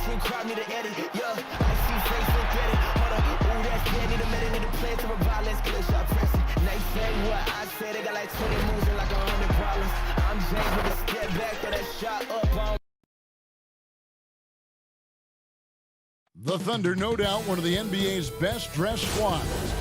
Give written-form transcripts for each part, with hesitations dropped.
shit crowd me to edit. Yeah, I see face so get it. Hold up, ooh, that's dead. Need a minute, need a play to revive. Let's get a shot pressing. Nice said what I said. They got like 20 moves and like 100 problems. I'm James with a step back, throw that shot up on. The Thunder, no doubt, one of the NBA's best-dressed squads.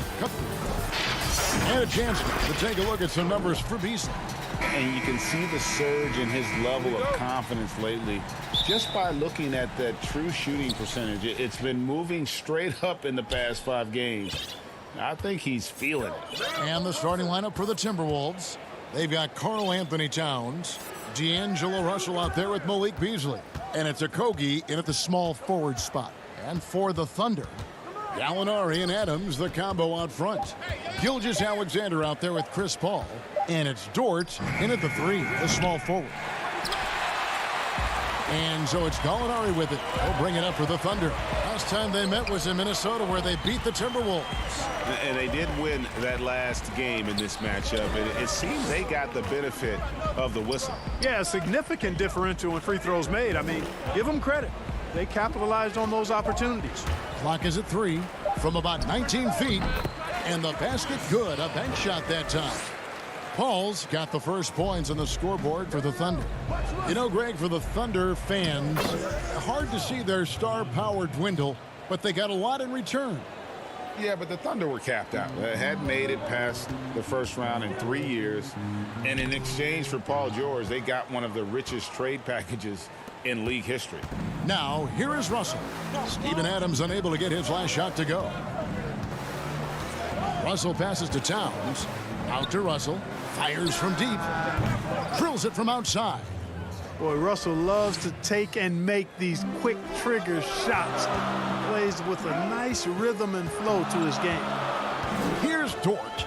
And a chance to take a look at some numbers for Beasley. And you can see the surge in his level of confidence lately just by looking at that true shooting percentage. It's been moving straight up in the past 5 games. I think he's feeling it. And the starting lineup for the Timberwolves. They've got Karl Anthony Towns, D'Angelo Russell out there with Malik Beasley. And it's Okogie in at the small forward spot. And for the Thunder, Gallinari and Adams, the combo out front. Gilgeous-Alexander out there with Chris Paul. And it's Dort in at the 3, the small forward. And so it's Gallinari with it. He'll bring it up for the Thunder. Last time they met was in Minnesota, where they beat the Timberwolves. And they did win that last game in this matchup. And it seems they got the benefit of the whistle. Yeah, a significant differential in free throws made. I mean, give them credit. They capitalized on those opportunities. Clock is at 3 from about 19 feet. And the basket good. A bank shot that time. Paul's got the first points on the scoreboard for the Thunder. You know, Greg, for the Thunder fans, hard to see their star power dwindle, but they got a lot in return. Yeah, but the Thunder were capped out. They hadn't made it past the first round in 3 years. And in exchange for Paul George, they got one of the richest trade packages in league history. Now, here is Russell. Steven Adams unable to get his last shot to go. Russell passes to Towns. Out to Russell. Fires from deep. Drills it from outside. Boy, Russell loves to take and make these quick trigger shots. Plays with a nice rhythm and flow to his game. Here's Dort.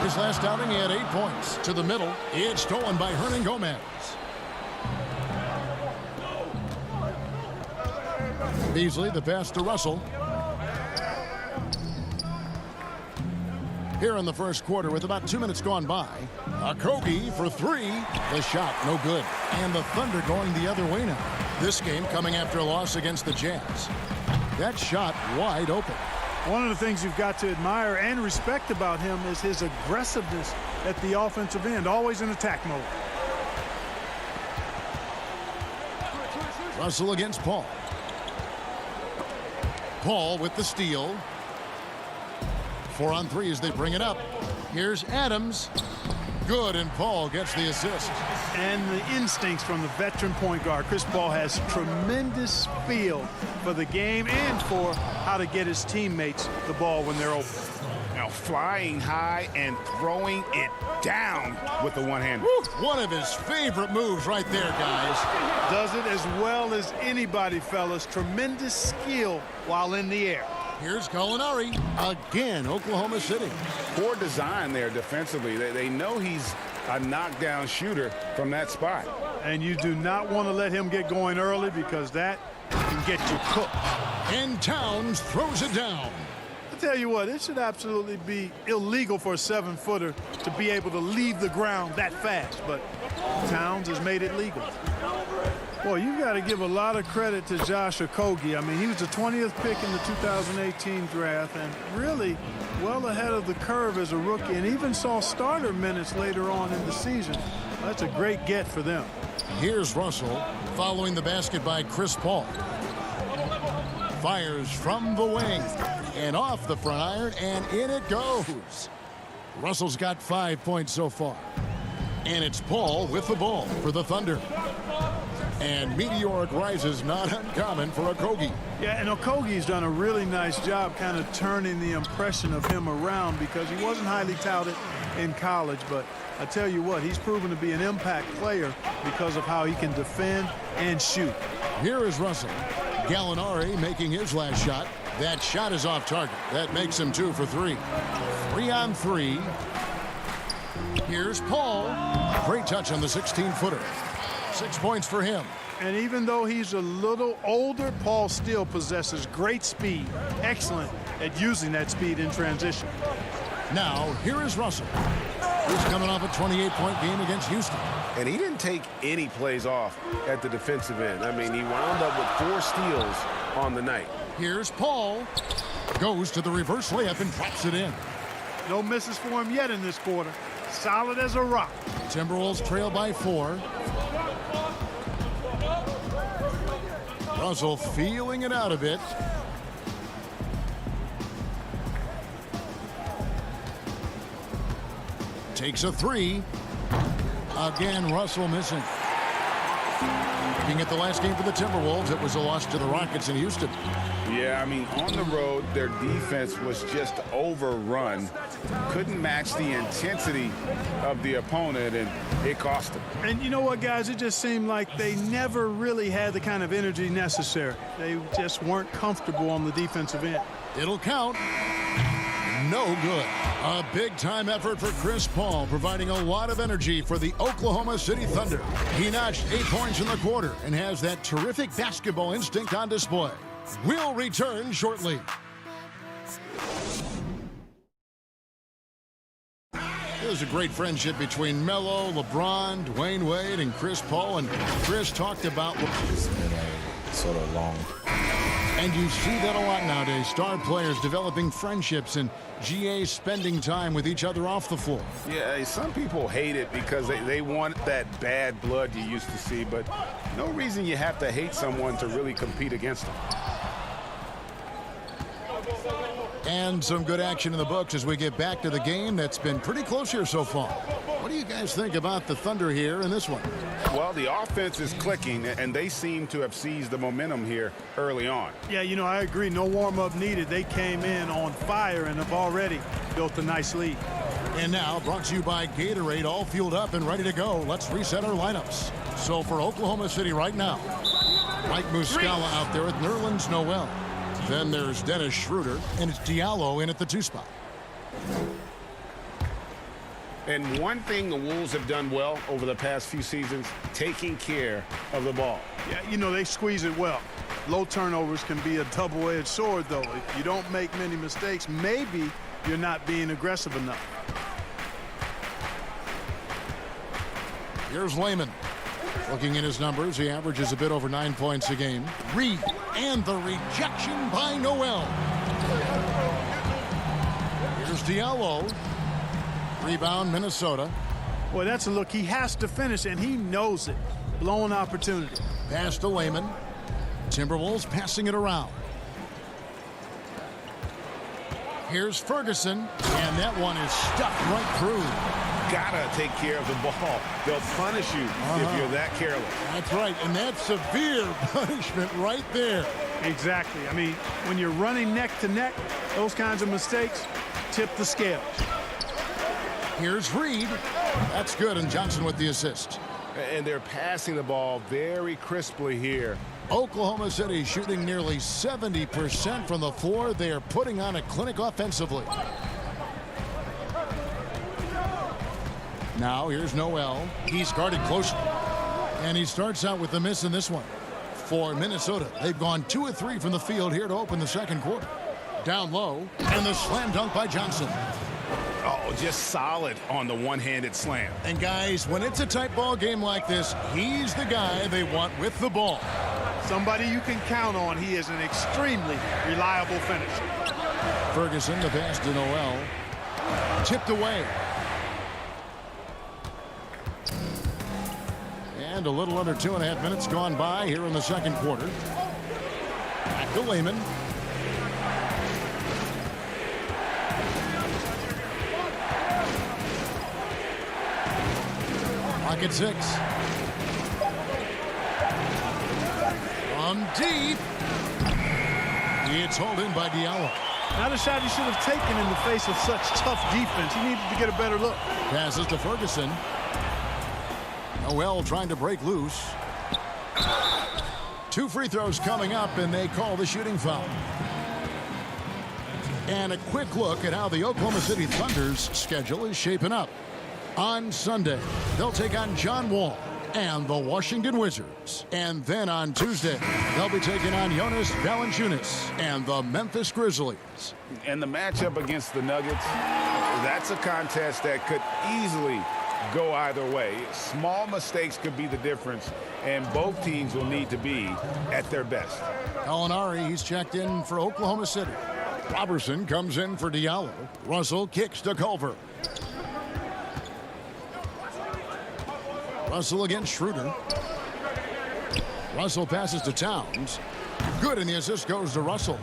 His last outing, he had 8 points. To the middle, it's stolen by Hernan Gomez. Beasley, the pass to Russell. Here in the first quarter with about 2 minutes gone by. Okogie for 3. The shot, no good. And the Thunder going the other way now. This game coming after a loss against the Jazz. That shot wide open. One of the things you've got to admire and respect about him is his aggressiveness at the offensive end, always in attack mode. Russell against Paul. Paul with the steal. 4 on 3 as they bring it up. Here's Adams. Good, and Paul gets the assist. And the instincts from the veteran point guard. Chris Paul has tremendous feel for the game and for how to get his teammates the ball when they're open. Now flying high and throwing it down with the one hand. One of his favorite moves right there, guys. Does it as well as anybody, fellas. Tremendous skill while in the air. Here's Gallinari. Again, Oklahoma City. Poor design there defensively. They know he's a knockdown shooter from that spot. And you do not want to let him get going early because that can get you cooked. And Towns throws it down. I tell you what, it should absolutely be illegal for a 7-footer to be able to leave the ground that fast, but Towns has made it legal. Boy, you got to give a lot of credit to Josh Okogie. I mean, he was the 20th pick in the 2018 draft and really well ahead of the curve as a rookie and even saw starter minutes later on in the season. That's a great get for them. Here's Russell following the basket by Chris Paul. Fires from the wing and off the front iron, and in it goes. Russell's got 5 points so far. And it's Paul with the ball for the Thunder. And meteoric rises not uncommon for Okogie. Yeah, and Okogie's done a really nice job kind of turning the impression of him around because he wasn't highly touted in college, but I tell you what, he's proven to be an impact player because of how he can defend and shoot. Here is Russell. Gallinari making his last shot. That shot is off target. That makes him 2 for 3. 3 on 3. Here's Paul. Great touch on the 16-footer. 6 points for him. And even though he's a little older, Paul still possesses great speed. Excellent at using that speed in transition. Now, here is Russell. He's coming off a 28-point game against Houston. And he didn't take any plays off at the defensive end. I mean, he wound up with 4 steals on the night. Here's Paul. Goes to the reverse layup and drops it in. No misses for him yet in this quarter. Solid as a rock. Timberwolves trail by 4. Russell feeling it out a bit. Takes a 3. Again, Russell missing. Looking at the last game for the Timberwolves, it was a loss to the Rockets in Houston. Yeah, I mean, on the road, their defense was just overrun. Couldn't match the intensity of the opponent, and it cost them. And you know what, guys? It just seemed like they never really had the kind of energy necessary. They just weren't comfortable on the defensive end. It'll count. No good. A big-time effort for Chris Paul, providing a lot of energy for the Oklahoma City Thunder. He notched 8 points in the quarter and has that terrific basketball instinct on display. We'll return shortly. There's a great friendship between Melo, LeBron, Dwayne Wade, and Chris Paul. And Chris talked about... It's been a sort of long... And you see that a lot nowadays. Star players developing friendships and GAs spending time with each other off the floor. Yeah, some people hate it because they want that bad blood you used to see, but no reason you have to hate someone to really compete against them. And some good action in the books as we get back to the game that's been pretty close here so far. What do you guys think about the Thunder here in this one? Well, the offense is clicking, and they seem to have seized the momentum here early on. Yeah, you know, I agree. No warm-up needed. They came in on fire and have already built a nice lead. And now, brought to you by Gatorade, all fueled up and ready to go. Let's reset our lineups. So for Oklahoma City right now, Mike Muscala out there with Nerlens Noel. Then there's Dennis Schroeder, and it's Diallo in at the 2 spot. And one thing the Wolves have done well over the past few seasons, taking care of the ball. Yeah, you know, they squeeze it well. Low turnovers can be a double-edged sword, though. If you don't make many mistakes, maybe you're not being aggressive enough. Here's Layman. Looking at his numbers, he averages a bit over 9 points a game. Reed, and the rejection by Noel. Here's Diallo. Rebound, Minnesota. Boy, that's a look. He has to finish, and he knows it. Blown opportunity. Pass to Layman. Timberwolves passing it around. Here's Ferguson, and that one is stuffed right through. Gotta take care of the ball. They'll punish you if you're that careless. That's right, and that's severe punishment right there. Exactly. I mean, when you're running neck to neck, those kinds of mistakes tip the scales. Here's Reed. That's good, and Johnson with the assist. And they're passing the ball very crisply here. Oklahoma City shooting nearly 70% from the floor. They are putting on a clinic offensively. Now here's Noel. He's guarded closely. And he starts out with the miss in this one. For Minnesota, they've gone 2 of 3 from the field here to open the second quarter. Down low, and the slam dunk by Johnson. Oh, just solid on the one-handed slam. And guys, when it's a tight ball game like this, he's the guy they want with the ball. Somebody you can count on. He is an extremely reliable finisher. Ferguson, the pass to Noel. Tipped away. And a little under 2.5 minutes gone by here in the second quarter. Back to Layman. Clock at 6. From deep. It's hauled in by Diallo. Not a shot he should have taken in the face of such tough defense. He needed to get a better look. Passes to Ferguson. Noel trying to break loose. 2 free throws coming up, and they call the shooting foul. And a quick look at how the Oklahoma City Thunder's schedule is shaping up. On Sunday, they'll take on John Wall and the Washington Wizards. And then on Tuesday, they'll be taking on Jonas Valanciunas and the Memphis Grizzlies. And the matchup against the Nuggets, that's a contest that could easily go either way. Small mistakes could be the difference, and both teams will need to be at their best. Gallinari, he's checked in for Oklahoma City. Robertson comes in for Diallo. Russell kicks to Culver. Russell against Schroeder. Russell passes to Towns. Good, and the assist goes to Russell.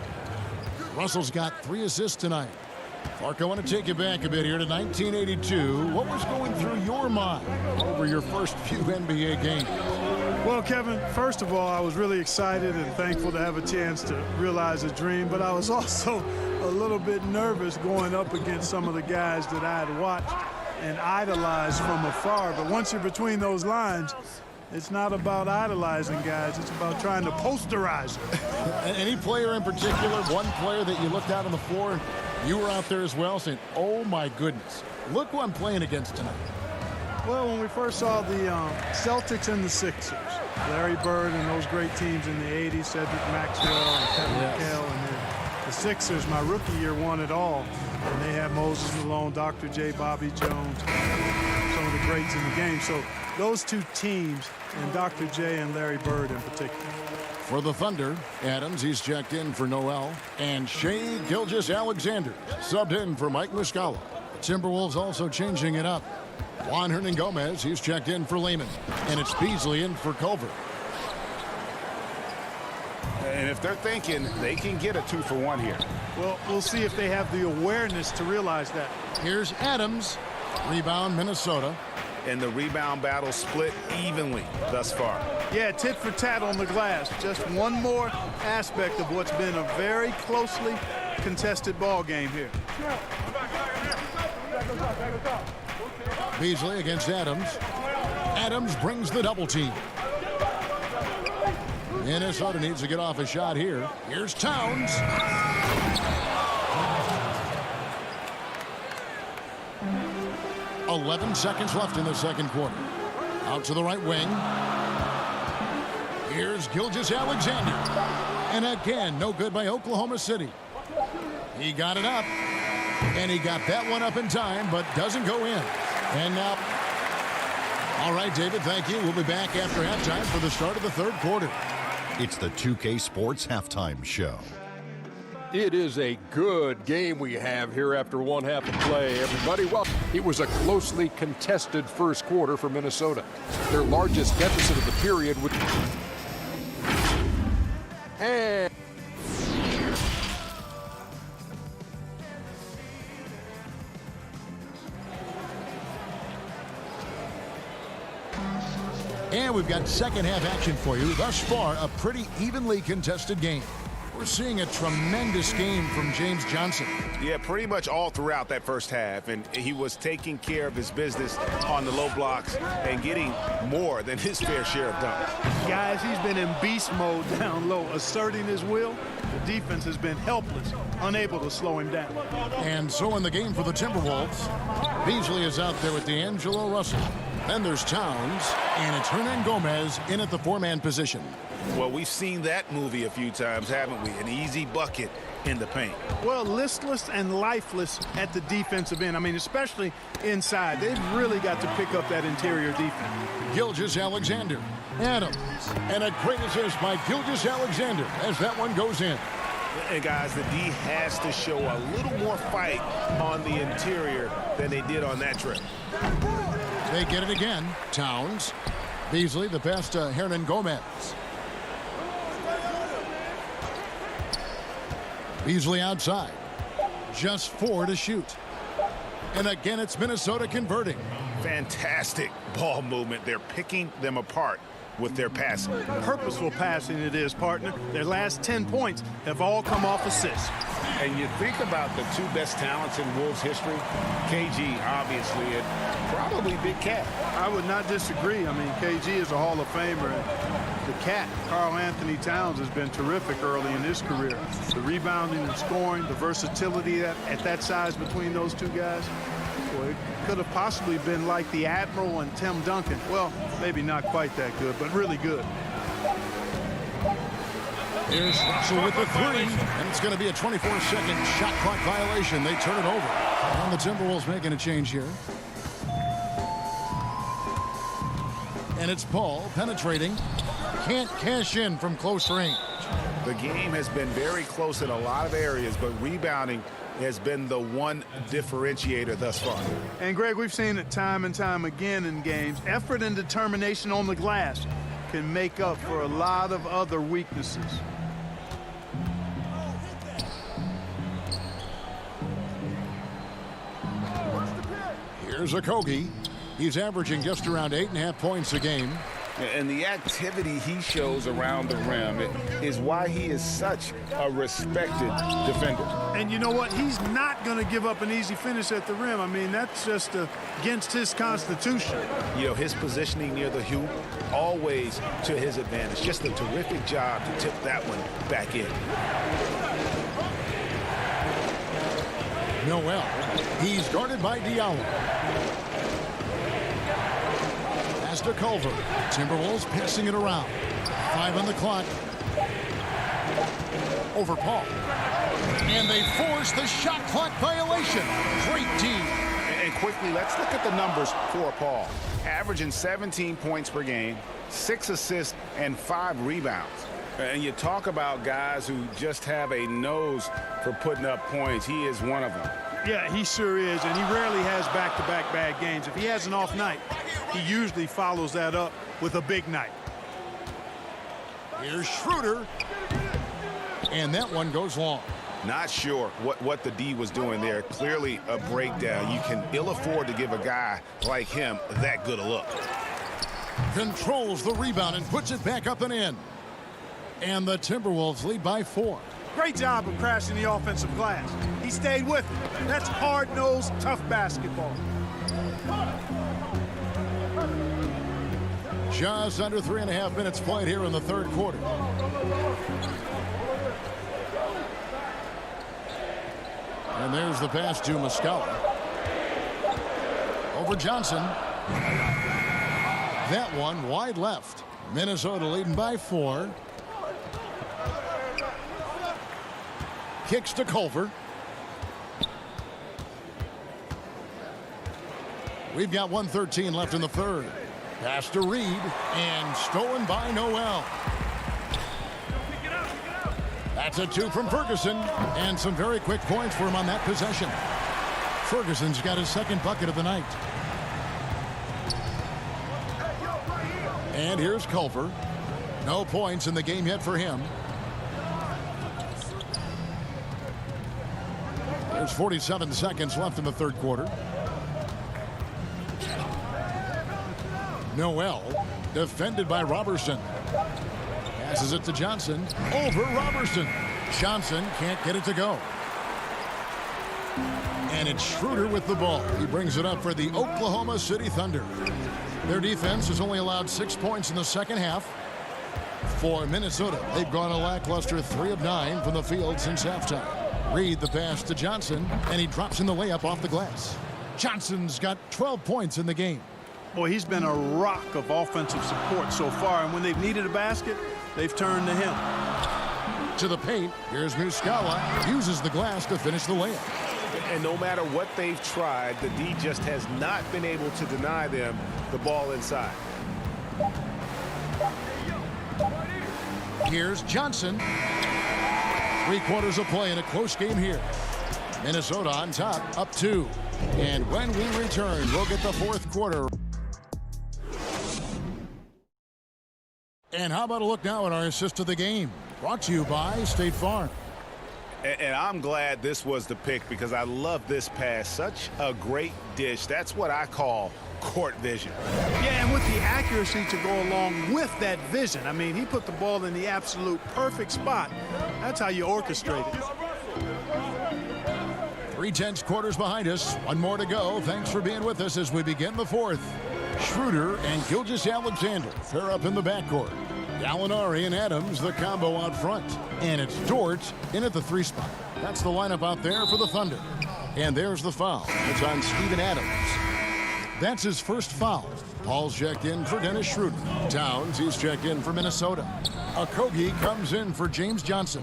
Russell's got 3 assists tonight. Clark, I want to take you back a bit here to 1982. What was going through your mind over your first few NBA games? Well, Kevin, first of all, I was really excited and thankful to have a chance to realize a dream, but I was also a little bit nervous going up against some of the guys that I had watched and idolized from afar. But once you're between those lines, it's not about idolizing guys. It's about trying to posterize them. Any player in particular, one player that you looked out on the floor, and you were out there as well saying, oh, my goodness, look who I'm playing against tonight? Well, when we first saw the Celtics and the Sixers, Larry Bird and those great teams in the 80s, Cedric Maxwell and Kevin McHale, and then the Sixers, my rookie year, won it all. And they had Moses Malone, Dr. J, Bobby Jones, some of the greats in the game. So those two teams, and Dr. J and Larry Bird in particular. For the Thunder, Adams, he's checked in for Noel. And Shea Gilgeous-Alexander subbed in for Mike Muscala. The Timberwolves also changing it up. Juan Hernan-Gomez, he's checked in for Lehman. And it's Beasley in for Culver. And if they're thinking they can get a 2-for-1 here. Well, we'll see if they have the awareness to realize that. Here's Adams. Rebound, Minnesota. And the rebound battle split evenly thus far. Yeah, tit for tat on the glass. Just one more aspect of what's been a very closely contested ball game here. Beasley against Adams. Adams brings the double team. Minnesota needs to get off a shot here. Here's Towns. "11 seconds left in the second quarter. Out to the right wing. Here's Gilgeous-Alexander. And again, no good by Oklahoma City. He got it up. And he got that one up in time, but doesn't go in. And now... All right, David, thank you. We'll be back after halftime for the start of the third quarter. It's the 2K Sports Halftime Show. It is a good game we have here after one half of play, everybody. Well, it was a closely contested first quarter for Minnesota. Their largest deficit of the period would... And we've got second half action for you. Thus far, a pretty evenly contested game. We're seeing a tremendous game from James Johnson. Yeah, pretty much all throughout that first half. And he was taking care of his business on the low blocks and getting more than his fair share of dunks. Guys, he's been in beast mode down low, asserting his will. The defense has been helpless, unable to slow him down. And so in the game for the Timberwolves, Beasley is out there with D'Angelo Russell. Then there's Towns, and it's Hernan-Gomez in at the four-man position. Well, we've seen that movie a few times, haven't we? An easy bucket in the paint. Well, listless and lifeless at the defensive end. I mean, especially inside. They've really got to pick up that interior defense. Gilgeous-Alexander, Adams, and a great assist by Gilgeous-Alexander as that one goes in. And guys, the D has to show a little more fight on the interior than they did on that trip. They get it again. Towns. Beasley, the pass to Hernan-Gomez. Beasley outside. Just 4 to shoot. And again, it's Minnesota converting. Fantastic ball movement. They're picking them apart with their passing. Purposeful passing it is, partner. Their last 10 points have all come off assists. And you think about the two best talents in Wolves history, KG, obviously, and probably Big Cat. I would not disagree. I mean, KG is a Hall of Famer. And the Cat, Karl Anthony Towns, has been terrific early in his career. The rebounding and scoring, the versatility at that size between those two guys. Boy, it could have possibly been like the Admiral and Tim Duncan. Well, maybe not quite that good, but really good. Here's Russell with the three, and it's going to be a 24-second shot clock violation. They turn it over. And the Timberwolves making a change here. And it's Paul penetrating. Can't cash in from close range. The game has been very close in a lot of areas, but rebounding has been the one differentiator thus far. And, Greg, we've seen it time and time again in games. Effort and determination on the glass can make up for a lot of other weaknesses. Here's Okogie. He's averaging just around 8.5 points a game. And the activity he shows around the rim is why he is such a respected defender. And you know what? He's not going to give up an easy finish at the rim. I mean, that's just against his constitution. You know, his positioning near the hoop, always to his advantage. Just a terrific job to tip that one back in. Noel. He's guarded by Diallo. Pass to Culver. Timberwolves passing it around. 5 on the clock. Over Paul. And they force the shot clock violation. Great D. And quickly, let's look at the numbers for Paul. Averaging 17 points per game, 6 assists, and 5 rebounds. And you talk about guys who just have a nose for putting up points. He is one of them. Yeah, he sure is, and he rarely has back-to-back bad games. If he has an off night, he usually follows that up with a big night. Here's Schroeder. And that one goes long. Not sure what the D was doing there. Clearly a breakdown. You can ill afford to give a guy like him that good a look. Controls the rebound and puts it back up and in. And the Timberwolves lead by 4. Great job of crashing the offensive glass. He stayed with it. That's hard-nosed, tough basketball. Just under 3.5 minutes played here in the third quarter. And there's the pass to Muscala. Over Johnson. That one wide left. Minnesota leading by 4. Kicks to Culver. We've got 1:13 left in the third. Pass to Reed and stolen by Noel. That's a 2 from Ferguson and some very quick points for him on that possession. Ferguson's got his second bucket of the night. And here's Culver. No points in the game yet for him. There's 47 seconds left in the third quarter. Noel, defended by Robertson. Passes it to Johnson. Over Robertson. Johnson can't get it to go. And it's Schroeder with the ball. He brings it up for the Oklahoma City Thunder. Their defense has only allowed 6 points in the second half. For Minnesota, they've gone a lackluster 3 of 9 from the field since halftime. Reed the pass to Johnson, and he drops in the layup off the glass. Johnson's got 12 points in the game. Boy, he's been a rock of offensive support so far, and when they've needed a basket, they've turned to him. To the paint, here's Muscala. Uses the glass to finish the layup. And no matter what they've tried, the D just has not been able to deny them the ball inside. Here's Johnson. 3/4 of play in a close game here. Minnesota on top, up 2. And when we return, we'll get the fourth quarter. And how about a look now at our assist of the game? Brought to you by State Farm. And I'm glad this was the pick because I love this pass. Such a great dish. That's what I call court vision. Yeah, and with the accuracy to go along with that vision. I mean, he put the ball in the absolute perfect spot. That's how you orchestrate it. 3/10 quarters behind us. One more to go. Thanks for being with us as we begin the fourth. Schroeder and Gilgeous-Alexander pair up in the backcourt. Gallinari and Adams, the combo out front. And it's Dort in at the 3 spot. That's the lineup out there for the Thunder. And there's the foul. It's on Steven Adams. That's his first foul. Paul's checked in for Dennis Schroeder. Towns, he's checked in for Minnesota. Okogie comes in for James Johnson.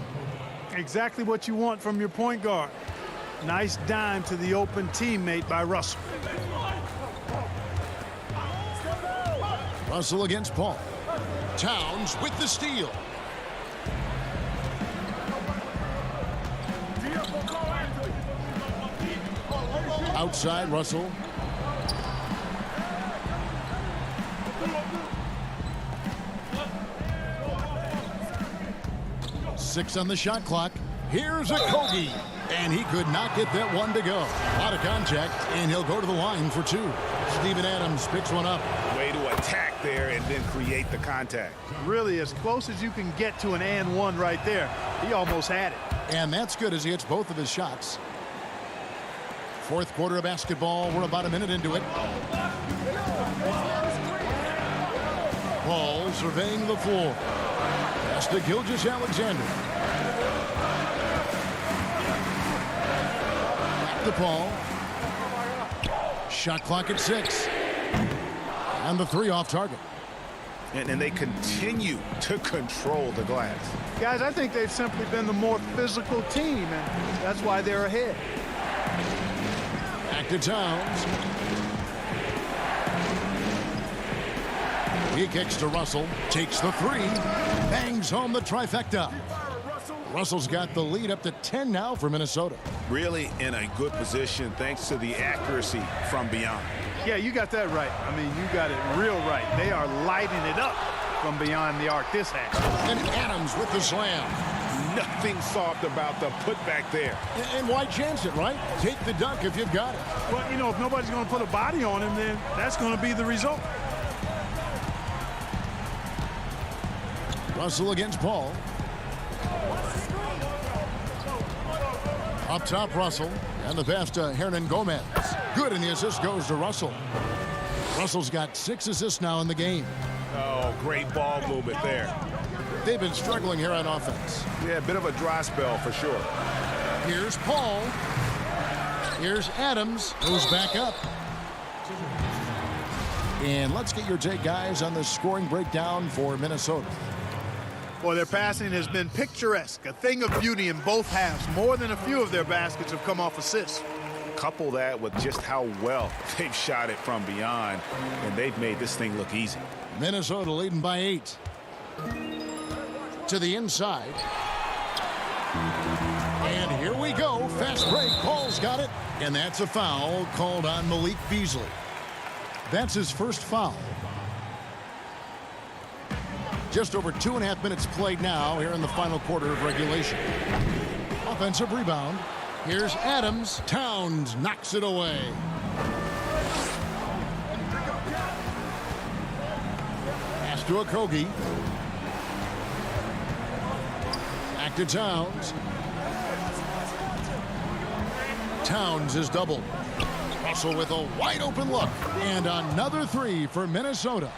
Exactly what you want from your point guard. Nice dime to the open teammate by Russell. Russell against Paul. Towns with the steal. Outside Russell. Six on the shot clock. Here's a Kogi. And he could not get that one to go. Out of contact, and he'll go to the line for two. Steven Adams picks one up. Way to attack there and then create the contact. Really as close as you can get to an and one right there. He almost had it. And that's good as he hits both of his shots. Fourth quarter of basketball. We're about a minute into it. Paul surveying the floor. Pass to Gilgeous-Alexander. Back to Paul. Shot clock at 6. And the three off target. And they continue to control the glass. Guys, I think they've simply been the more physical team, and that's why they're ahead. Back to Towns. He kicks to Russell. Takes the three. Bangs home the trifecta. Russell's got the lead up to 10 now for Minnesota. Really in a good position thanks to the accuracy from beyond. Yeah, you got that right. I mean, you got it real right. They are lighting it up from beyond the arc this half. And Adams with the slam. Nothing soft about the putback there. And why chance it, right? Take the dunk if you've got it. Well, you know, if nobody's going to put a body on him, then that's going to be the result. Russell against Paul. Up top, Russell. And the pass to Hernan Gomez. Good, and the assist goes to Russell. Russell's got 6 assists now in the game. Oh, great ball movement there. They've been struggling here on offense. Yeah, a bit of a dry spell for sure. Here's Paul. Here's Adams, who's back up. And let's get your take, guys, on the scoring breakdown for Minnesota. Boy, their passing has been picturesque, a thing of beauty in both halves. More than a few of their baskets have come off assists. Couple that with just how well they've shot it from beyond, and they've made this thing look easy. Minnesota leading by 8. To the inside. And here we go. Fast break. Paul's got it. And that's a foul called on Malik Beasley. That's his first foul. Just over 2.5 minutes played now here in the final quarter of regulation. Offensive rebound. Here's Adams. Towns knocks it away. Pass to Okogie. Back to Towns. Towns is doubled. Russell with a wide open look. And another three for Minnesota.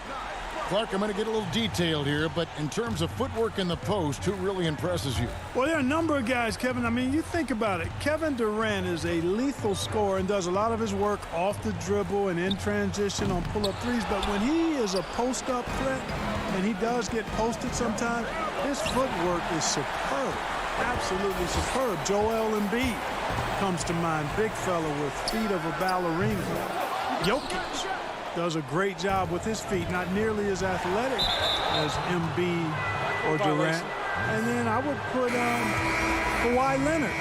Clark, I'm going to get a little detailed here, but in terms of footwork in the post, who really impresses you? Well, there are a number of guys, Kevin. I mean, you think about it. Kevin Durant is a lethal scorer and does a lot of his work off the dribble and in transition on pull-up threes. But when he is a post-up threat, and he does get posted sometimes, his footwork is superb, absolutely superb. Joel Embiid comes to mind, big fella with feet of a ballerina. Jokic does a great job with his feet, not nearly as athletic as Embiid or Durant. And then I would put Kawhi Leonard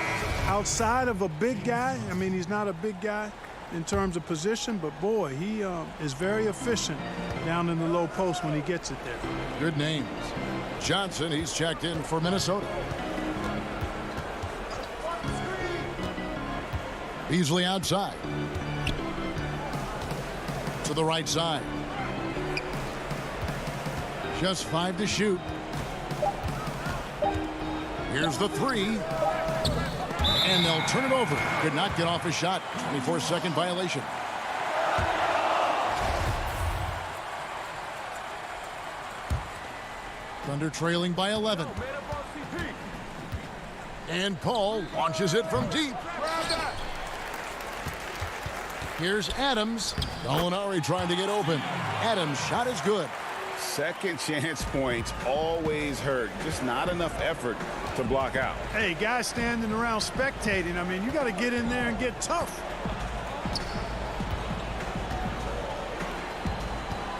outside of a big guy. I mean, he's not a big guy in terms of position, but boy, he is very efficient down in the low post when he gets it there. Good names. Johnson, he's checked in for Minnesota. Beasley outside. To the right side. Just 5 to shoot. Here's the three. And they'll turn it over. Could not get off a shot. 24-second violation. Thunder trailing by 11. And Paul launches it from deep. Here's Adams. Gallinari trying to get open. Adams' shot is good. Second chance points always hurt. Just not enough effort to block out. Hey, guys standing around spectating, I mean, you got to get in there and get tough.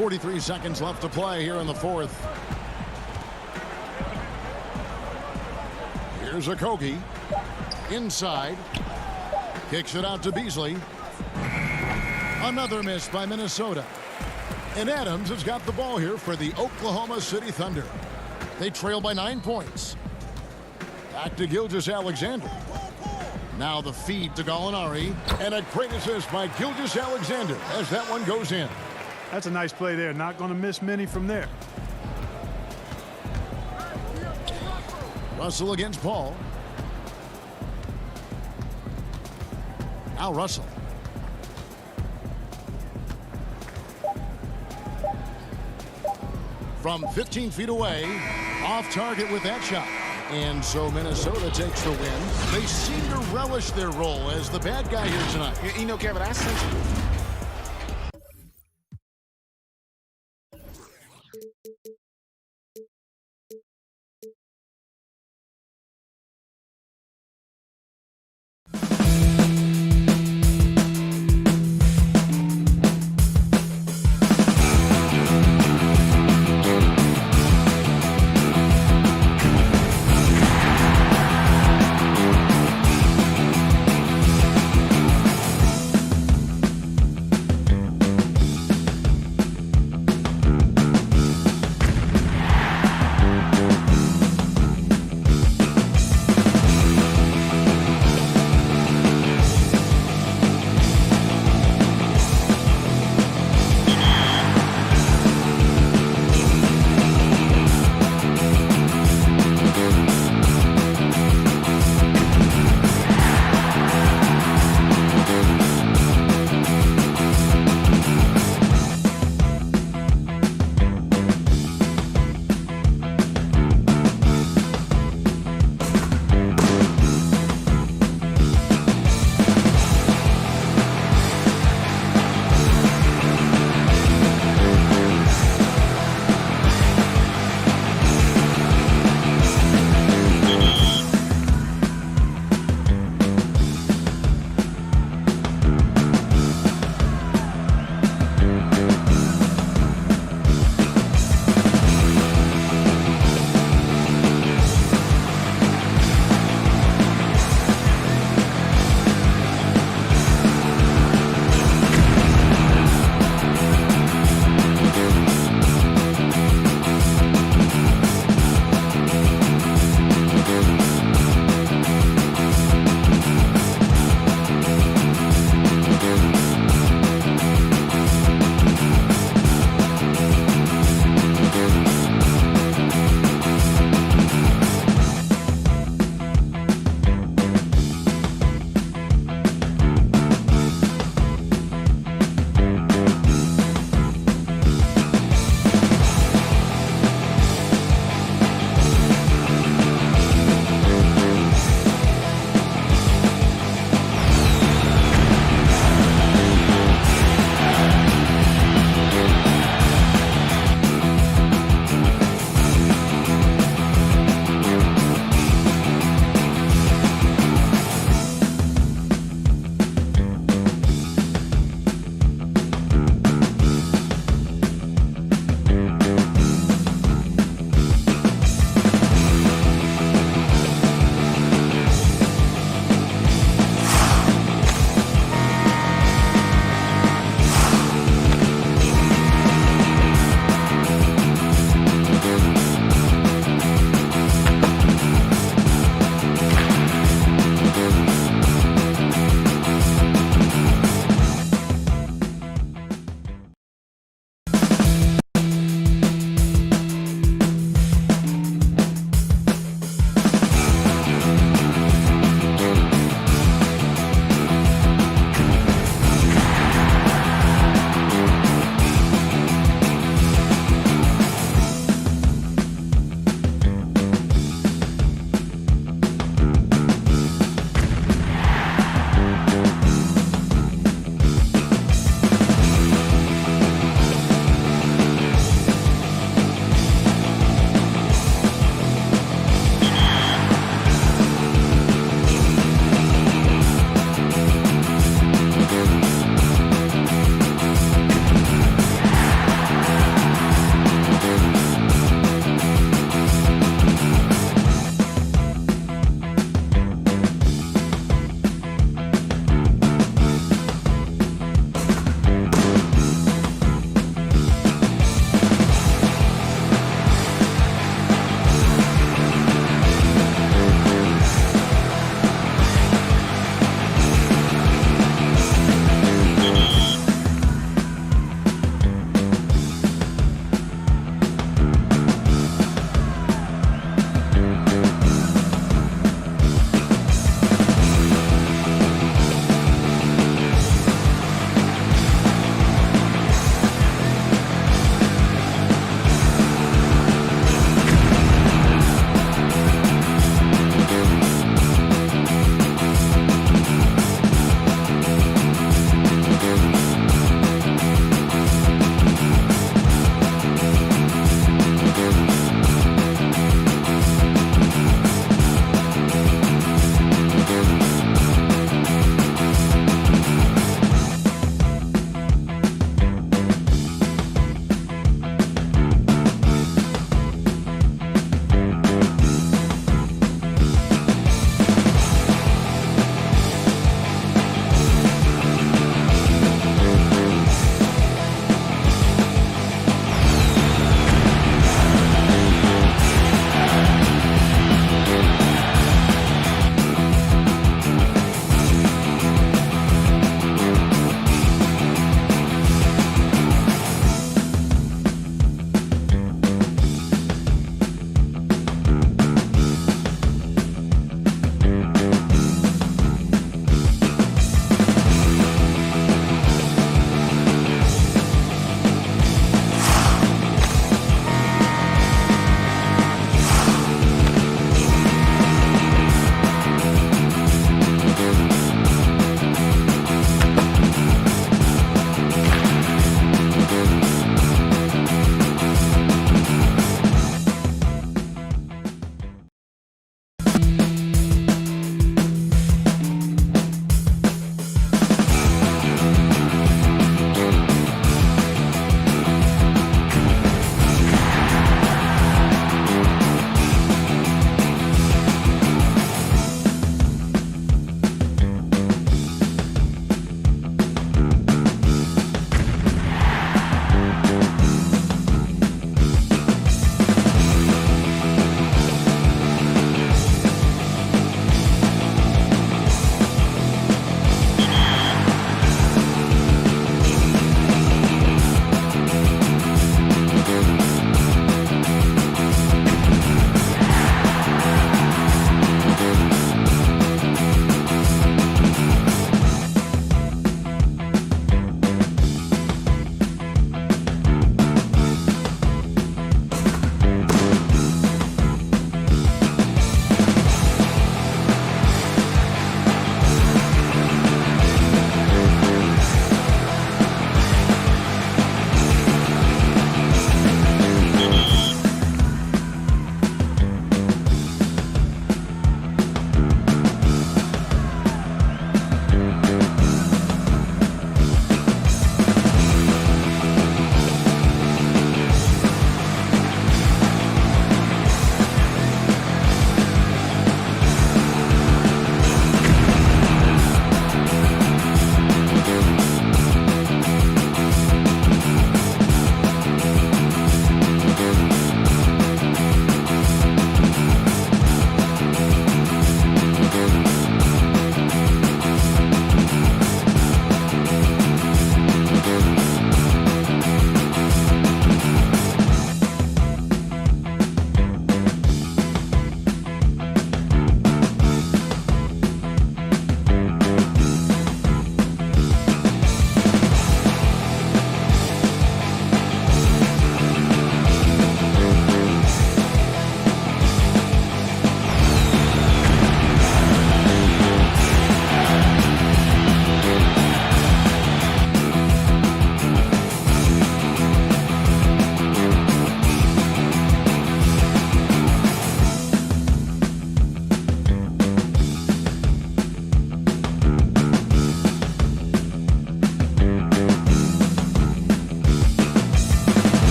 43 seconds left to play here in the fourth. Here's Okogie. Inside. Kicks it out to Beasley. Another miss by Minnesota. And Adams has got the ball here for the Oklahoma City Thunder. They trail by 9 points. Back to Gilgeous-Alexander. Now the feed to Gallinari. And a great assist by Gilgeous-Alexander as that one goes in. That's a nice play there. Not going to miss many from there. Russell against Paul. Now Russell. From 15 feet away, off target with that shot. And so Minnesota takes the win. They seem to relish their role as the bad guy here tonight. You know, Kevin, I sense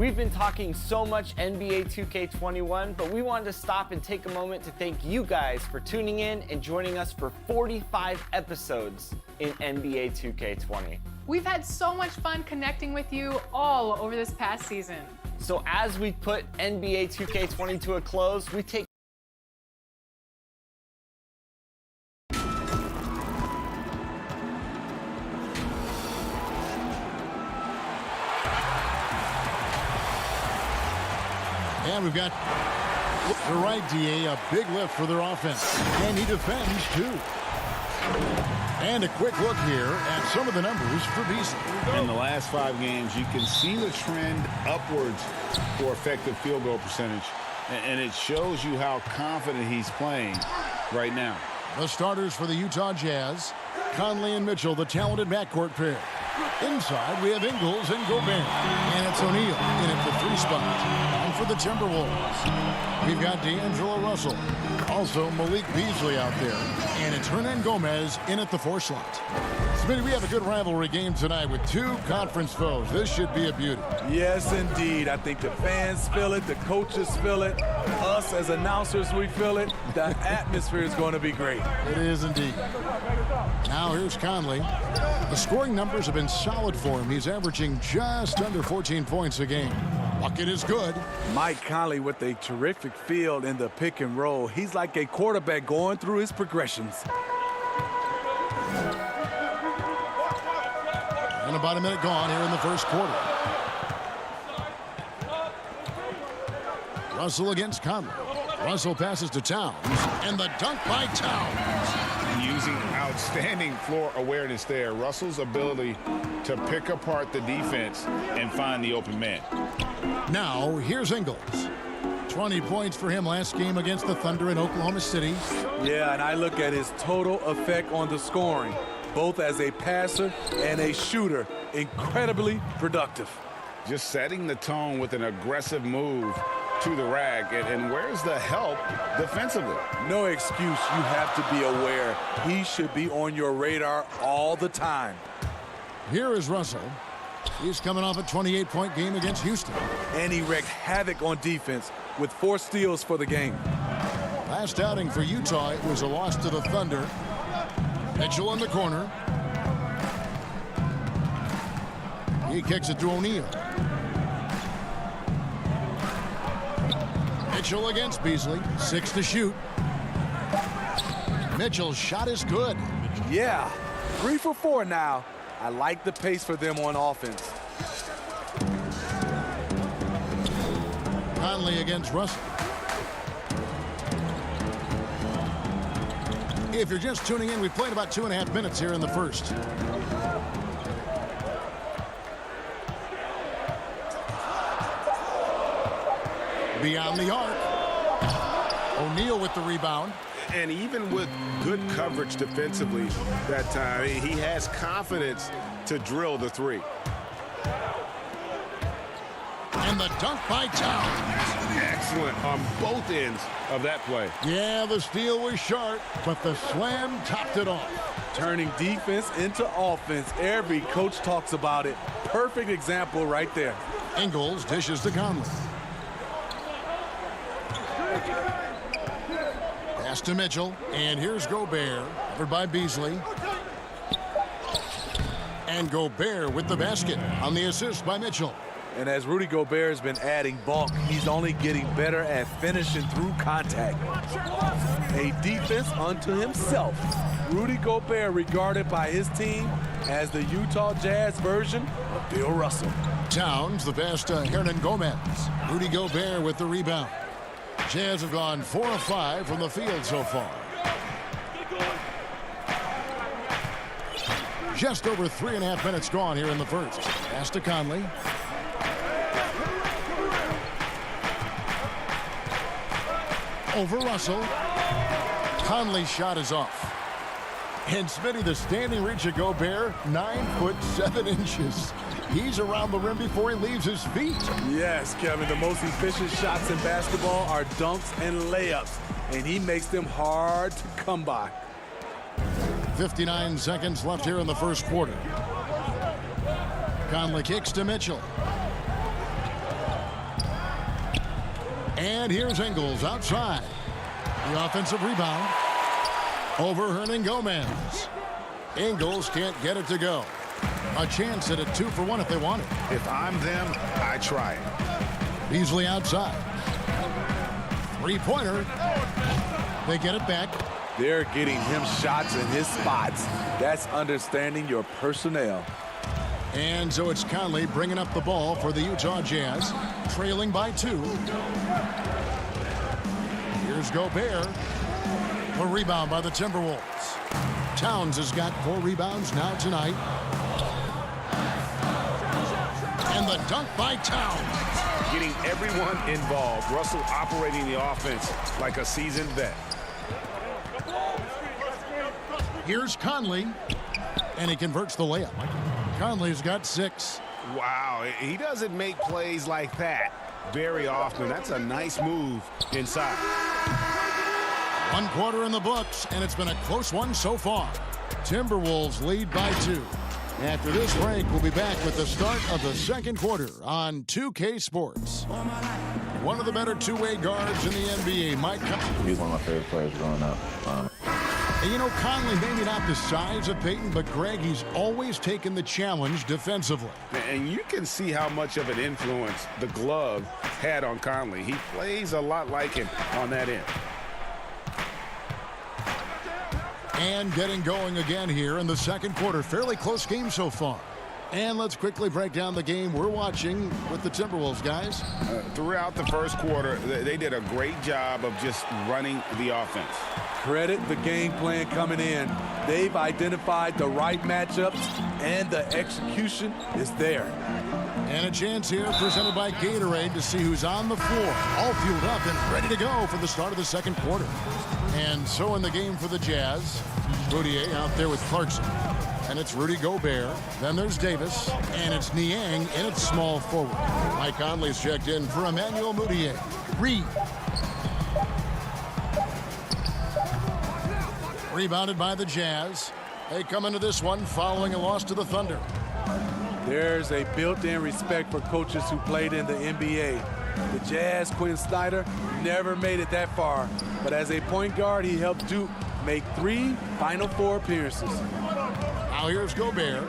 We've been talking so much NBA 2K21, but we wanted to stop and take a moment to thank you guys for tuning in and joining us for 45 episodes in NBA 2K20. We've had so much fun connecting with you all over this past season. So as we put NBA 2K20 to a close, we take And we've got the right DA, a big lift for their offense. And he defends, too. And a quick look here at some of the numbers for Beasley. In the last 5 games, you can see the trend upwards for effective field goal percentage. And it shows you how confident he's playing right now. The starters for the Utah Jazz, Conley and Mitchell, the talented backcourt pair. Inside, we have Ingles and Gobert. And it's O'Neal in at the 3 spot. And for the Timberwolves, we've got D'Angelo Russell. Also, Malik Beasley out there. And it's Hernan Gomez in at the 4 slot. Smitty, we have a good rivalry game tonight with 2 conference foes. This should be a beauty. Yes, indeed. I think the fans feel it. The coaches feel it. Us as announcers, we feel it. The atmosphere is going to be great. It is indeed. Now here's Conley. The scoring numbers have been solid for him. He's averaging just under 14 points a game. Bucket is good. Mike Conley with a terrific field in the pick and roll. He's like a quarterback going through his progressions. And about a minute gone here in the first quarter. Russell against Conley. Russell passes to Towns. And the dunk by Towns. Using outstanding floor awareness there. Russell's ability to pick apart the defense and find the open man. Now, here's Ingles. 20 points for him last game against the Thunder in Oklahoma City. Yeah, and I look at his total effect on the scoring, both as a passer and a shooter. Incredibly productive. Just setting the tone with an aggressive move to the rack. And where's the help defensively? No excuse. You have to be aware. He should be on your radar all the time. Here is Russell. He's coming off a 28-point game against Houston. And he wreaked havoc on defense with 4 steals for the game. Last outing for Utah, it was a loss to the Thunder. Mitchell in the corner. He kicks it to O'Neal. Mitchell against Beasley. 6 to shoot. Mitchell's shot is good. Yeah, 3 for 4 now. I like the pace for them on offense. Conley against Russell. If you're just tuning in, we played about 2.5 minutes here in the first. Beyond the arc. O'Neal with the rebound. And even with good coverage defensively that time, he has confidence to drill the 3. And the dunk by Towns. Excellent on both ends of that play. Yeah, the steal was sharp, but the slam topped it off. Turning defense into offense. Every coach talks about it. Perfect example right there. Ingles dishes to Conley. Pass to Mitchell, and here's Gobert, covered by Beasley. And Gobert with the basket on the assist by Mitchell. And as Rudy Gobert has been adding bulk, he's only getting better at finishing through contact. A defense unto himself. Rudy Gobert regarded by his team as the Utah Jazz version of Bill Russell. Towns, the pass to Hernan Gomez. Rudy Gobert with the rebound. Jazz have gone 4 of 5 from the field so far. Just over 3.5 minutes gone here in the first. Pass to Conley. Over Russell. Conley's shot is off. And Smitty, the standing reach of Gobert, 9'7". He's around the rim before he leaves his feet. Yes, Kevin, the most efficient shots in basketball are dunks and layups, and he makes them hard to come by. 59 seconds left here in the first quarter. Conley kicks to Mitchell. And here's Ingles outside. The offensive rebound over Hernangomez. Ingles can't get it to go. A chance at a 2-for-1 if they want it. If I'm them, I try it. Beasley outside. Three-pointer. They get it back. They're getting him shots in his spots. That's understanding your personnel. And so it's Conley bringing up the ball for the Utah Jazz, trailing by 2. Here's Gobert. A rebound by the Timberwolves. Towns has got 4 rebounds now tonight. And the dunk by Towns. Getting everyone involved. Russell operating the offense like a seasoned vet. Here's Conley. And he converts the layup. Conley's got 6. Wow, he doesn't make plays like that very often. That's a nice move inside. 1 quarter in the books, and it's been a close one so far. Timberwolves lead by 2. After this break, we'll be back with the start of the second quarter on 2K Sports. One of the better two-way guards in the NBA, Mike Conley. He's one of my favorite players growing up. And you know, Conley, maybe not the size of Peyton, but Greg, he's always taken the challenge defensively. And you can see how much of an influence the glove had on Conley. He plays a lot like him on that end. And getting going again here in the second quarter. Fairly close game so far. And let's quickly break down the game we're watching with the Timberwolves, guys. Throughout the first quarter, they did a great job of just running the offense. Credit the game plan coming in. They've identified the right matchups, and the execution is there. And a chance here presented by Gatorade to see who's on the floor. All fueled up and ready to go for the start of the second quarter. And so in the game for the Jazz, Boudier out there with Clarkson. And it's Rudy Gobert. Then there's Davis. And it's Niang in its small forward. Mike Conley's checked in for Emmanuel Mudiay. Reed. Rebounded by the Jazz. They come into this one following a loss to the Thunder. There's a built-in respect for coaches who played in the NBA. The Jazz, Quinn Snyder, never made it that far. But as a point guard, he helped Duke make 3 Final Four appearances. Now here's Gobert.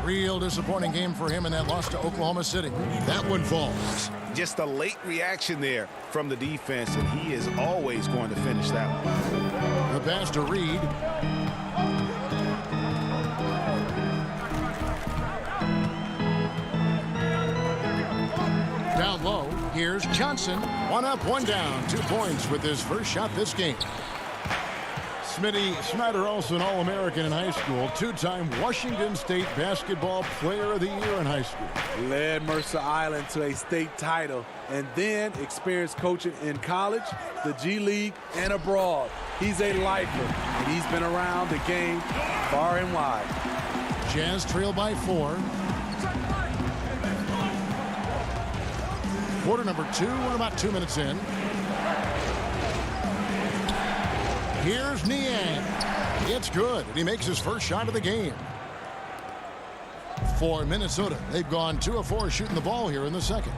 Real disappointing game for him in that loss to Oklahoma City. That one falls. Just a late reaction there from the defense, and he is always going to finish that one. The pass to Reed. Down low, here's Johnson. 1 up, 1 down. 2 points with his first shot this game. Smitty Snyder, also an All-American in high school, 2-time Washington State Basketball Player of the Year in high school. Led Mercer Island to a state title and then experienced coaching in college, the G League, and abroad. He's a lifer, and he's been around the game far and wide. Jazz trail by 4. Quarter number 2, we're about 2 minutes in. Here's Niang. It's good, and he makes his first shot of the game. For Minnesota, they've gone 2 of 4 shooting the ball here in the second.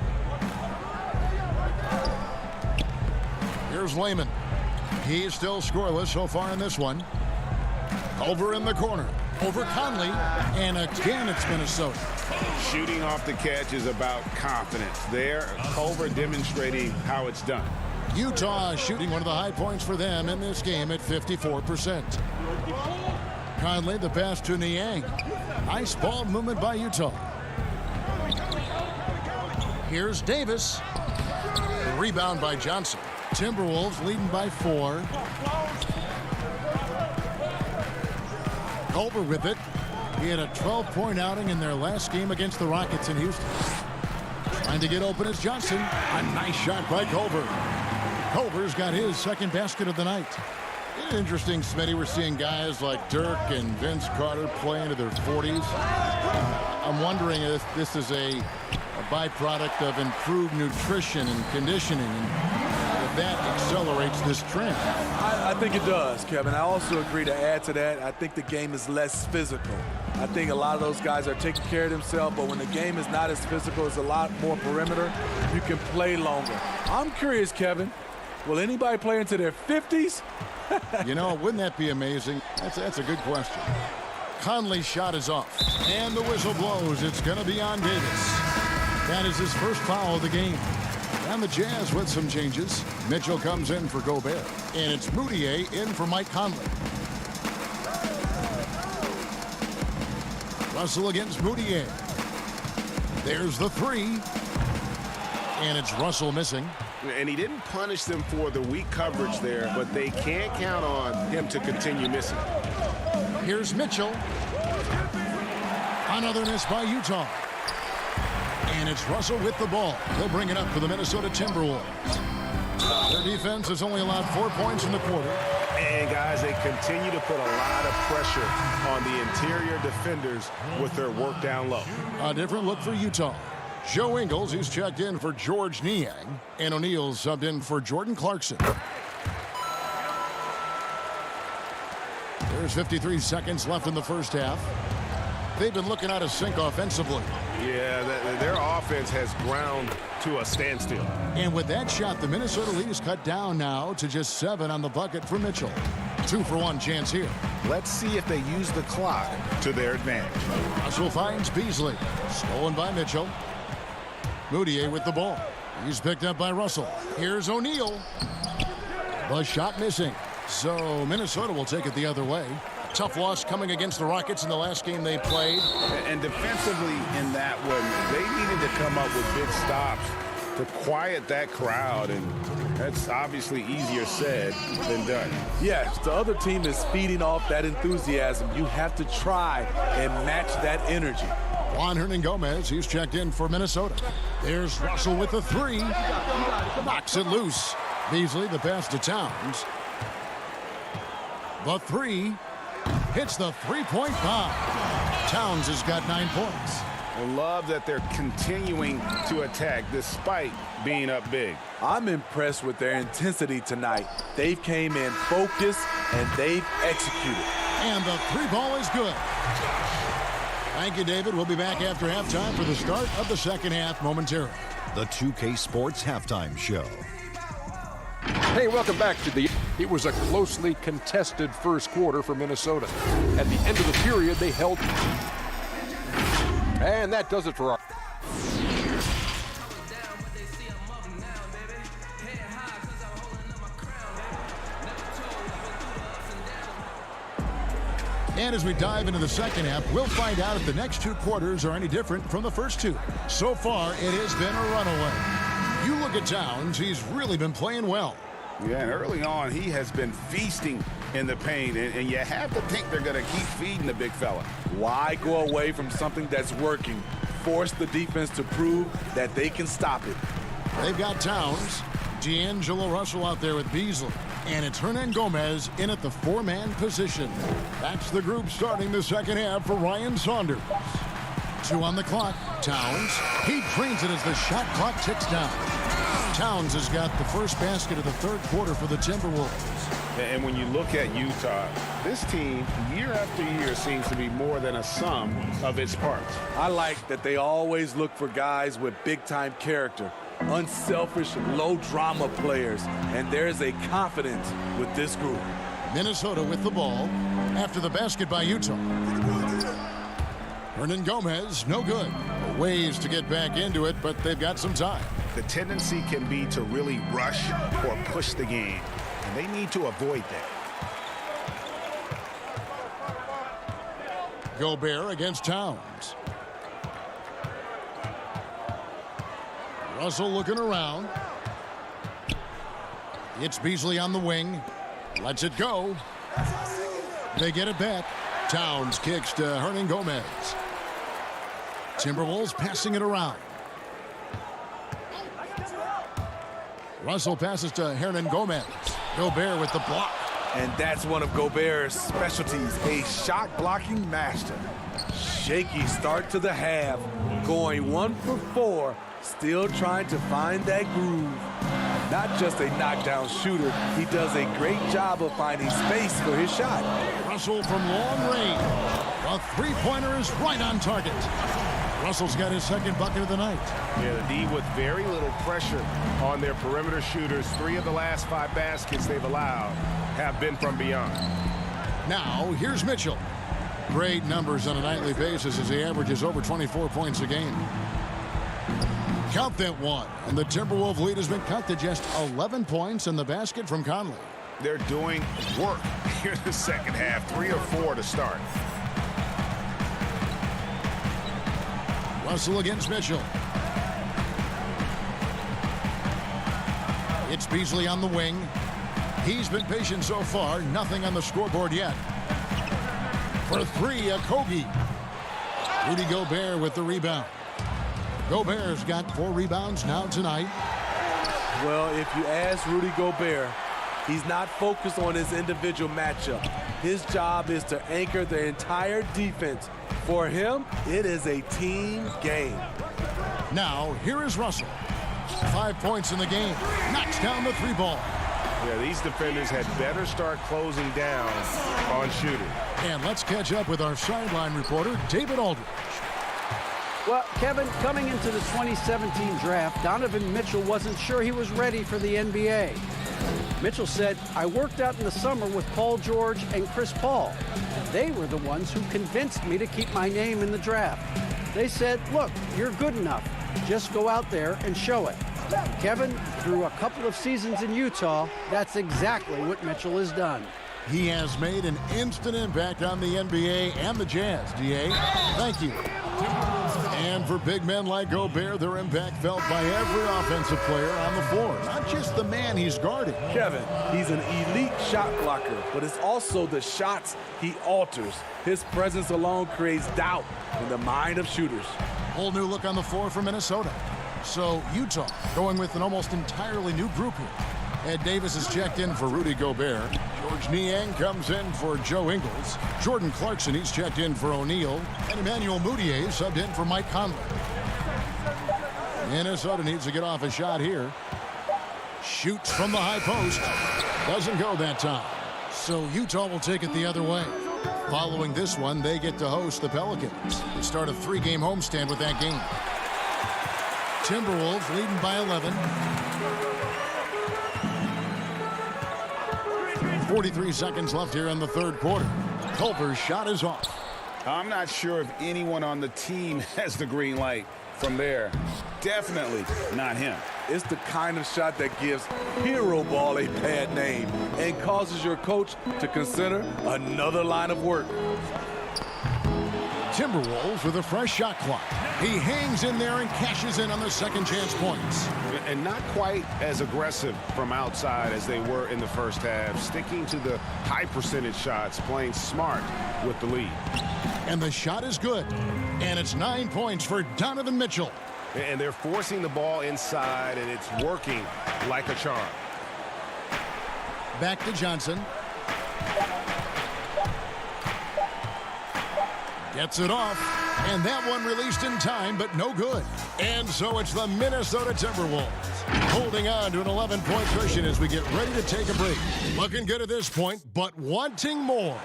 Here's Layman. He's still scoreless so far in this one. Over in the corner. Over Conley, and again it's Minnesota. Shooting off the catch is about confidence. There, Culver demonstrating how it's done. Utah shooting one of the high points for them in this game at 54%. Conley, the pass to Niang. Nice ball movement by Utah. Here's Davis. The rebound by Johnson. Timberwolves leading by 4. Culver with it. He had a 12-point outing in their last game against the Rockets in Houston. Trying to get open is Johnson. A nice shot by Culver. Culver's got his second basket of the night. It's interesting, Smitty, we're seeing guys like Dirk and Vince Carter play into their 40s. I'm wondering if this is a byproduct of improved nutrition and conditioning. And if that accelerates this trend. I think it does, Kevin. I also agree to add to that. I think the game is less physical. I think a lot of those guys are taking care of themselves, but when the game is not as physical, it's a lot more perimeter. You can play longer. I'm curious, Kevin, will anybody play into their 50s? You know, wouldn't that be amazing? That's a good question. Conley's shot is off, and the whistle blows. It's going to be on Davis. That is his first foul of the game. And the Jazz with some changes. Mitchell comes in for Gobert, and it's Moutier in for Mike Conley. Russell against Moutier. There's the three, and it's Russell missing. And he didn't punish them for the weak coverage there, but they can't count on him to continue missing. Here's Mitchell. Another miss by Utah. And it's Russell with the ball. He'll bring it up for the Minnesota Timberwolves. Their defense has only allowed 4 points in the quarter. And, guys, they continue to put a lot of pressure on the interior defenders with their work down low. A different look for Utah. Joe Ingles, he's checked in for George Niang. And O'Neal subbed in for Jordan Clarkson. There's 53 seconds left in the first half. They've been looking out of sync offensively. Yeah, their offense has ground to a standstill. And with that shot, the Minnesota lead is cut down now to just 7 on the bucket for Mitchell. 2-for-1 chance here. Let's see if they use the clock to their advantage. Russell finds Beasley. Stolen by Mitchell. Moutier with the ball. He's picked up by Russell. Here's O'Neal. The shot missing. So Minnesota will take it the other way. Tough loss coming against the Rockets in the last game they played. And defensively in that one, they needed to come up with big stops to quiet that crowd, and that's obviously easier said than done. Yes, the other team is feeding off that enthusiasm. You have to try and match that energy. Juan Hernangomez, he's checked in for Minnesota. There's Russell with the three. Knocks it loose. Beasley, the pass to Towns. The three. Hits the three-point bomb. Towns has got 9 points. I love that they're continuing to attack despite being up big. I'm impressed with their intensity tonight. They've came in focused and they've executed. And the three ball is good. Thank you, David. We'll be back after halftime for the start of the second half momentarily. The 2K Sports Halftime Show. Hey, welcome back to the... It was a closely contested first quarter for Minnesota. At the end of the period, they held... And that does it for our... And as we dive into the second half, we'll find out if the next 2 quarters are any different from the first 2. So far, it has been a runaway. You look at Towns, he's really been playing well. Yeah, and early on, he has been feasting in the paint, and you have to think they're going to keep feeding the big fella. Why go away from something that's working? Force the defense to prove that they can stop it. They've got Towns, D'Angelo Russell out there with Beasley, and it's Hernangomez in at the 4-man position. That's the group starting the second half for Ryan Saunders. 2 on the clock. Towns, he drains it as the shot clock ticks down. Towns has got the first basket of the third quarter for the Timberwolves. And when you look at Utah, this team, year after year, seems to be more than a sum of its parts. I like that they always look for guys with big-time character, unselfish, low-drama players, and there's a confidence with this group. Minnesota with the ball after the basket by Utah. Hernangomez, no good. Ways to get back into it, but they've got some time. The tendency can be to really rush or push the game, and they need to avoid that. Gobert against Towns. Russell looking around. It's Beasley on the wing. Lets it go. They get it back. Towns kicks to Hernangomez. Timberwolves passing it around. Russell passes to Hernangomez. Gobert with the block. And that's one of Gobert's specialties, a shot blocking master. Shaky start to the half, going 1 for 4, still trying to find that groove. Not just a knockdown shooter, he does a great job of finding space for his shot. Russell from long range. A three-pointer is right on target. Russell's got his second bucket of the night. Yeah, the D with very little pressure on their perimeter shooters. 3 of the last 5 baskets they've allowed have been from beyond. Now, here's Mitchell. Great numbers on a nightly basis as he averages over 24 points a game. Count that one. And the Timberwolves lead has been cut to just 11 points in the basket from Conley. They're doing work here in the second half. 3 or 4 to start. Russell against Mitchell. It's Beasley on the wing. He's been patient so far. Nothing on the scoreboard yet. For 3, Okogie. Rudy Gobert with the rebound. Gobert's got 4 rebounds now tonight. Well, if you ask Rudy Gobert, he's not focused on his individual matchup. His job is to anchor the entire defense. For him, it is a team game. Now, here is Russell. 5 points in the game. Knocks down the 3 ball. Yeah, these defenders had better start closing down on shooting. And let's catch up with our sideline reporter, David Aldridge. Well, Kevin, coming into the 2017 draft, Donovan Mitchell wasn't sure he was ready for the NBA. Mitchell said, "I worked out in the summer with Paul George and Chris Paul. They were the ones who convinced me to keep my name in the draft. They said, look, you're good enough. Just go out there and show it." Kevin, through a couple of seasons in Utah, that's exactly what Mitchell has done. He has made an instant impact on the NBA and the Jazz, DA. Thank you. And for big men like Gobert, their impact felt by every offensive player on the floor, not just the man he's guarding. Kevin, he's an elite shot blocker, but it's also the shots he alters. His presence alone creates doubt in the mind of shooters. Whole new look on the floor for Minnesota. So Utah going with an almost entirely new group here. Ed Davis is checked in for Rudy Gobert. George Niang comes in for Joe Ingles. Jordan Clarkson, he's checked in for O'Neal. And Emmanuel Mudiay subbed in for Mike Conley. Minnesota needs to get off a shot here. Shoots from the high post. Doesn't go that time. So Utah will take it the other way. Following this one, they get to host the Pelicans. They start a 3-game homestand with that game. Timberwolves leading by 11. 43 seconds left here in the third quarter. Culver's shot is off. I'm not sure if anyone on the team has the green light from there. Definitely not him. It's the kind of shot that gives hero ball a bad name and causes your coach to consider another line of work. Timberwolves with a fresh shot clock. He hangs in there and cashes in on the second chance points. And not quite as aggressive from outside as they were in the first half. Sticking to the high percentage shots, playing smart with the lead. And the shot is good. And it's 9 points for Donovan Mitchell. And they're forcing the ball inside, and it's working like a charm. Back to Johnson. Gets it off, and that one released in time, but no good. And so it's the Minnesota Timberwolves holding on to an 11-point cushion as we get ready to take a break. Looking good at this point, but wanting more.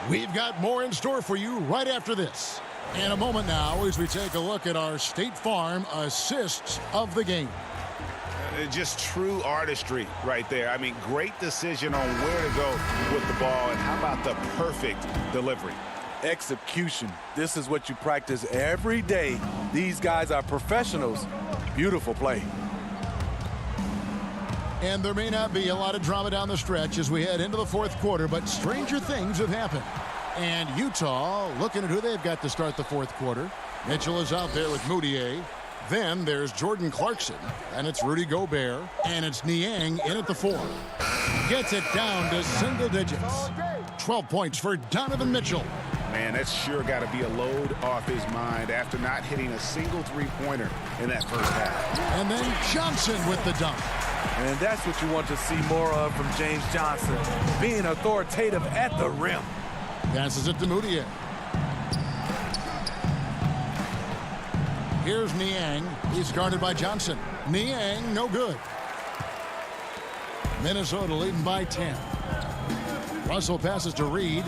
We've got more in store for you right after this. In a moment now as we take a look at our State Farm assists of the game. Just true artistry right there. I mean, great decision on where to go with the ball, and how about the perfect delivery? Execution. This is what you practice every day. These guys are professionals. Beautiful play. And there may not be a lot of drama down the stretch as we head into the fourth quarter, but stranger things have happened. And Utah looking at who they've got to start the fourth quarter. Mitchell is out there with Mudiay. Then there's Jordan Clarkson, and it's Rudy Gobert, and it's Niang in at the 4. Gets it down to single digits. 12 points for Donovan Mitchell. Man, that's sure got to be a load off his mind after not hitting a single three-pointer in that first half. And then Johnson with the dunk. And that's what you want to see more of from James Johnson, being authoritative at the rim. Passes it to Mudiay. Here's Niang. He's guarded by Johnson. Niang, no good. Minnesota leading by 10. Russell passes to Reed.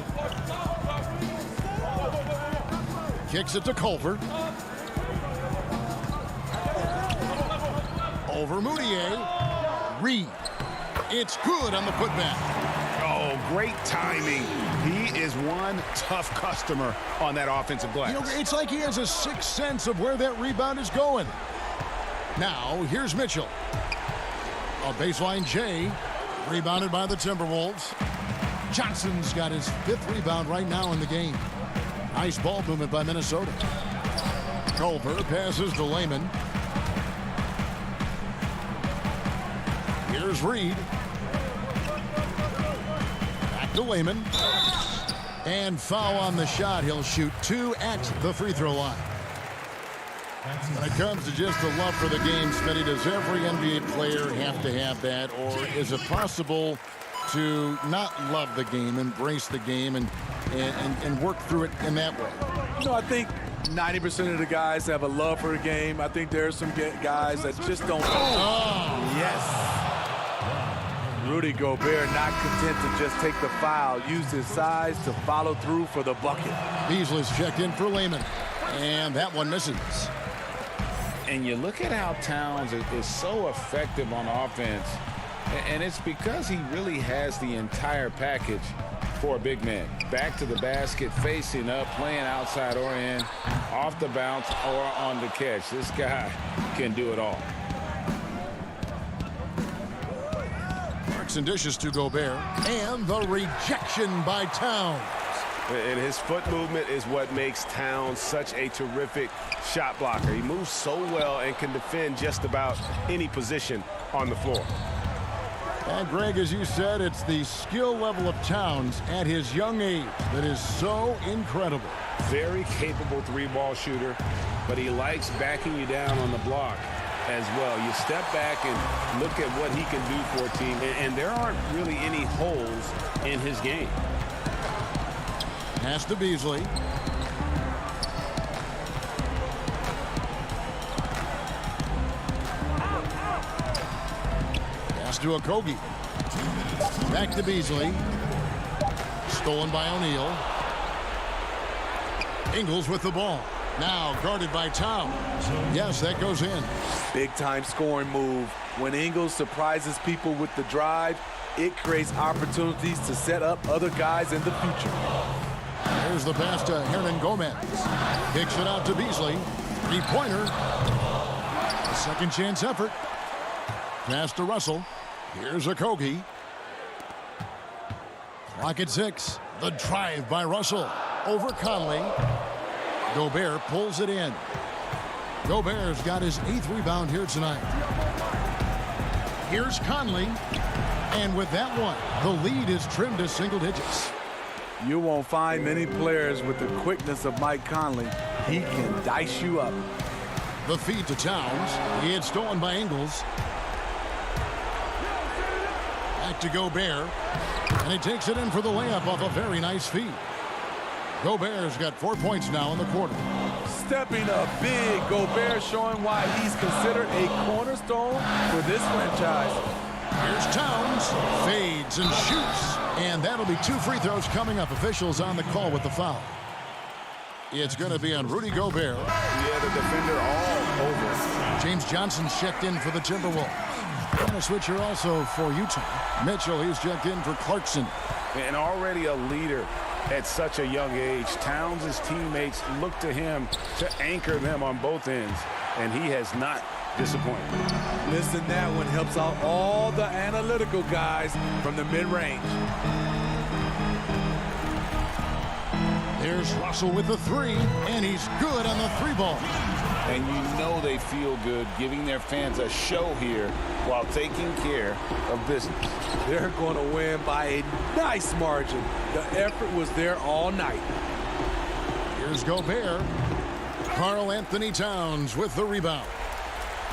Kicks it to Culver. Over Moutier. Reed. It's good on the putback. Oh, great timing. He is one tough customer on that offensive glass. You know, it's like he has a sixth sense of where that rebound is going. Now, here's Mitchell. A baseline J. Rebounded by the Timberwolves. Johnson's got his 5th rebound right now in the game. Nice ball movement by Minnesota. Culver passes to Layman. Here's Reed. Back to Layman. And foul on the shot. He'll shoot 2 at the free throw line. When it comes to just the love for the game, Smitty, does every NBA player have to have that? Or is it possible to not love the game, embrace the game, and work through it in that way? You know, I think 90% of the guys have a love for the game. I think there are some guys that just don't. Oh, yes. Rudy Gobert not content to just take the foul, used his size to follow through for the bucket. Beasley's checked in for Layman, and that one misses. And you look at how Towns is so effective on offense, and it's because he really has the entire package for a big man. Back to the basket, facing up, playing outside or in, off the bounce or on the catch. This guy can do it all. Marks and dishes to Gobert, and the rejection by Towns. And his foot movement is what makes Towns such a terrific shot blocker. He moves so well and can defend just about any position on the floor. And Greg, as you said, it's the skill level of Towns at his young age that is so incredible. Very capable 3-ball shooter, but he likes backing you down on the block as well. You step back and look at what he can do for a team, and there aren't really any holes in his game. Pass to Beasley. Pass to Okogie. Back to Beasley. Stolen by O'Neal. Ingles with the ball. Now guarded by Towns. Yes, that goes in. Big time scoring move. When Ingles surprises people with the drive, it creates opportunities to set up other guys in the future. Here's the pass to Hernan Gomez. Kicks it out to Beasley. 3-pointer. A second chance effort. Pass to Russell. Here's Okogie. Clock at 6. The drive by Russell. Over Conley. Gobert pulls it in. Gobert's got his 8th rebound here tonight. Here's Conley. And with that one, the lead is trimmed to single digits. You won't find many players with the quickness of Mike Conley. He can dice you up. The feed to Towns. He had stolen by Ingles. Back to Gobert. And he takes it in for the layup off a very nice feed. Gobert's got 4 points now in the quarter. Stepping up big, Gobert showing why he's considered a cornerstone for this franchise. Here's Towns. Fades and shoots. And that'll be 2 free throws coming up. Officials on the call with the foul. It's going to be on Rudy Gobert. Yeah, the defender all over. James Johnson's checked in for the Timberwolves. On a switch here also for Utah. Mitchell, he's checked in for Clarkson. And already a leader at such a young age. Towns' teammates look to him to anchor them on both ends, and he has not disappointed. Listen, that one helps out all the analytical guys from the mid-range. There's Russell with the 3, and he's good on the 3-ball. And you know they feel good giving their fans a show here while taking care of business. They're going to win by a nice margin. The effort was there all night. Here's Gobert. Karl Anthony Towns with the rebound.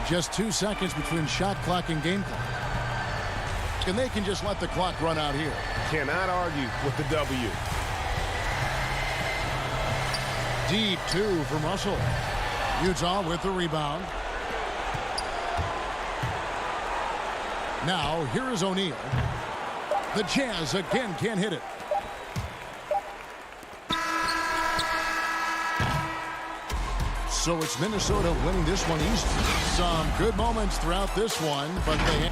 Just 2 seconds between shot clock and game clock. And they can just let the clock run out here. Cannot argue with the W. Deep 2 from Russell. Utah with the rebound. Now, here is O'Neal. The Jazz again can't hit it. So it's Minnesota winning this one easily. Some good moments throughout this one, but they...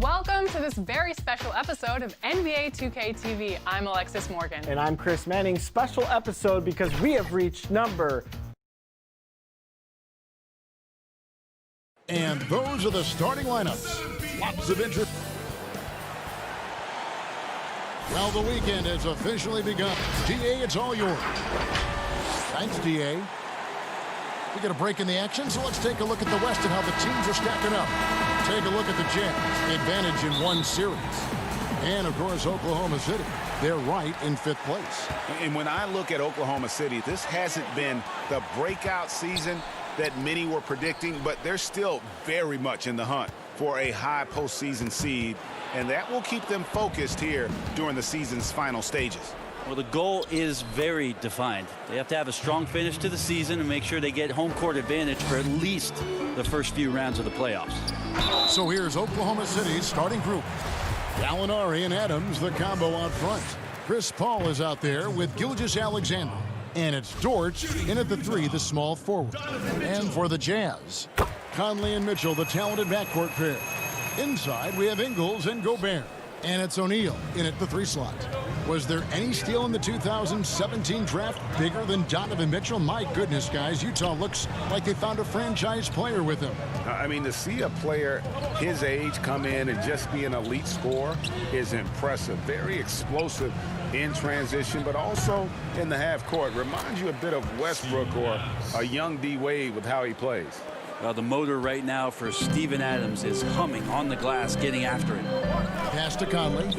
Welcome to this very special episode of NBA 2K TV. I'm Alexis Morgan. And I'm Chris Manning. Special episode because we have reached number. And those are the starting lineups. Lots of interest. Well, the weekend has officially begun. DA, it's all yours. Thanks, DA. We get a break in the action, so let's take a look at the West and how the teams are stacking up. Take a look at the Jazz, advantage in one series. And, of course, Oklahoma City. They're right in 5th place. And when I look at Oklahoma City, this hasn't been the breakout season that many were predicting, but they're still very much in the hunt for a high postseason seed, and that will keep them focused here during the season's final stages. Well, the goal is very defined. They have to have a strong finish to the season and make sure they get home court advantage for at least the first few rounds of the playoffs. So here's Oklahoma City's starting group. Gallinari and Adams, the combo out front. Chris Paul is out there with Gilgeous-Alexander. And it's Dort in at the 3, the small forward. And for the Jazz, Conley and Mitchell, the talented backcourt pair. Inside, we have Ingles and Gobert. And it's O'Neal in at the 3 slot. Was there any steal in the 2017 draft bigger than Donovan Mitchell? My goodness, guys, Utah looks like they found a franchise player with him. I mean, to see a player his age come in and just be an elite scorer is impressive. Very explosive in transition, but also in the half court. Reminds you a bit of Westbrook or a young D. Wade with how he plays. Well, the motor right now for Steven Adams is humming on the glass, getting after it. Pass to Conley.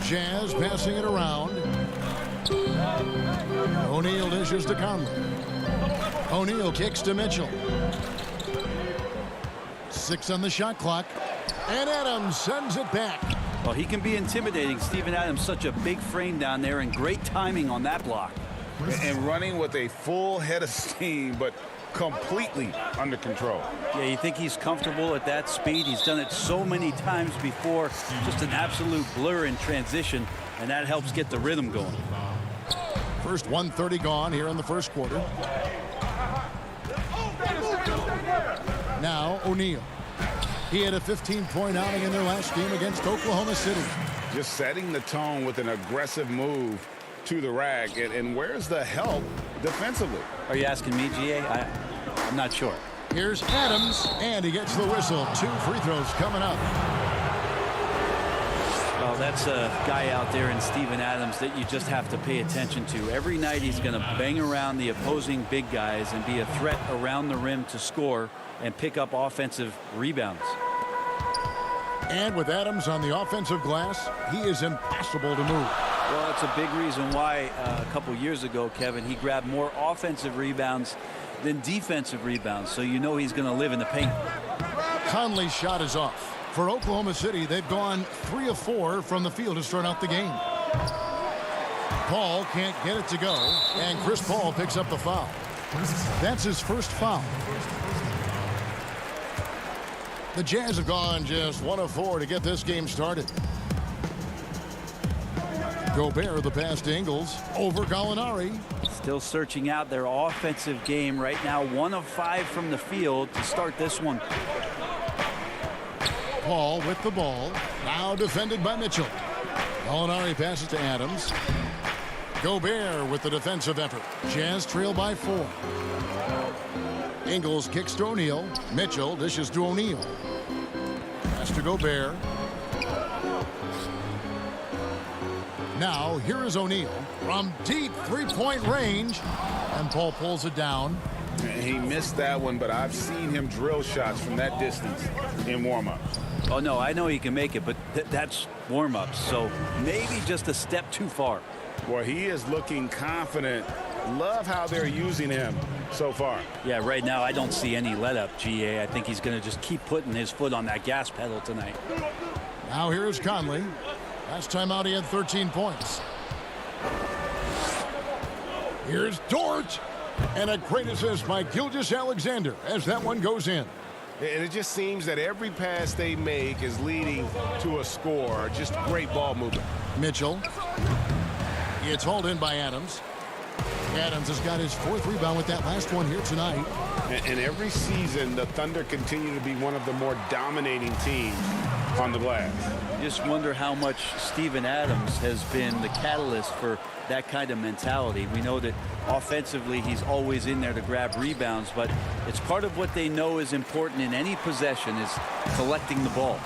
Jazz passing it around. O'Neal dishes to Conley. O'Neal kicks to Mitchell. 6 on the shot clock. And Adams sends it back. Well, he can be intimidating. Steven Adams, such a big frame down there, and great timing on that block. And running with a full head of steam, but completely under control. Yeah, you think he's comfortable at that speed. He's done it so many times before. Just an absolute blur in transition, and that helps get the rhythm going. First 1:30 gone here in the first quarter. Now O'Neal. He had a 15-point outing in their last game against Oklahoma City. Just setting the tone with an aggressive move to the rack. And where's the help defensively? Are you asking me, GA? I'm not sure. Here's Adams, and he gets the whistle. 2 free throws coming up. Well, that's a guy out there in Steven Adams that you just have to pay attention to. Every night he's going to bang around the opposing big guys and be a threat around the rim to score and pick up offensive rebounds. And with Adams on the offensive glass, he is impossible to move. Well, it's a big reason why a couple years ago, Kevin, he grabbed more offensive rebounds than defensive rebounds, so you know he's going to live in the paint. Conley's shot is off. For Oklahoma City, they've gone 3 of 4 from the field to start out the game. Paul can't get it to go, and Chris Paul picks up the foul. That's his first foul. The Jazz have gone just 1 of 4 to get this game started. Gobert, the pass to Ingles, over Gallinari. Still searching out their offensive game right now. 1 of 5 from the field to start this one. Paul with the ball. Now defended by Mitchell. Gallinari passes to Adams. Gobert with the defensive effort. Jazz trail by 4. Ingles kicks to O'Neal. Mitchell dishes to O'Neal. Pass to Gobert. Now, here is O'Neal from deep 3-point range. And Paul pulls it down. He missed that one, but I've seen him drill shots from that distance in warm-up. Oh, no, I know he can make it, but that's warm-ups. So maybe just a step too far. Well, he is looking confident. Love how they're using him so far. Yeah, right now I don't see any let-up, GA. I think he's going to just keep putting his foot on that gas pedal tonight. Now here is Conley. Last time out he had 13 points. Here's Dort. And a great assist by Gilgeous-Alexander as that one goes in. And it just seems that every pass they make is leading to a score. Just great ball movement. Mitchell. It's hauled in by Adams. Adams has got his 4th rebound with that last one here tonight. And every season, the Thunder continue to be one of the more dominating teams. on the glass. Just wonder how much Steven Adams has been the catalyst for that kind of mentality. We know that offensively he's always in there to grab rebounds, but it's part of what they know is important in any possession is collecting the ball.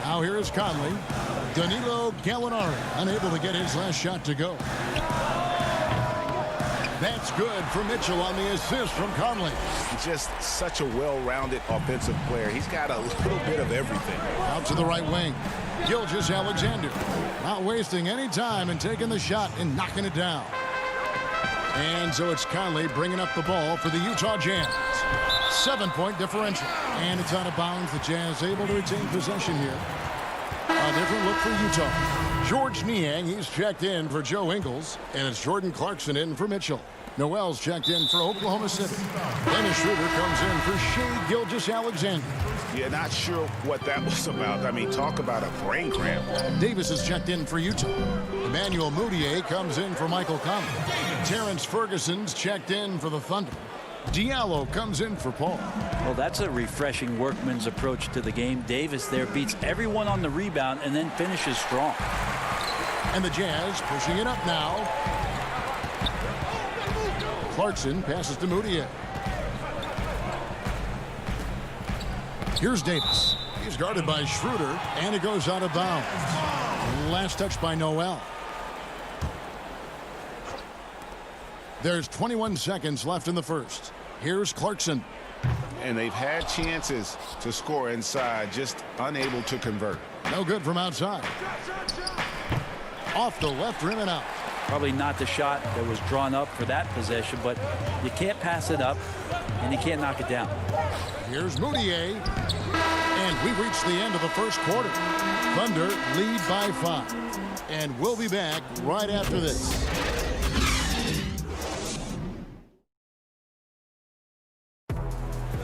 Now here is Conley. Danilo Gallinari unable to get his last shot to go. That's good for Mitchell on the assist from Conley. Just such a well-rounded offensive player. He's got a little bit of everything. Out to the right wing. Gilgeous-Alexander not wasting any time and taking the shot and knocking it down. And so it's Conley bringing up the ball for the Utah Jazz. 7-point differential. And it's out of bounds. The Jazz able to retain possession here. A different look for Utah. George Niang, he's checked in for Joe Ingles. And it's Jordan Clarkson in for Mitchell. Noel's checked in for Oklahoma City. Dennis Schroeder comes in for Shai Gilgeous-Alexander. Yeah, not sure what that was about. I mean, talk about a brain cramp. Davis is checked in for Utah. Emmanuel Mudiay comes in for Michael Conley. Terrence Ferguson's checked in for the Thunder. Diallo comes in for Paul. Well, that's a refreshing workman's approach to the game. Davis there beats everyone on the rebound and then finishes strong. And the Jazz pushing it up now. Clarkson passes to Mudiay. Here's Davis. He's guarded by Schroeder, and it goes out of bounds. Last touch by Noel. There's 21 seconds left in the first. Here's Clarkson. And they've had chances to score inside, just unable to convert. No good from outside. Off the left rim and out. Probably not the shot that was drawn up for that possession, but you can't pass it up, and you can't knock it down. Here's Mudiay. And we reach the end of the first quarter. Thunder lead by 5. And we'll be back right after this.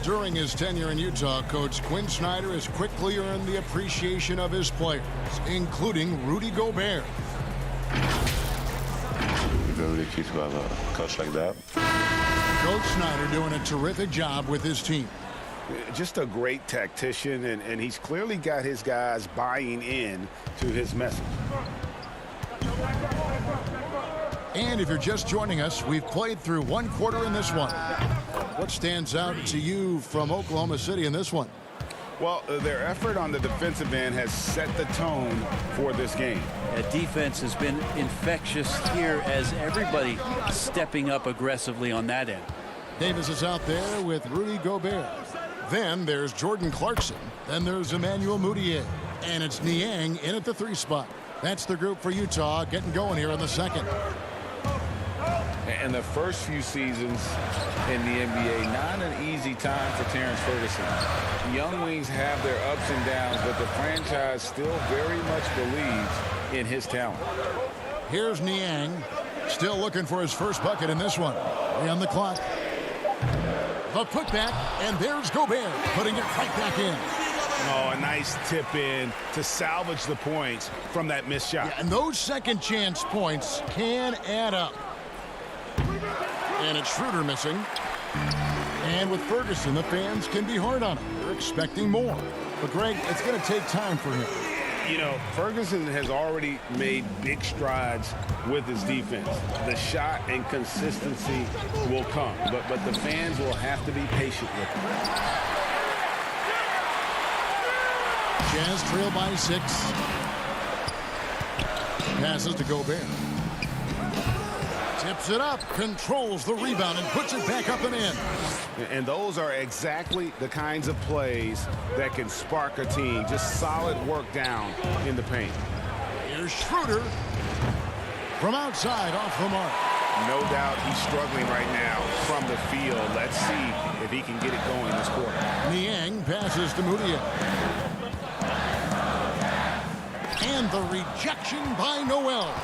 During his tenure in Utah, Coach Quinn Snyder has quickly earned the appreciation of his players, including Rudy Gobert. Really cute to have a coach like that. Coach Snyder doing a terrific job with his team. Just a great tactician, and he's clearly got his guys buying in to his message. And if you're just joining us, we've played through one quarter in this one. What stands out to you from Oklahoma City in this one? Well, their effort on the defensive end has set the tone for this game. Defense has been infectious here as everybody stepping up aggressively on that end. Davis is out there with Rudy Gobert. Then there's Jordan Clarkson. Then there's Emmanuel Mudiay. And it's Niang in at the 3 spot. That's the group for Utah getting going here in the second. And the first few seasons in the NBA, not an easy time for Terrence Ferguson. Young wings have their ups and downs, but the franchise still very much believes in his talent. Here's Niang, still looking for his first bucket in this one. On the clock. The putback, and there's Gobert putting it right back in. Oh, a nice tip in to salvage the points from that missed shot. Yeah, and those second chance points can add up. And it's Schroeder missing. And with Ferguson, the fans can be hard on him. They're expecting more. But, Greg, it's going to take time for him. You know, Ferguson has already made big strides with his defense. The shot and consistency will come, but the fans will have to be patient with him. Jazz trail by 6. Passes to Gobert. Tips it up, controls the rebound, and puts it back up and in. And those are exactly the kinds of plays that can spark a team. Just solid work down in the paint. Here's Schroeder from outside off the mark. No doubt he's struggling right now from the field. Let's see if he can get it going this quarter. Niang passes to Mudiay. And the rejection by Noel.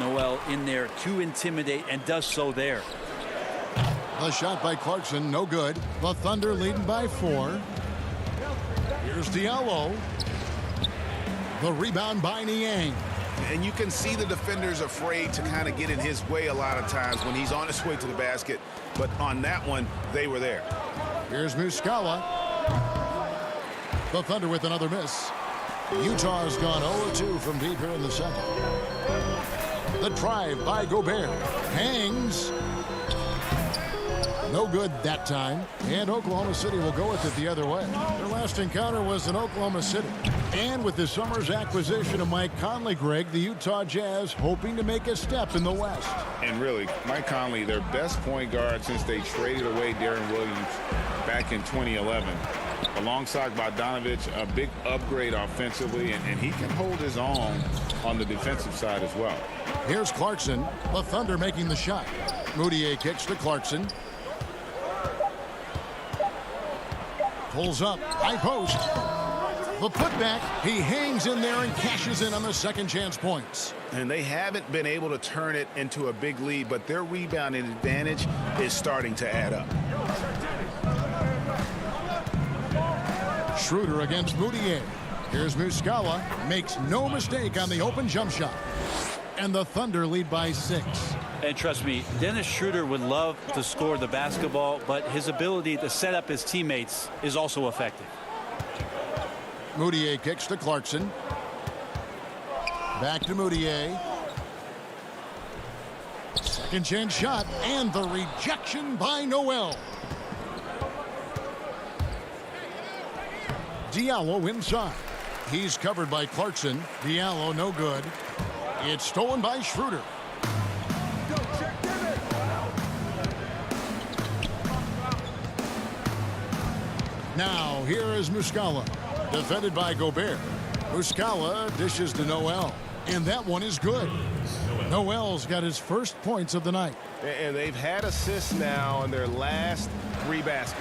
Noel in there to intimidate and does so there. The shot by Clarkson, no good. The Thunder leading by 4. Here's Diallo. The rebound by Niang. And you can see the defenders afraid to kind of get in his way a lot of times when he's on his way to the basket. But on that one, they were there. Here's Muscala. The Thunder with another miss. Utah's gone 0-2 from deep here in the second. The drive by Gobert. Hangs. No good that time. And Oklahoma City will go with it the other way. Their last encounter was in Oklahoma City. And with this summer's acquisition of Mike Conley, Greg, the Utah Jazz hoping to make a step in the West. And really, Mike Conley, their best point guard since they traded away Darren Williams back in 2011. Alongside Bogdanovich, a big upgrade offensively, and he can hold his own on the defensive side as well. Here's Clarkson, the Thunder making the shot. Moutier kicks to Clarkson. Pulls up, high post. The putback, he hangs in there and cashes in on the second chance points. And they haven't been able to turn it into a big lead, but their rebounding advantage is starting to add up. Schroeder against Moutier. Here's Muscala, makes no mistake on the open jump shot. And the Thunder lead by 6. And trust me, Dennis Schroeder would love to score the basketball, but his ability to set up his teammates is also effective. Moutier kicks to Clarkson. Back to Moutier. Second chance shot, and the rejection by Noel. Diallo inside. He's covered by Clarkson. Diallo no good. It's stolen by Schroeder. Now here is Muscala. Defended by Gobert. Muscala dishes to Noel. And that one is good. Noel's got his first points of the night. And they've had assists now in their last 3 baskets.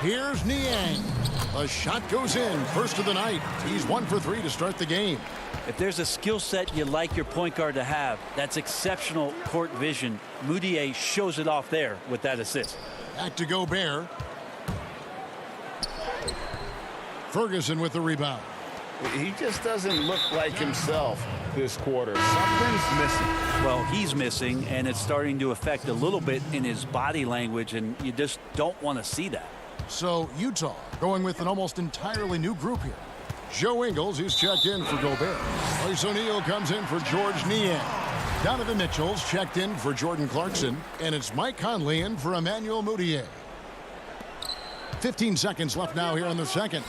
Here's Niang. A shot goes in. First of the night. He's 1 for 3 to start the game. If there's a skill set you like your point guard to have, that's exceptional court vision. Moutier shows it off there with that assist. Back to Gobert. Ferguson with the rebound. He just doesn't look like himself this quarter. Something's missing. Well, he's missing, and it's starting to affect a little bit in his body language, and you just don't want to see that. So Utah going with an almost entirely new group here. Joe Ingles, who's checked in for Gobert. Royce O'Neal comes in for George Niang. Donovan Mitchell's checked in for Jordan Clarkson. And it's Mike Conley in for Emmanuel Moutier. 15 seconds left now here in the second.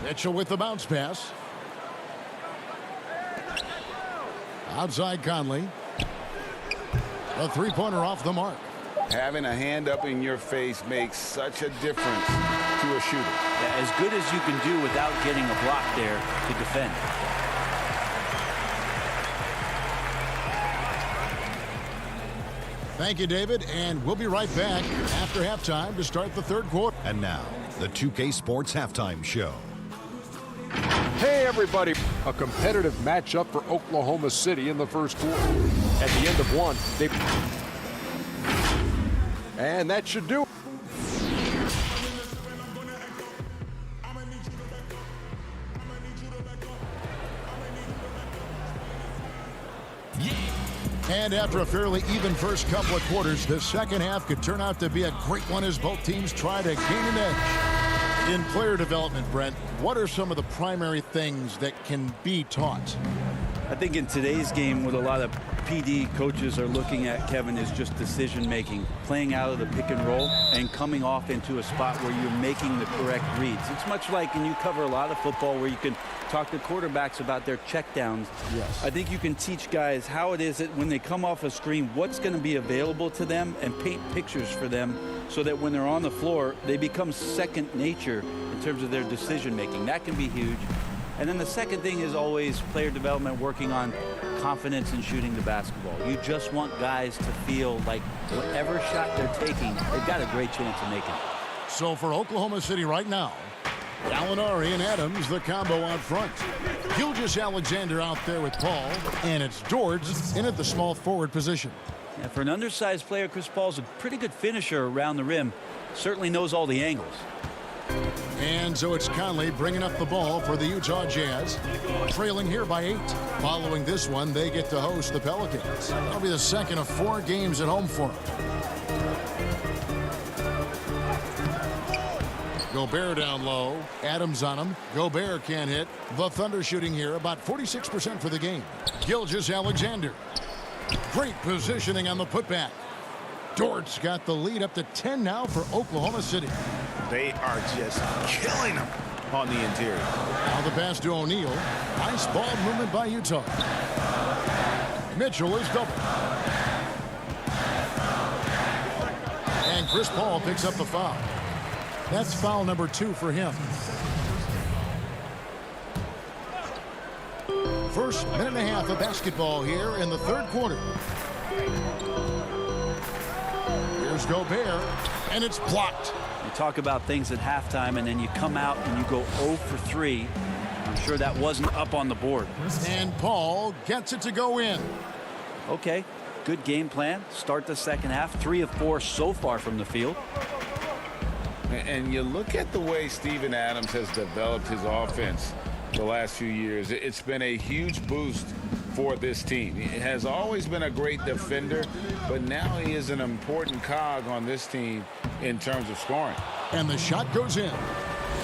Mitchell with the bounce pass. Outside Conley. A three-pointer off the mark. Having a hand up in your face makes such a difference to a shooter. Yeah, as good as you can do without getting a block there to defend. Thank you, David, and we'll be right back after halftime to start the third quarter. And now, the 2K Sports Halftime Show. Hey, everybody. A competitive matchup for Oklahoma City in the first quarter. At the end of one, and that should do it. And after a fairly even first couple of quarters, the second half could turn out to be a great one as both teams try to gain an edge. In player development, Brent, what are some of the primary things that can be taught? I think in today's game, what a lot of PD coaches are looking at, Kevin, is just decision making, playing out of the pick and roll and coming off into a spot where you're making the correct reads. It's much like, and you cover a lot of football, where you can talk to quarterbacks about their checkdowns. Yes. I think you can teach guys how it is that when they come off a screen, what's going to be available to them, and paint pictures for them so that when they're on the floor, they become second nature in terms of their decision making. That can be huge. And then the second thing is always player development, working on confidence in shooting the basketball. You just want guys to feel like whatever shot they're taking, they've got a great chance of making it. So for Oklahoma City right now, Gallinari and Adams, the combo out front. Gilgeous Alexander out there with Paul, and it's George in at the small forward position. Yeah, for an undersized player, Chris Paul's a pretty good finisher around the rim. Certainly knows all the angles. And so it's Conley bringing up the ball for the Utah Jazz, trailing here by 8. Following this one, they get to host the Pelicans. That'll be the second of 4 games at home for them. Gobert down low. Adams on him. Gobert can't hit. The Thunder shooting here about 46% for the game. Gilgeous-Alexander. Great positioning on the putback. Dort's got the lead up to 10 now for Oklahoma City. They are just killing them on the interior. Now the pass to O'Neal. Nice ball movement by Utah. Mitchell is double. And Chris Paul picks up the foul. That's foul number 2 for him. First minute and a half of basketball here in the third quarter. Here's Gobert, and it's blocked. You talk about things at halftime, and then you come out and you go 0 for 3. I'm sure that wasn't up on the board. And Paul gets it to go in. Okay, good game plan. Start the second half. 3 of 4 so far from the field. And you look at the way Steven Adams has developed his offense the last few years. It's been a huge boost for this team. He has always been a great defender, but now he is an important cog on this team in terms of scoring. And the shot goes in.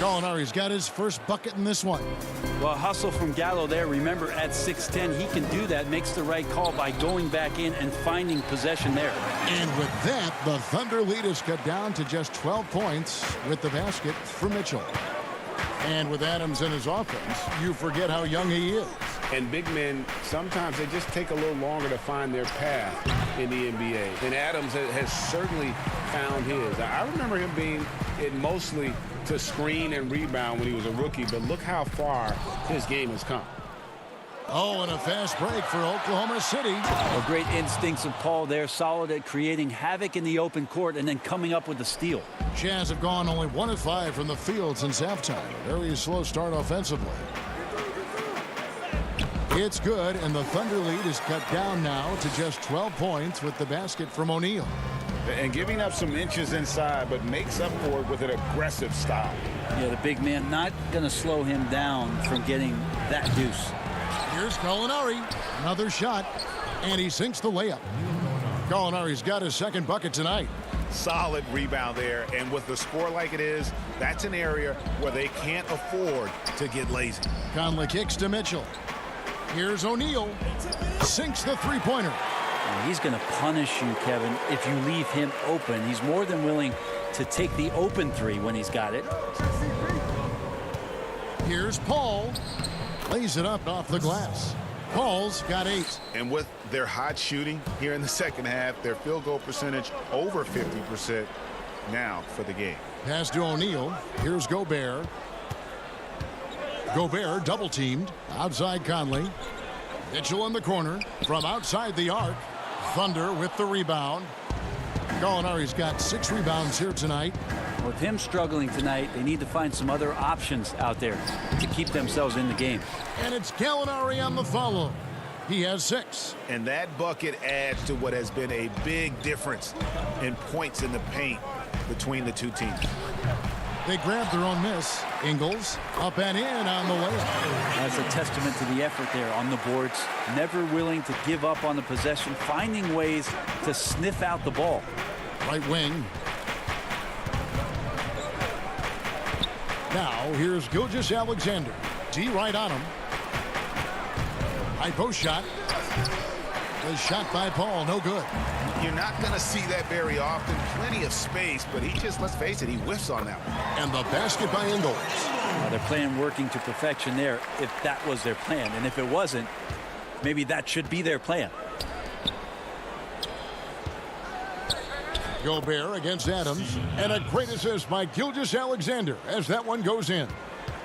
Gallinari's got his first bucket in this one. Well, hustle from Gallo there. Remember, at 6'10", he can do that. Makes the right call by going back in and finding possession there. And with that, the Thunder lead is cut down to just 12 points with the basket for Mitchell. And with Adams in his offense, you forget how young he is. And big men, sometimes they just take a little longer to find their path in the NBA. And Adams has certainly found his. I remember him being mostly to screen and rebound when he was a rookie, but look how far his game has come. Oh, and a fast break for Oklahoma City. Well, great instincts of Paul there, solid at creating havoc in the open court and then coming up with the steal. Jazz have gone only 1 of 5 from the field since halftime. Very slow start offensively. It's good, and the Thunder lead is cut down now to just 12 points with the basket from O'Neal. And giving up some inches inside, but makes up for it with an aggressive style. Yeah, the big man not going to slow him down from getting that deuce. Here's Gallinari. Another shot, and he sinks the layup. Gallinari's got his second bucket tonight. Solid rebound there, and with the score like it is, that's an area where they can't afford to get lazy. Conley kicks to Mitchell. Here's O'Neal. Sinks the three-pointer. He's going to punish you, Kevin, if you leave him open. He's more than willing to take the open three when he's got it. Here's Paul. Lays it up off the glass. Paul's got 8. And with their hot shooting here in the second half, their field goal percentage over 50% now for the game. Pass to O'Neal. Here's Gobert. Gobert double teamed. Outside Conley. Mitchell in the corner. From outside the arc. Thunder with the rebound. Gallinari's got 6 rebounds here tonight. With him struggling tonight, they need to find some other options out there to keep themselves in the game. And it's Gallinari on the follow. He has 6. And that bucket adds to what has been a big difference in points in the paint between the two teams. They grab their own miss. Ingles up and in on the layup. That's a testament to the effort there on the boards. Never willing to give up on the possession, finding ways to sniff out the ball. Right wing. Now here's Gilgeous-Alexander. D right on him. High post shot. The shot by Paul, no good. You're not going to see that very often. Plenty of space, but he just, let's face it, he whiffs on that one. And the basket by Ingles. They're playing working to perfection there if that was their plan. And if it wasn't, maybe that should be their plan. Gobert against Adams. And a great assist by Gilgeous-Alexander as that one goes in.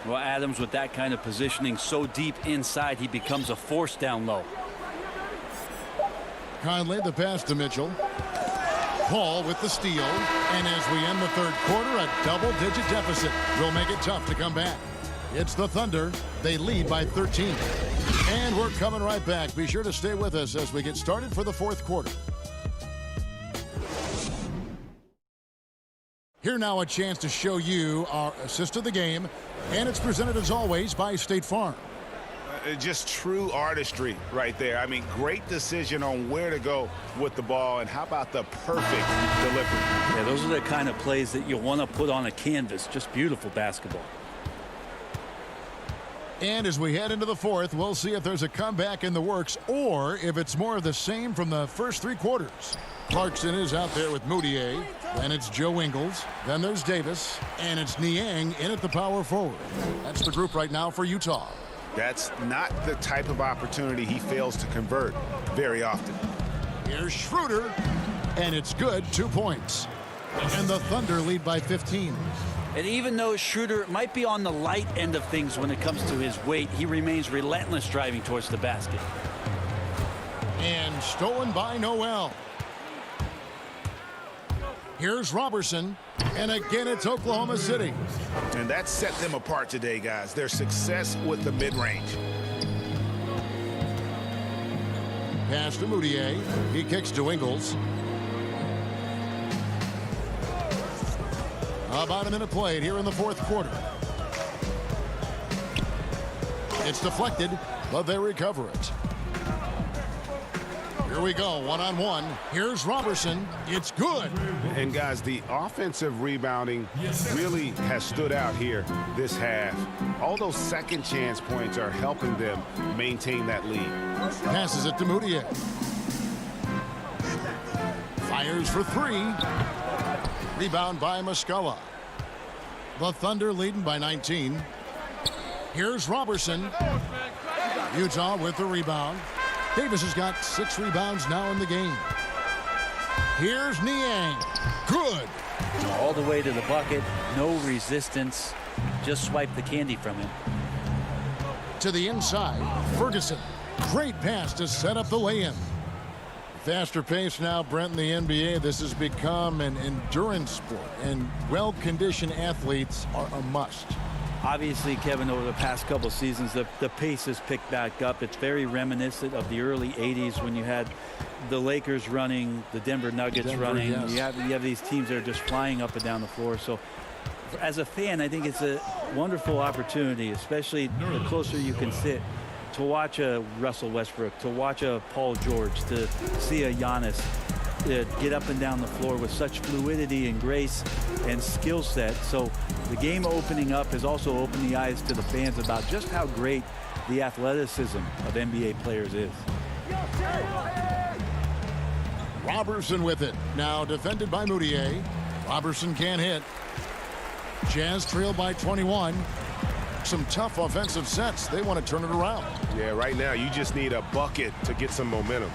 Well, Adams with that kind of positioning so deep inside, he becomes a force down low. Conley the pass to Mitchell. Paul with the steal. And as we end the third quarter, a double-digit deficit will make it tough to come back. It's the Thunder. They lead by 13. And we're coming right back. Be sure to stay with us as we get started for the fourth quarter. Here now a chance to show you our assist of the game. And it's presented as always by State Farm. Just true artistry right there. I mean, great decision on where to go with the ball, and how about the perfect delivery? Yeah, those are the kind of plays that you want to put on a canvas. Just beautiful basketball. And as we head into the fourth, we'll see if there's a comeback in the works or if it's more of the same from the first three quarters. Clarkson is out there with Moutier. Then it's Joe Ingles. Then there's Davis. And it's Niang in at the power forward. That's the group right now for Utah. That's not the type of opportunity he fails to convert very often. Here's Schroeder. And it's good, 2 points. And the Thunder lead by 15. And even though Schroeder might be on the light end of things when it comes to his weight, he remains relentless driving towards the basket. And stolen by Noel. Here's Robertson. And again, it's Oklahoma City. And that set them apart today, guys. Their success with the mid-range. Pass to Moutier. He kicks to Ingles. About a minute played here in the fourth quarter. It's deflected, but they recover it. Here we go, one-on-one. Here's Robertson. It's good. And, guys, the offensive rebounding really has stood out here this half. All those second chance points are helping them maintain that lead. Passes it to Moutier. Fires for three. Rebound by Muscala. The Thunder leading by 19. Here's Robertson. Utah with the rebound. Davis has got 6 rebounds now in the game. Here's Niang. Good. All the way to the bucket. No resistance. Just swipe the candy from him. To the inside. Ferguson. Great pass to set up the lay-in. Faster pace now, Brent, in the NBA. This has become an endurance sport, and well-conditioned athletes are a must. Obviously, Kevin, over the past couple seasons, the pace has picked back up. It's very reminiscent of the early 80s when you had the Lakers running, the Denver Nuggets running. Yes. You have these teams that are just flying up and down the floor. So as a fan, I think it's a wonderful opportunity, especially the closer you can sit, to watch a Russell Westbrook, to watch a Paul George, to see a Giannis get up and down the floor with such fluidity and grace and skill set. So the game opening up has also opened the eyes to the fans about just how great the athleticism of NBA players is. Robertson with it. Now defended by Moutier. Robertson can't hit. Jazz trail by 21. Some tough offensive sets. They want to turn it around. Yeah, right now you just need a bucket to get some momentum.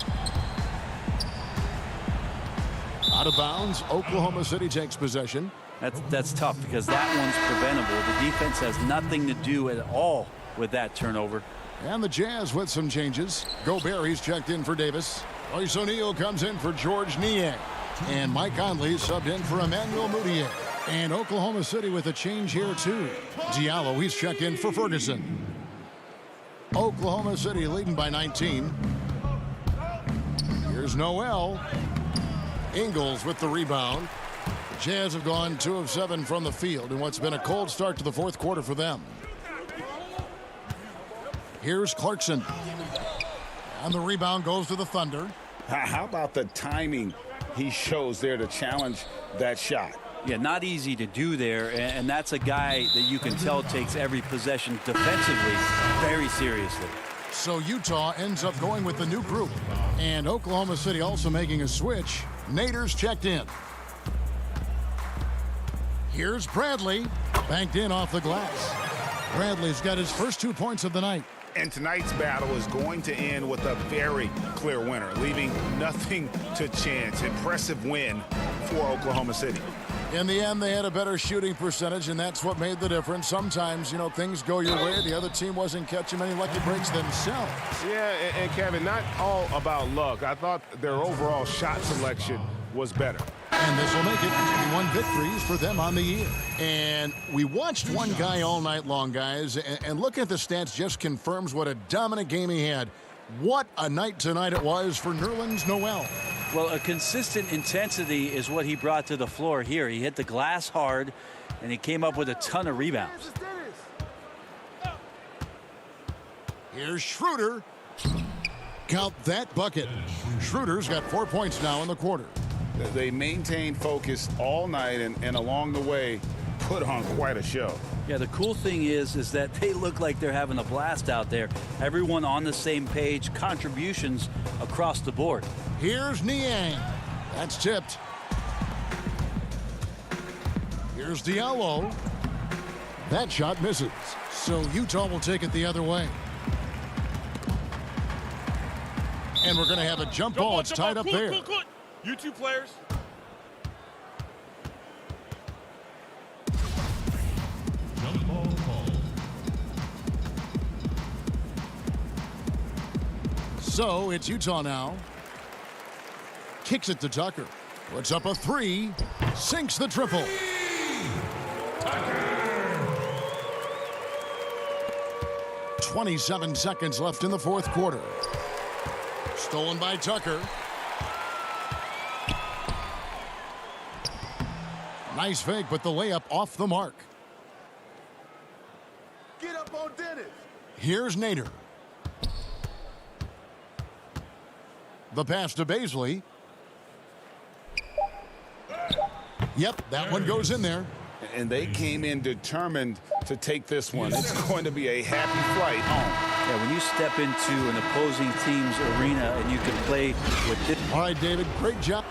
Out of bounds. Oklahoma City takes possession. That's tough because that one's preventable. The defense has nothing to do at all with that turnover. And the Jazz with some changes. Gobert, he's checked in for Davis. Royce O'Neal comes in for George Niang. And Mike Conley subbed in for Emmanuel Moutier. And Oklahoma City with a change here too. Diallo, he's checked in for Ferguson. Oklahoma City leading by 19. Here's Noel. Ingles with the rebound. The Jazz have gone 2 of 7 from the field in what's been a cold start to the fourth quarter for them. Here's Clarkson. And the rebound goes to the Thunder. How about the timing he shows there to challenge that shot? Yeah, not easy to do there, and that's a guy that you can tell takes every possession defensively very seriously. So Utah ends up going with the new group. And Oklahoma City also making a switch. Nader's checked in. Here's Bradley. Banked in off the glass. Bradley's got his first 2 points of the night. And tonight's battle is going to end with a very clear winner, leaving nothing to chance. Impressive win for Oklahoma City. In the end, they had a better shooting percentage, and that's what made the difference. Sometimes, you know, things go your way. The other team wasn't catching many lucky breaks themselves. Yeah, and Kevin, not all about luck. I thought their overall shot selection was better. And this will make it 21 victories for them on the year. And we watched one guy all night long, guys, and looking at the stats just confirms what a dominant game he had. What a night tonight it was for Nerlens Noel. Well, a consistent intensity is what he brought to the floor here. He hit the glass hard, and he came up with a ton of rebounds. Here's Schroeder. Count that bucket. Schroeder's got 4 points now in the quarter. They maintained focus all night and along the way put on quite a show. Yeah, the cool thing is that they look like they're having a blast out there. Everyone on the same page, contributions across the board. Here's Niang. That's tipped. Here's Diallo. That shot misses. So Utah will take it the other way. And we're going to have a jump ball. It's tied up there. You two players. Jump ball call. So it's Utah now. Kicks it to Tucker. Puts up a three. Sinks the triple. 27 seconds left in the fourth quarter. Stolen by Tucker. Nice fake, but the layup off the mark. Get up on Dennis. Here's Nader. The pass to Baisley. Yep, that one goes in there. And they came in determined to take this one. It's going to be a happy flight home. Yeah, when you step into an opposing team's arena and you can play with this. All right, David, great job.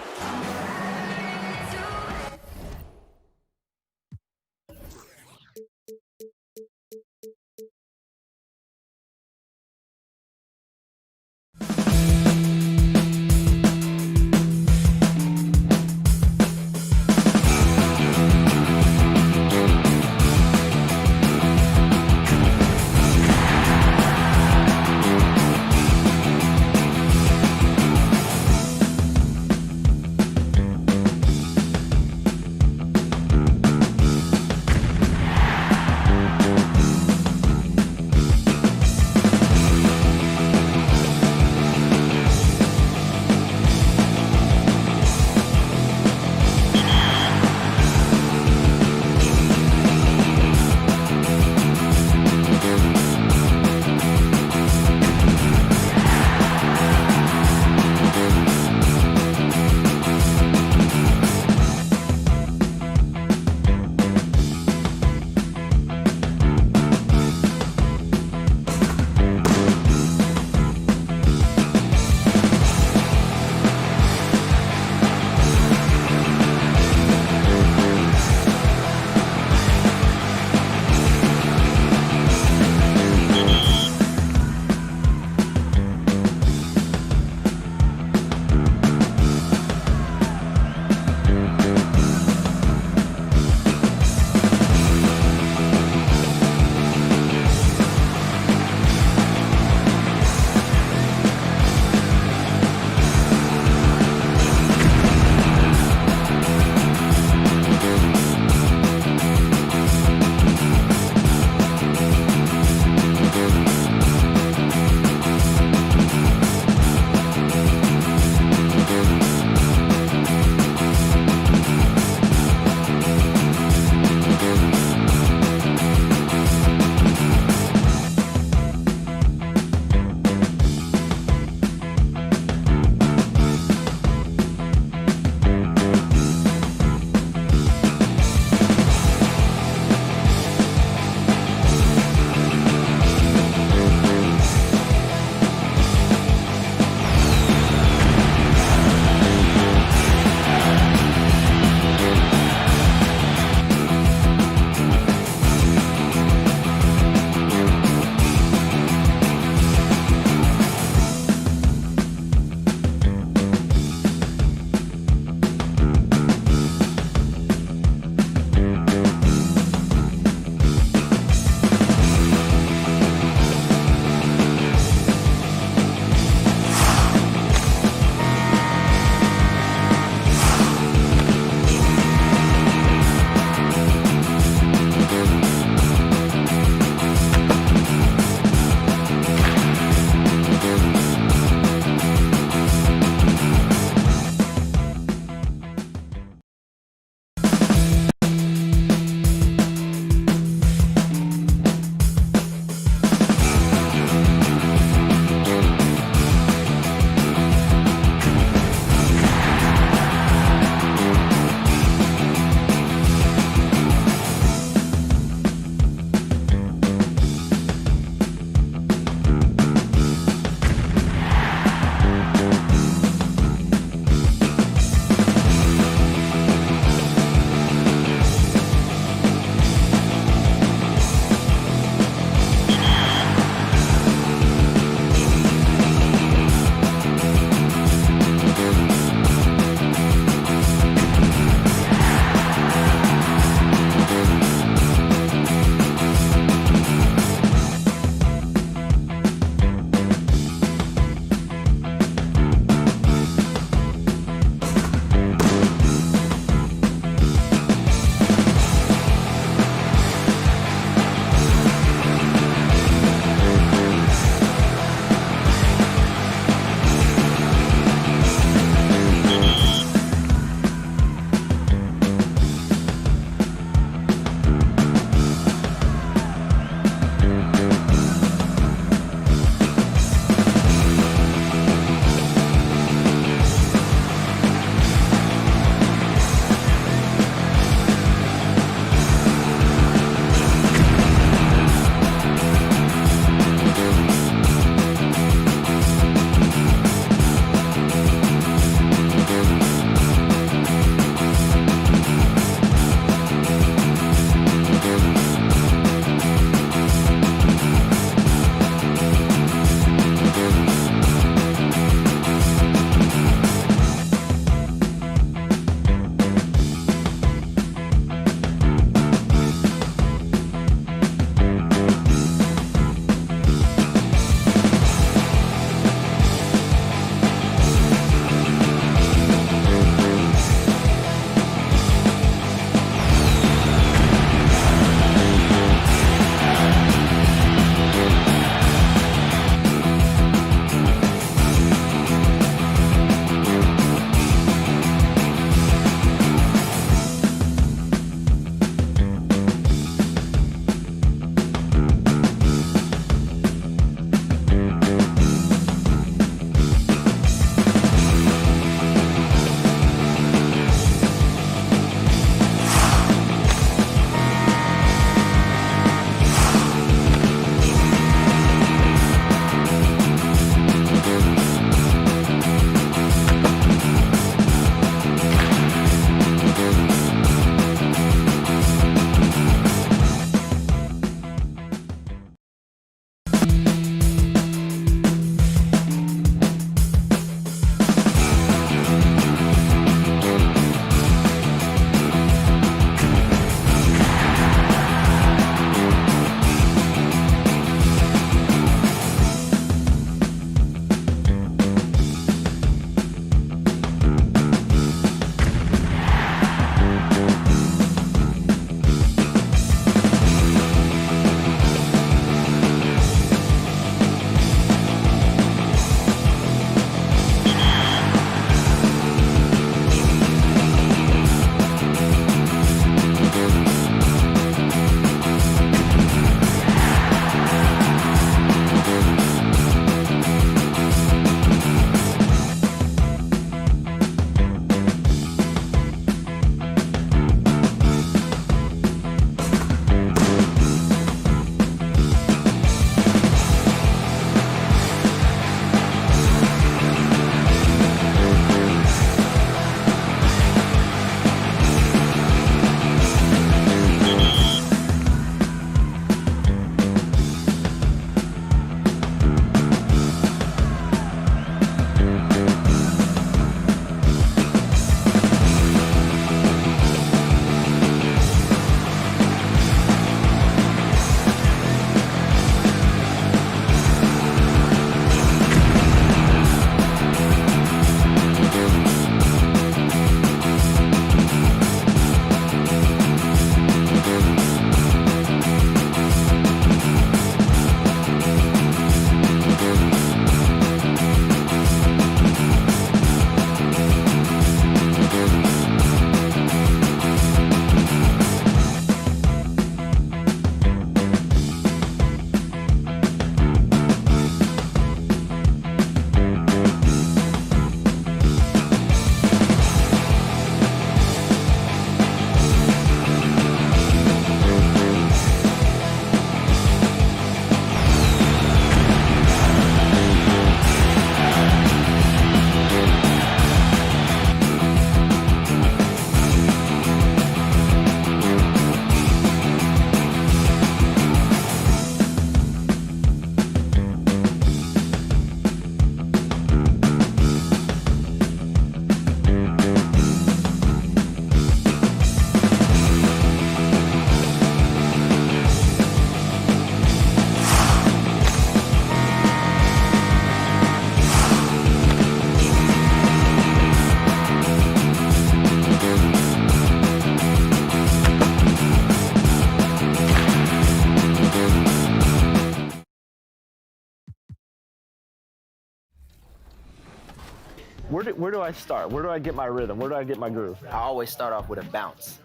Where do I start? Where do I get my rhythm? Where do I get my groove? I always start off with a bounce.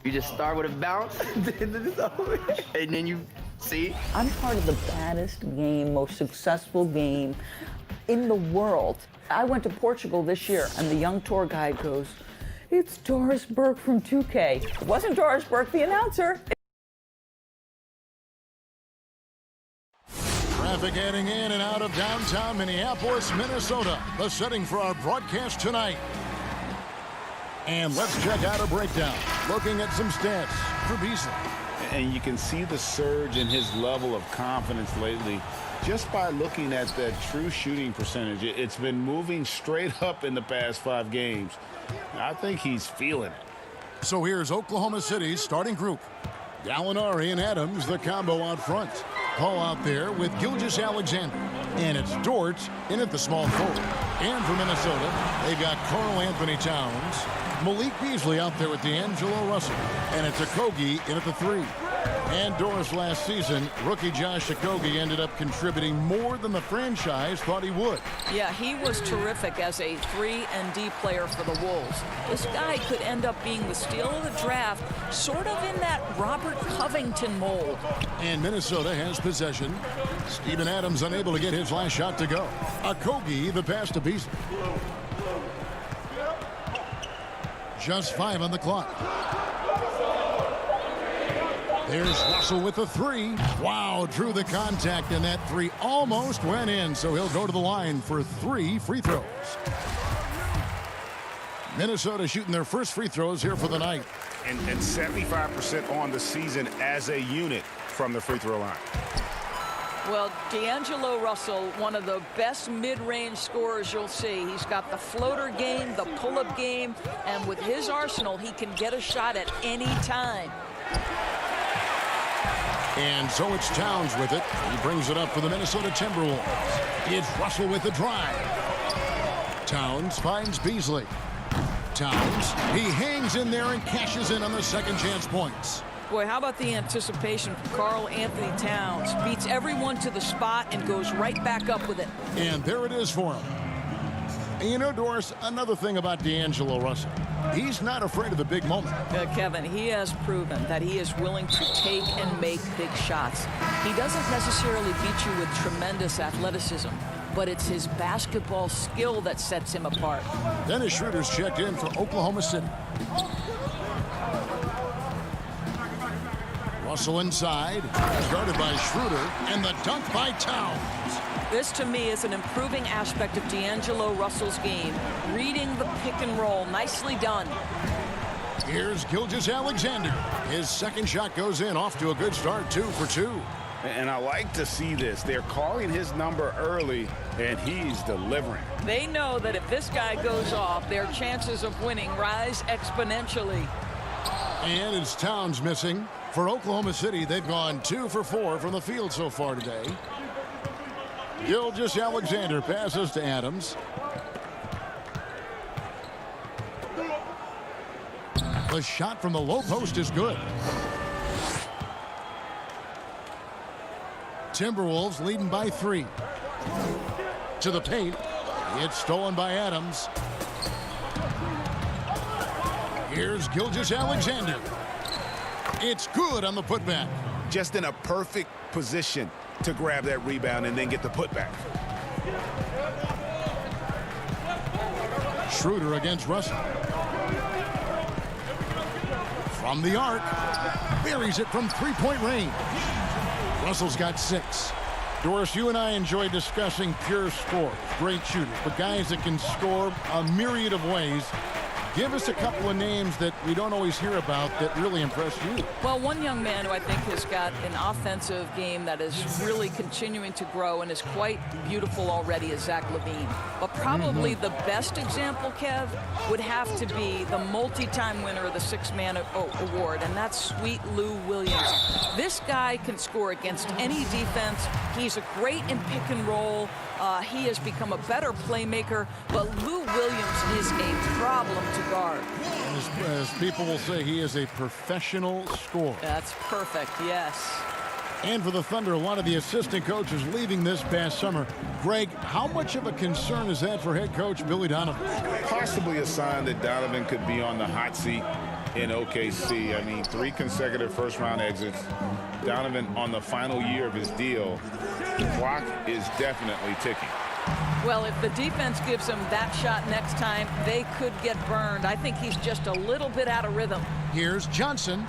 You just start with a bounce, and then you see. I'm part of the baddest game, most successful game in the world. I went to Portugal this year, and the young tour guide goes, "It's Doris Burke from 2K." It wasn't Doris Burke, the announcer. Traffic heading in and out of downtown Minneapolis, Minnesota. The setting for our broadcast tonight. And let's check out a breakdown. Looking at some stats for Beasley. And you can see the surge in his level of confidence lately just by looking at that true shooting percentage. It's been moving straight up in the past 5 games. I think he's feeling it. So here's Oklahoma City's starting group. Gallinari and Adams, the combo out front. Paul out there with Gilgeous-Alexander. And it's Dort in at the small forward. And for Minnesota, they've got Karl Anthony Towns, Malik Beasley out there with D'Angelo Russell. And it's Okogie in at the 3. And Doris last season, rookie Josh Okogie ended up contributing more than the franchise thought he would. Yeah, he was terrific as a 3-and-D player for the Wolves. This guy could end up being the steal of the draft, sort of in that Robert Covington mold. And Minnesota has possession. Steven Adams unable to get his last shot to go. Okogie the pass to Beasley. Just 5 on the clock. There's Russell with the 3. Wow, drew the contact, and that 3 almost went in, so he'll go to the line for 3 free throws. Minnesota shooting their first free throws here for the night. And 75% on the season as a unit from the free throw line. Well, D'Angelo Russell, one of the best mid-range scorers you'll see. He's got the floater game, the pull-up game, and with his arsenal, he can get a shot at any time. And so it's Towns with it. He brings it up for the Minnesota Timberwolves. It's Russell with the drive. Towns finds Beasley. Towns, he hangs in there and cashes in on the second chance points. Boy, how about the anticipation from Karl Anthony Towns? Beats everyone to the spot and goes right back up with it. And there it is for him. And you know, Doris, another thing about D'Angelo Russell. He's not afraid of the big moment. Kevin, he has proven that he is willing to take and make big shots. He doesn't necessarily beat you with tremendous athleticism, but it's his basketball skill that sets him apart. Dennis Schroeder's checked in for Oklahoma City. Russell inside, guarded by Schroeder, and the dunk by Towns. This, to me, is an improving aspect of D'Angelo Russell's game. Reading the pick and roll. Nicely done. Here's Gilgeous-Alexander. His second shot goes in, off to a good start, 2 for 2. And I like to see this. They're calling his number early, and he's delivering. They know that if this guy goes off, their chances of winning rise exponentially. And it's Towns missing. For Oklahoma City, they've gone 2 for 4 from the field so far today. Gilgeous-Alexander passes to Adams. The shot from the low post is good. Timberwolves leading by 3. To the paint. It's stolen by Adams. Here's Gilgeous-Alexander. It's good on the putback. Just in a perfect position to grab that rebound and then get the putback. Schroeder against Russell. From the arc. Buries it from 3-point range. Russell's got 6. Doris, you and I enjoy discussing pure scorers, great shooters, but guys that can score a myriad of ways. Give us a couple of names that we don't always hear about that really impress you. Well, one young man who I think has got an offensive game that is really continuing to grow and is quite beautiful already is Zach LaVine. But probably the best example, Kev, would have to be the multi-time winner of the Six-Man Award, and that's Sweet Lou Williams. This guy can score against any defense. He's a great in pick and roll. He has become a better playmaker, but Lou Williams is a problem to guard. As people will say, he is a professional scorer. That's perfect, yes. And for the Thunder, a lot of the assistant coaches leaving this past summer. Greg, how much of a concern is that for head coach Billy Donovan? Possibly a sign that Donovan could be on the hot seat in OKC. I mean, 3 consecutive first-round exits. Donovan on the final year of his deal. The clock is definitely ticking. Well, if the defense gives him that shot next time, they could get burned. I think he's just a little bit out of rhythm. Here's Johnson.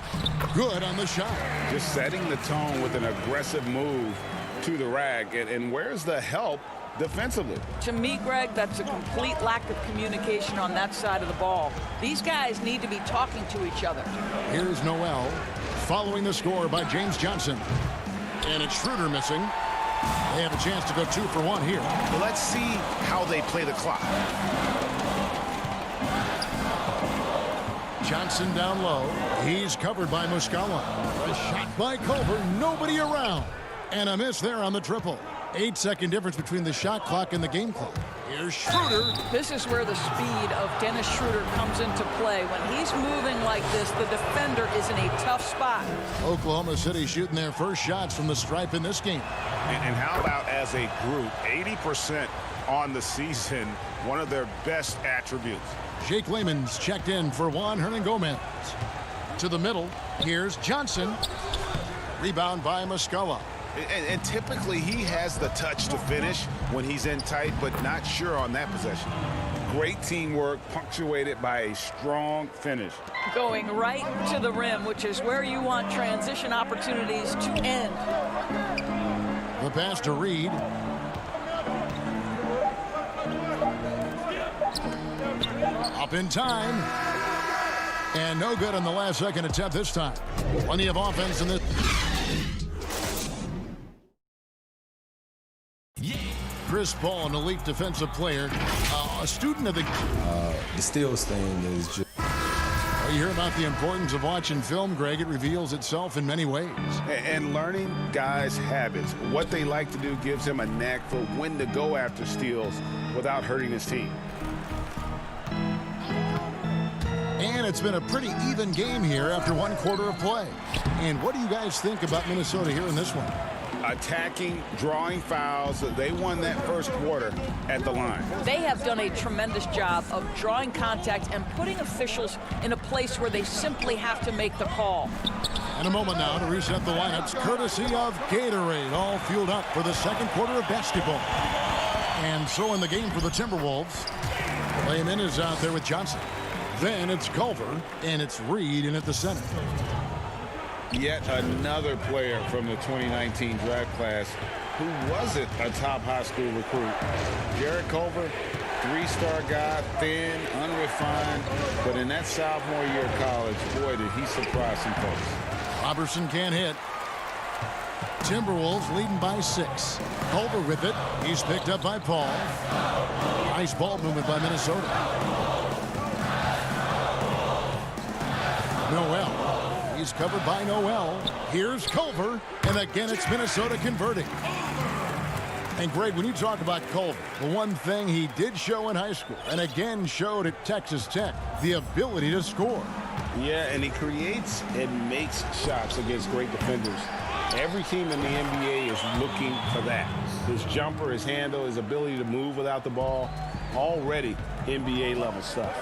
Good on the shot. Just setting the tone with an aggressive move to the rack. And where's the help defensively? To me, Greg, that's a complete lack of communication on that side of the ball. These guys need to be talking to each other. Here's Noel following the score by James Johnson. And it's Schroeder missing. They have a chance to go 2 for 1 here. Well, let's see how they play the clock. Johnson down low. He's covered by Muscala. A shot by Culver. Nobody around. And a miss there on the triple. 8-second difference between the shot clock and the game clock. Here's Schroeder. This is where the speed of Dennis Schroeder comes into play. When he's moving like this, the defender is in a tough spot. Oklahoma City shooting their first shots from the stripe in this game. And how about as a group, 80% on the season, one of their best attributes. Jake Lehman's checked in for Juan Hernangomez. To the middle, here's Johnson. Rebound by Muscala. And typically he has the touch to finish when he's in tight, but not sure on that possession. Great teamwork punctuated by a strong finish. Going right to the rim, which is where you want transition opportunities to end. The pass to Reed. Up in time. And no good on the last second attempt this time. Plenty of offense in this. Chris Paul, an elite defensive player, a student of the steals thing is just. You hear about the importance of watching film, Greg. It reveals itself in many ways. And learning guys' habits. What they like to do gives him a knack for when to go after steals without hurting his team. And it's been a pretty even game here after 1 quarter of play. And what do you guys think about Minnesota here in this one? Attacking, drawing fouls. They won that first quarter at the line. They have done a tremendous job of drawing contact and putting officials in a place where they simply have to make the call. And a moment now to reset the lineups, courtesy of Gatorade, all fueled up for the second quarter of basketball. And so in the game for the Timberwolves, Layman is out there with Johnson. Then it's Culver, and it's Reed in at the center. Yet another player from the 2019 draft class who wasn't a top high school recruit. Jarrett Culver, 3-star guy, thin, unrefined, but in that sophomore year of college, boy, did he surprise some folks. Robertson can't hit. Timberwolves leading by 6. Culver with it. He's picked up by Paul. Nice ball movement by Minnesota. Noel. He's covered by Noel. Here's Culver. And again, it's Minnesota converting. And Greg, when you talk about Culver, the one thing he did show in high school, and again showed at Texas Tech, the ability to score. Yeah, and he creates and makes shots against great defenders. Every team in the NBA is looking for that. His jumper, his handle, his ability to move without the ball, already NBA level stuff.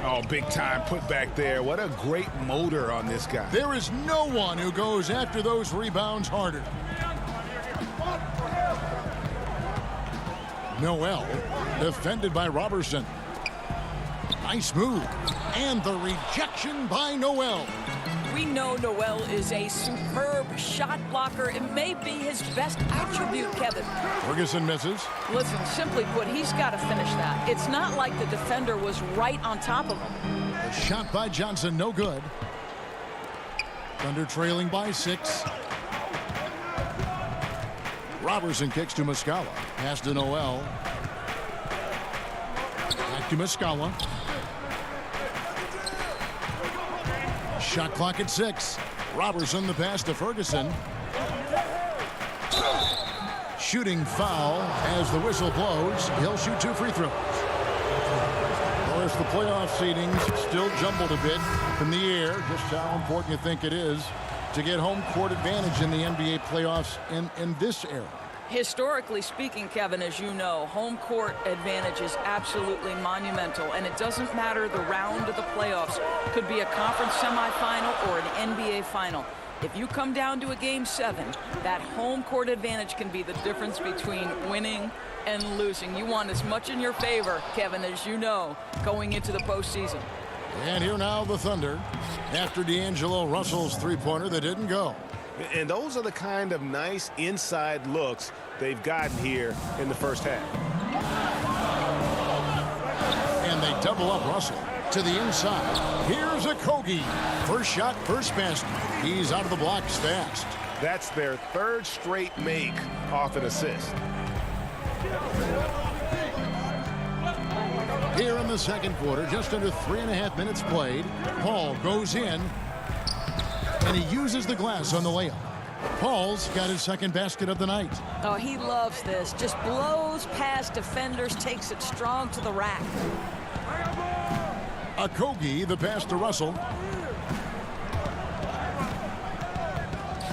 Oh, big time put back there. What a great motor on this guy. There is no one who goes after those rebounds harder. Noel, defended by Robertson. Nice move. And the rejection by Noel. We know Noel is a superb shot blocker. It may be his best attribute, Kevin. Ferguson misses. Listen, simply put, he's got to finish that. It's not like the defender was right on top of him. A shot by Johnson, no good. Thunder trailing by 6. Robertson kicks to Muscala. Pass to Noel. Back to Muscala. Shot clock at 6. Robertson the pass to Ferguson. Shooting foul as the whistle blows. He'll shoot 2 free throws. Of course, the playoff seedings still jumbled a bit in the air. Just how important you think it is to get home court advantage in the NBA playoffs in this era? Historically speaking, Kevin, as you know, home court advantage is absolutely monumental, and it doesn't matter the round of the playoffs. Could be a conference semifinal or an NBA final. If you come down to a Game 7, that home court advantage can be the difference between winning and losing. You want as much in your favor, Kevin, as you know, going into the postseason. And here now the Thunder after D'Angelo Russell's three-pointer that didn't go. And those are the kind of nice inside looks they've gotten here in the first half. And they double up Russell to the inside. Here's a Kogi. First shot, first basket. He's out of the blocks fast. That's their third straight make off an assist. Here in the second quarter, just under 3.5 minutes played. Paul goes in, and he uses the glass on the layup. Paul's got his second basket of the night. Oh, he loves this. Just blows past defenders, takes it strong to the rack. Okogie, the pass to Russell.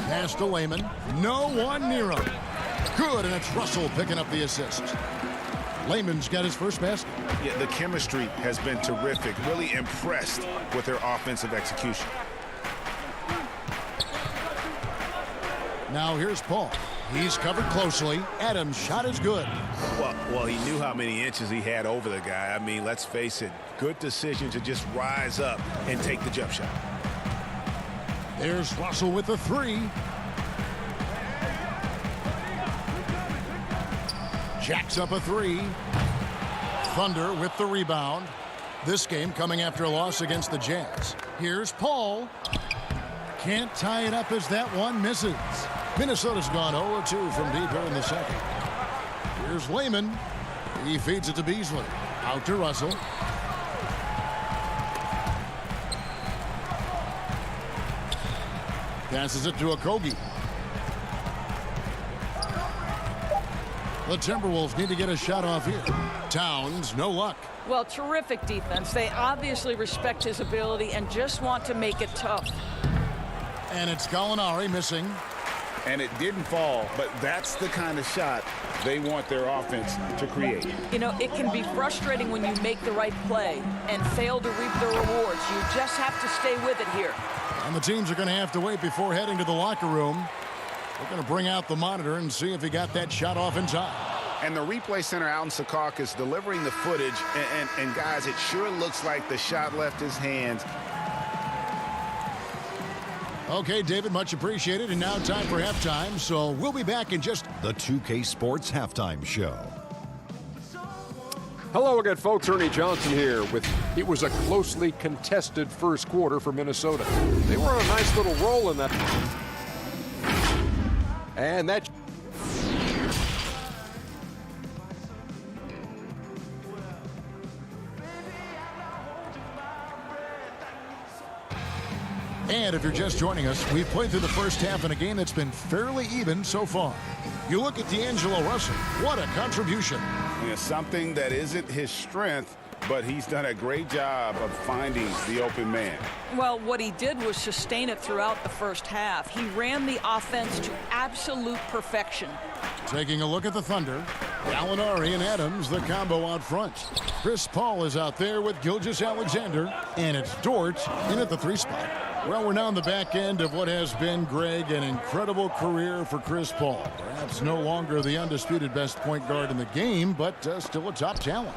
Pass to Layman. No one near him. Good, and it's Russell picking up the assist. Layman's got his first basket. Yeah, the chemistry has been terrific. Really impressed with their offensive execution. Now here's Paul. He's covered closely. Adams' shot is good. Well, he knew how many inches he had over the guy. I mean, let's face it, good decision to just rise up and take the jump shot. There's Russell with the three. Jacks up a three. Thunder with the rebound. This game coming after a loss against the Jazz. Here's Paul. Can't tie it up as that one misses. Minnesota's gone 0-2 from deep here in the second. Here's Layman. He feeds it to Beasley. Out to Russell. Passes it to Okogie. The Timberwolves need to get a shot off here. Towns, no luck. Well, terrific defense. They obviously respect his ability and just want to make it tough. And it's Gallinari missing. And it didn't fall, but that's the kind of shot they want their offense to create. You know, it can be frustrating when you make the right play and fail to reap the rewards. You just have to stay with it here. And the teams are going to have to wait before heading to the locker room. We're going to bring out the monitor and see if he got that shot off in time. And the replay center out in Secaucus delivering the footage. And guys, it sure looks like the shot left his hands. Okay, David, much appreciated. And now time for halftime. So we'll be back in just... The 2K Sports Halftime Show. Hello again, folks. Ernie Johnson here with it was a closely contested first quarter for Minnesota. They were on a nice little roll in that. And that... And if you're just joining us, we've played through the first half in a game that's been fairly even so far. You look at D'Angelo Russell. What a contribution. Yeah, something that isn't his strength, but he's done a great job of finding the open man. Well, what he did was sustain it throughout the first half. He ran the offense to absolute perfection. Taking a look at the Thunder, Gallinari and Adams, the combo out front. Chris Paul is out there with Gilgeous-Alexander, and it's Dort in at the three spot. Well, we're now on the back end of what has been, Greg, an incredible career for Chris Paul. Perhaps no longer the undisputed best point guard in the game, but still a top talent.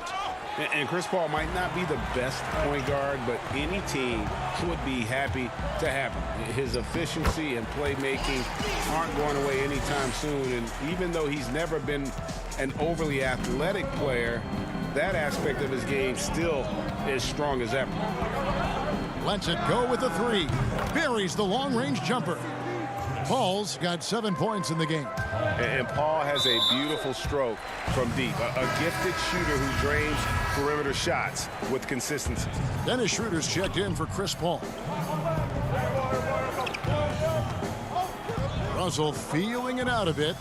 And Chris Paul might not be the best point guard, but any team would be happy to have him. His efficiency and playmaking aren't going away anytime soon. And even though he's never been an overly athletic player, that aspect of his game still is strong as ever. Lets it go with the three. Buries the long-range jumper. Paul's got 7 points in the game. And Paul has a beautiful stroke from deep. A gifted shooter who drains perimeter shots with consistency. Dennis Schroeder's checked in for Chris Paul. Russell feeling it out a bit.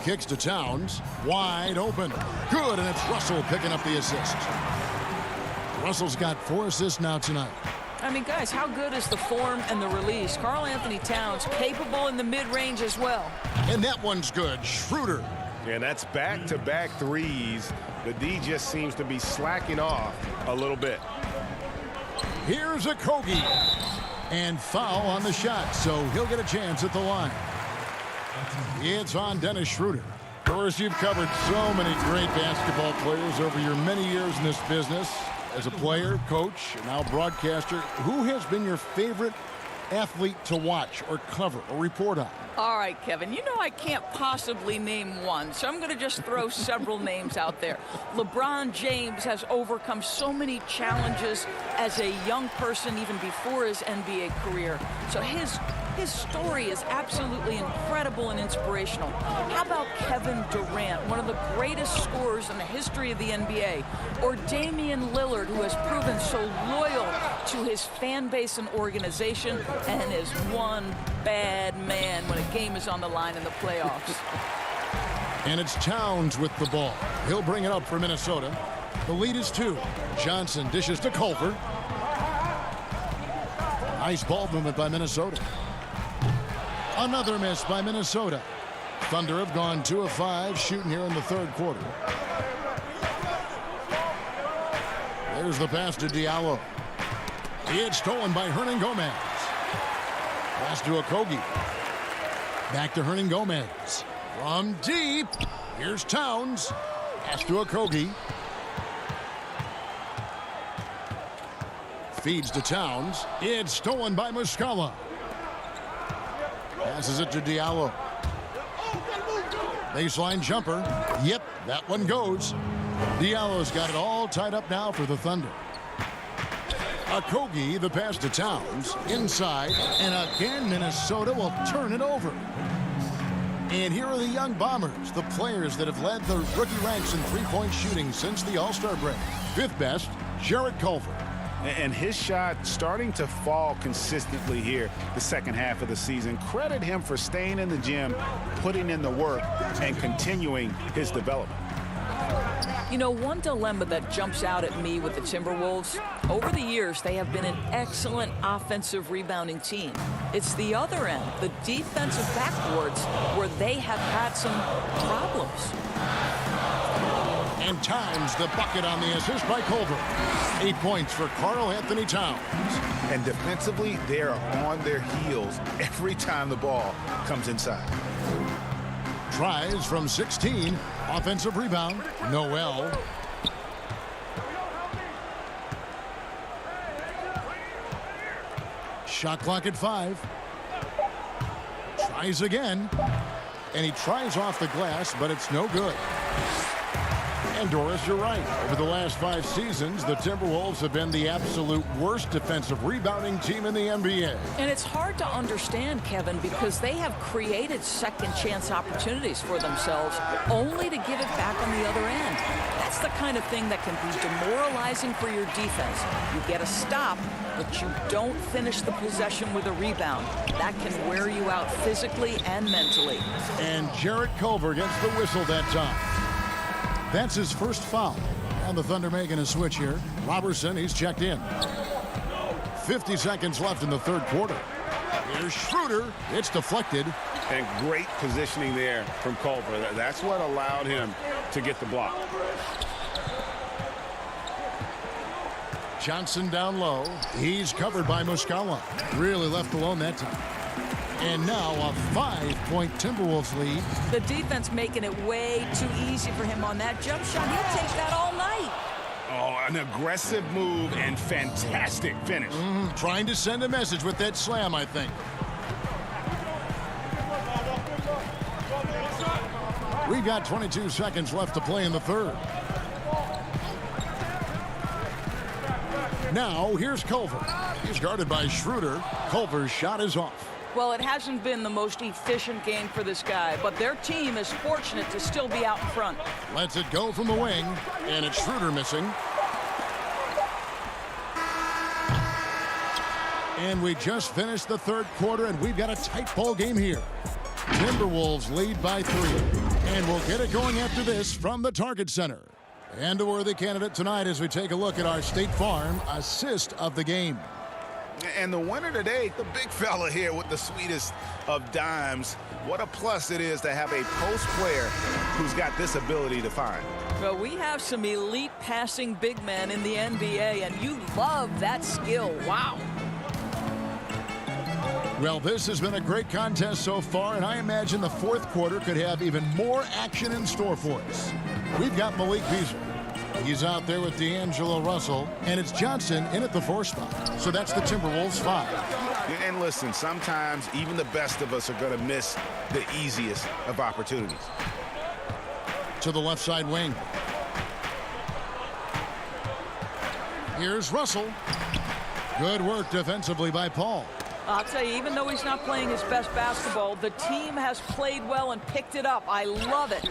Kicks to Towns. Wide open. Good, and it's Russell picking up the assist. Russell's got 4 assists now tonight. I mean, guys, how good is the form and the release? Karl Anthony Towns capable in the mid-range as well. And that one's good. Schroeder. And that's back-to-back threes. The D just seems to be slacking off a little bit. Here's a Kogi. And foul on the shot, so he'll get a chance at the line. It's on Dennis Schroeder. Of course, you've covered so many great basketball players over your many years in this business. As a player, coach, and now broadcaster, who has been your favorite athlete to watch or cover or report on? All right, Kevin, you know I can't possibly name one, so I'm going to just throw several names out there. LeBron James has overcome so many challenges as a young person even before his NBA career. So his story is absolutely incredible and inspirational. How about Kevin Durant, one of the greatest scorers in the history of the NBA? Or Damian Lillard, who has proven so loyal to his fan base and organization and is one bad man when a game is on the line in the playoffs. And it's Towns with the ball. He'll bring it up for Minnesota. The lead is 2. Johnson dishes to Culver. Nice ball movement by Minnesota. Another miss by Minnesota. Thunder have gone 2 of 5 shooting here in the third quarter. There's the pass to Diallo. It's stolen by Hernan Gomez. Pass to Okogie. Back to Hernan Gomez. From deep. Here's Towns. Pass to Okogie. Feeds to Towns. It's stolen by Muscala. Passes it to Diallo. Baseline jumper. Yep, that one goes. Diallo's got it all tied up now for the Thunder. Okogie, the pass to Towns. Inside. And again, Minnesota will turn it over. And here are the young Bombers, the players that have led the rookie ranks in three-point shooting since the All-Star break. 5th best, Jarrett Culver. And his shot starting to fall consistently here the second half of the season. Credit him for staying in the gym, putting in the work, and continuing his development. You know, one dilemma that jumps out at me with the Timberwolves, over the years, they have been an excellent offensive rebounding team. It's the other end, the defensive backboards, where they have had some problems. And Towns, the bucket on the assist by Culver. 8 points for Karl Anthony Towns. And defensively, they are on their heels every time the ball comes inside. Tries from 16. Offensive rebound. Noel. Shot clock at 5. Tries again. And he tries off the glass, but it's no good. And Doris, you're right. Over the last 5 seasons, the Timberwolves have been the absolute worst defensive rebounding team in the NBA. And it's hard to understand, Kevin, because they have created second chance opportunities for themselves only to give it back on the other end. That's the kind of thing that can be demoralizing for your defense. You get a stop, but you don't finish the possession with a rebound. That can wear you out physically and mentally. And Jarrett Culver gets the whistle that time. That's his first foul. And the Thunder making a switch here. Robertson, he's checked in. 50 seconds left in the third quarter. Here's Schroeder. It's deflected. And great positioning there from Culver. That's what allowed him to get the block. Johnson down low. He's covered by Muscala. Really left alone that time. And now a 5-point Timberwolves lead. The defense making it way too easy for him on that jump shot. He'll take that all night. Oh, an aggressive move and fantastic finish. Trying to send a message with that slam, I think. We've got 22 seconds left to play in the third. Now, here's Culver. He's guarded by Schroeder. Culver's shot is off. Well, it hasn't been the most efficient game for this guy, but their team is fortunate to still be out in front. Lets it go from the wing, and it's Schroeder missing. And we just finished the third quarter, and we've got a tight ball game here. Timberwolves lead by 3, and we'll get it going after this from the Target Center. And a worthy candidate tonight as we take a look at our State Farm assist of the game. And the winner today, the big fella here with the sweetest of dimes. What a plus it is to have a post player who's got this ability to find. Well, we have some elite passing big men in the NBA, and you love that skill. Wow. Well, this has been a great contest so far, and I imagine the fourth quarter could have even more action in store for us. We've got Malik Beasley. He's out there with D'Angelo Russell, and it's Johnson in at the 4 spot. So that's the Timberwolves 5. And listen, sometimes even the best of us are going to miss the easiest of opportunities. To the left side wing. Here's Russell. Good work defensively by Paul. I'll tell you, even though he's not playing his best basketball, the team has played well and picked it up. I love it.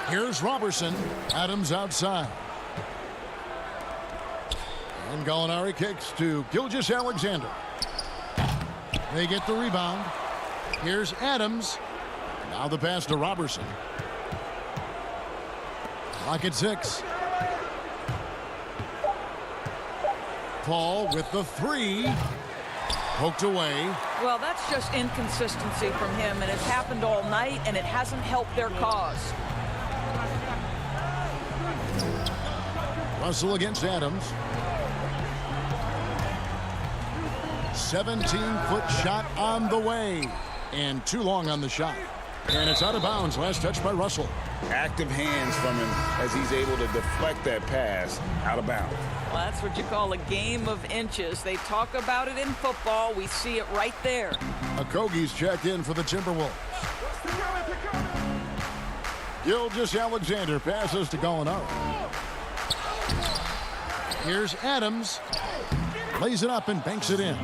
Here's Robertson. Adams outside. And Gallinari kicks to Gilgeous-Alexander. They get the rebound. Here's Adams. Now the pass to Robertson. Clock at 6. Paul with the 3. Poked away. Well, that's just inconsistency from him, and it's happened all night, and it hasn't helped their cause. Russell against Adams. 17-foot shot on the way. And too long on the shot. And it's out of bounds. Last touch by Russell. Active hands from him as he's able to deflect that pass out of bounds. Well, that's what you call a game of inches. They talk about it in football. We see it right there. Okogie's checked in for the Timberwolves. Gilgeous-Alexander passes to Gallinari. Here's Adams. Lays it up and banks it in.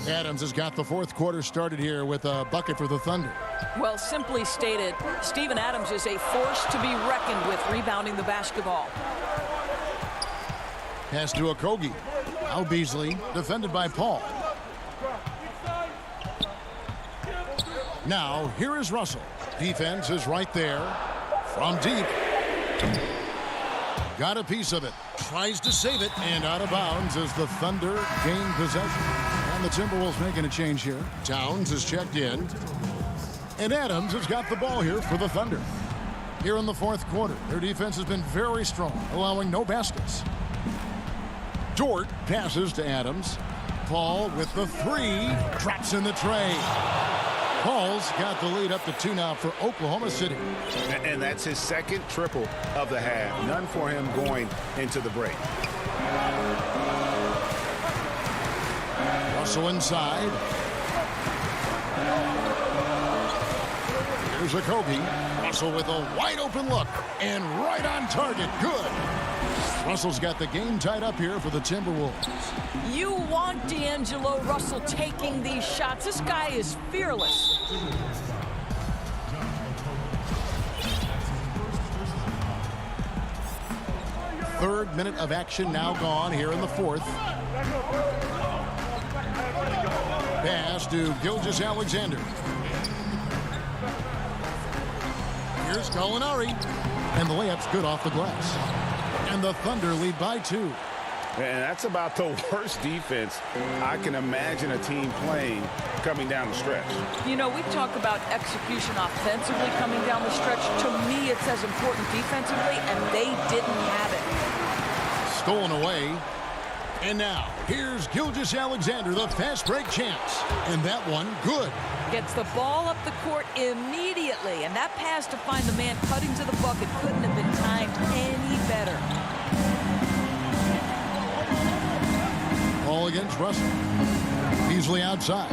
Adams has got the fourth quarter started here with a bucket for the Thunder. Well, simply stated, Steven Adams is a force to be reckoned with rebounding the basketball. Pass to Okogie. Now Beasley, defended by Paul. Now, here is Russell. Defense is right there. From deep. Got a piece of it. Tries to save it, and out of bounds as the Thunder gain possession. And the Timberwolves making a change here. Towns is checked in. And Adams has got the ball here for the Thunder. Here in the fourth quarter, their defense has been very strong, allowing no baskets. Dort passes to Adams. Paul with the 3. Drops in the tray. Paul's got the lead up to 2 now for Oklahoma City. And that's his second triple of the half. None for him going into the break. Russell inside. Here's Okogie. Russell with a wide open look. And right on target. Good. Russell's got the game tied up here for the Timberwolves. You want D'Angelo Russell taking these shots. This guy is fearless. Third minute of action now gone here in the fourth. Pass to Gilgeous-Alexander. Here's Gallinari. And the layup's good off the glass. And the Thunder lead by 2. And that's about the worst defense I can imagine a team playing coming down the stretch. You know, we talk about execution offensively coming down the stretch. To me, it's as important defensively, and they didn't have it. Stolen away. And now, here's Gilgeous-Alexander, the fast break chance. And that one, good. Gets the ball up the court immediately. And that pass to find the man cutting to the bucket couldn't have been timed any better. Ball against Russell. Beasley outside.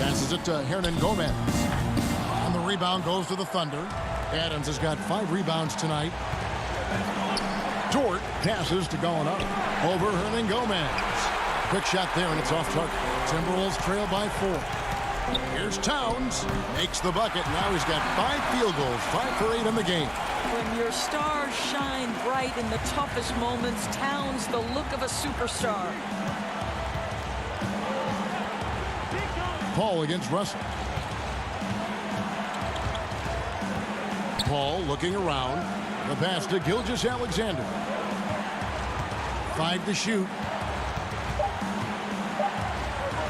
Passes it to Hernan Gomez. And the rebound goes to the Thunder. Adams has got 5 rebounds tonight. Dort passes to Gallinari. Over Hernan Gomez. Quick shot there, and it's off target. Timberwolves trail by 4. Here's Towns. Makes the bucket. Now he's got 5 field goals. 5 for 8 in the game. When your stars shine bright in the toughest moments, Towns the look of a superstar. Paul against Russell. Paul looking around. The pass to Gilgeous-Alexander. 5 to shoot.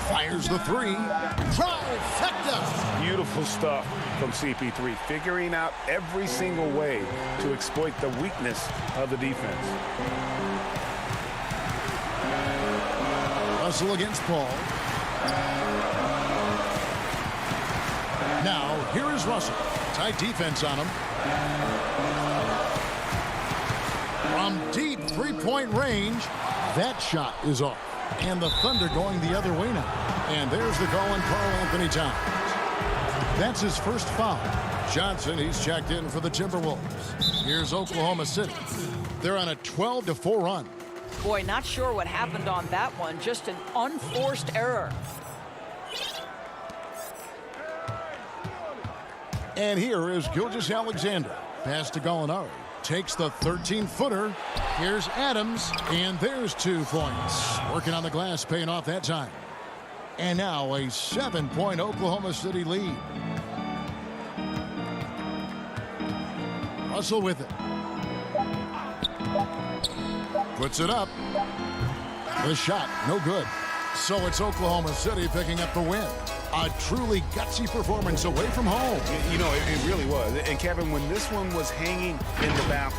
Fires the 3. Trifecta! Beautiful stuff from CP3, figuring out every single way to exploit the weakness of the defense. Russell against Paul. Now, here is Russell. Tight defense on him. From deep three-point range, that shot is off. And the Thunder going the other way now. And there's the call on Karl Anthony Towns. That's his first foul. Johnson, he's checked in for the Timberwolves. Here's Oklahoma City. They're on a 12-4 run. Boy, not sure what happened on that one. Just an unforced error. And here is Gilgeous-Alexander. Pass to Gallinari. Takes the 13-footer. Here's Adams. And there's 2 points. Working on the glass, paying off that time. And now a 7-point Oklahoma City lead. Russell with it. Puts it up. The shot, no good. So it's Oklahoma City picking up the win. A truly gutsy performance away from home. You know, it really was. And Kevin, when this one was hanging in the balance.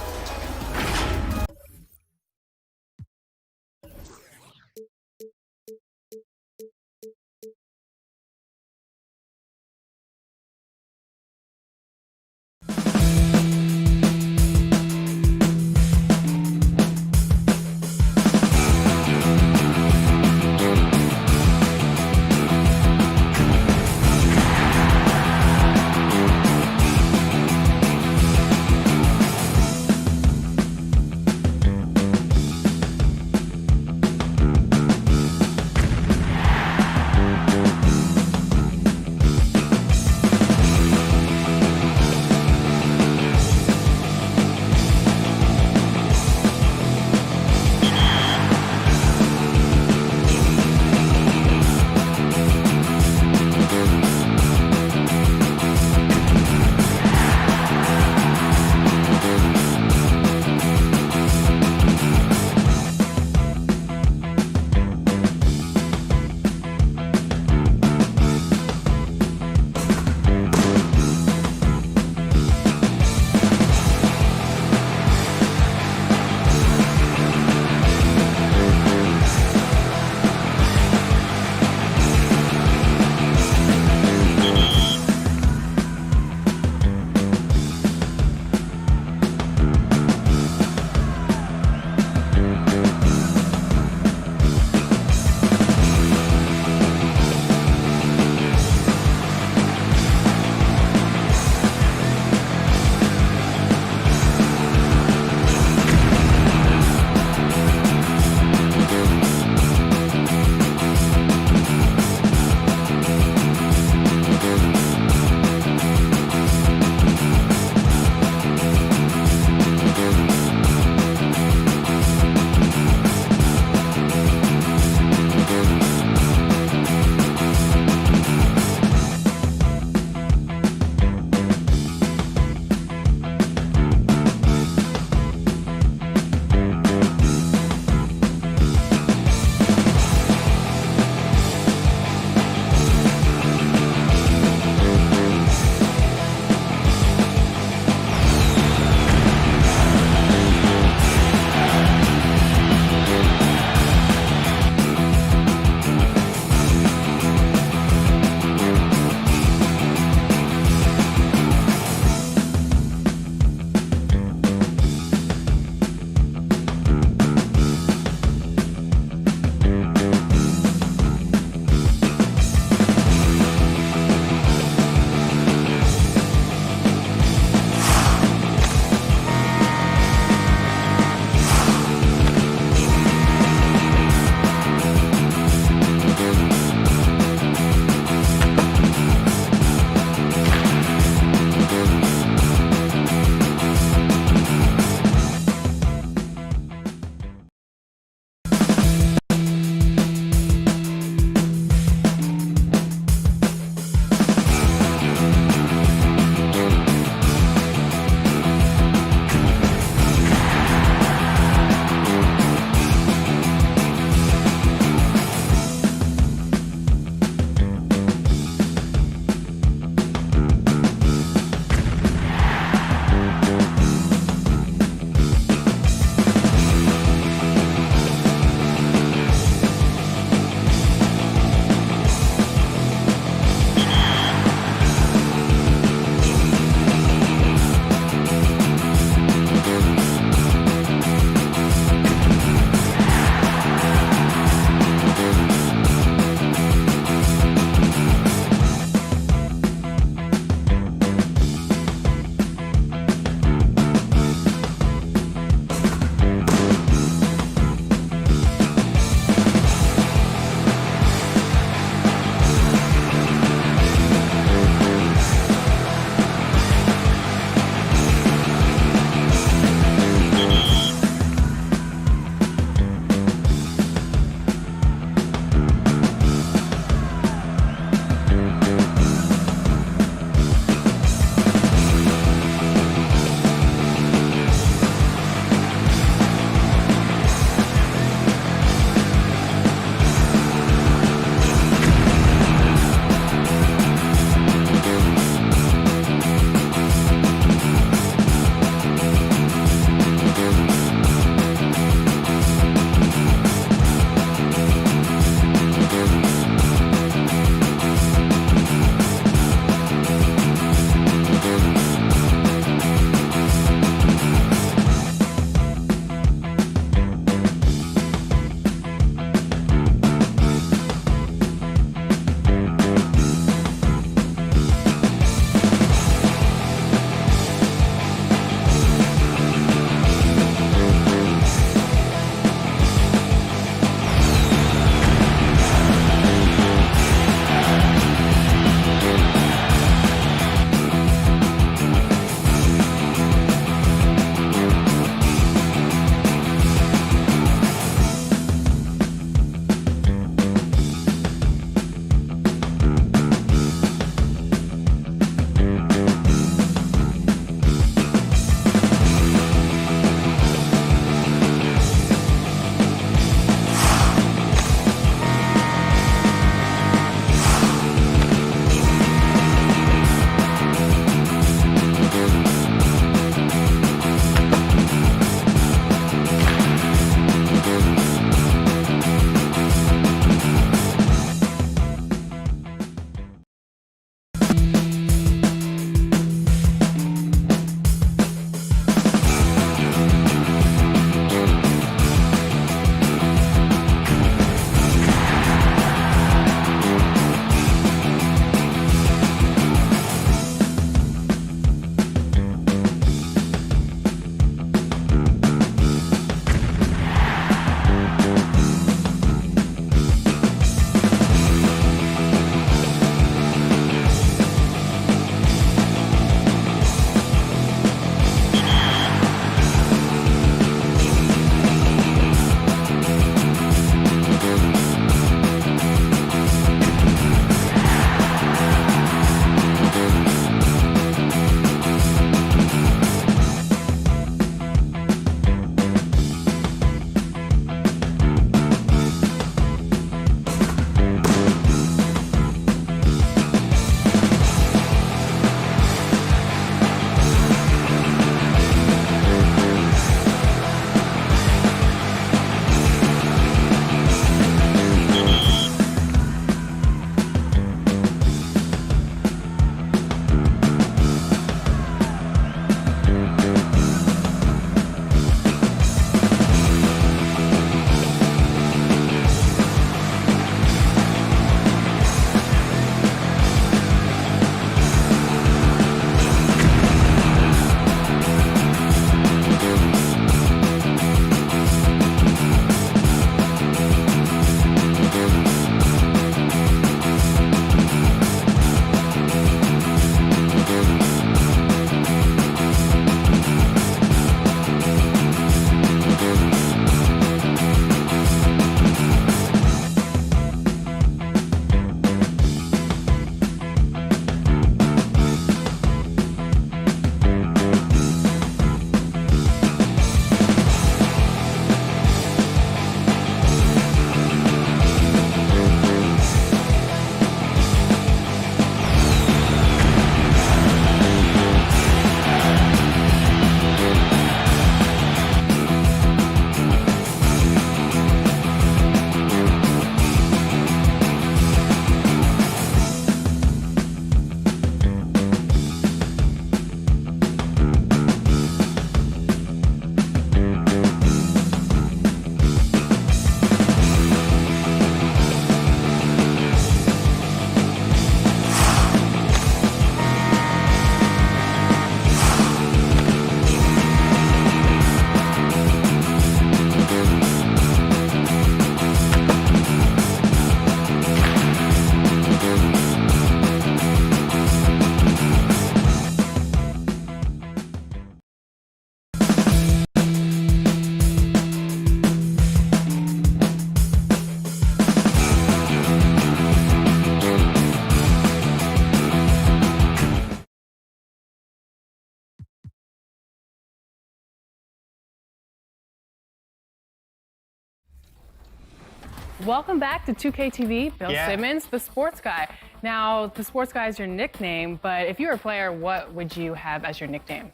Welcome back to 2K TV. Bill Simmons, the sports guy. Now, the sports guy is your nickname, but if you were a player, what would you have as your nickname?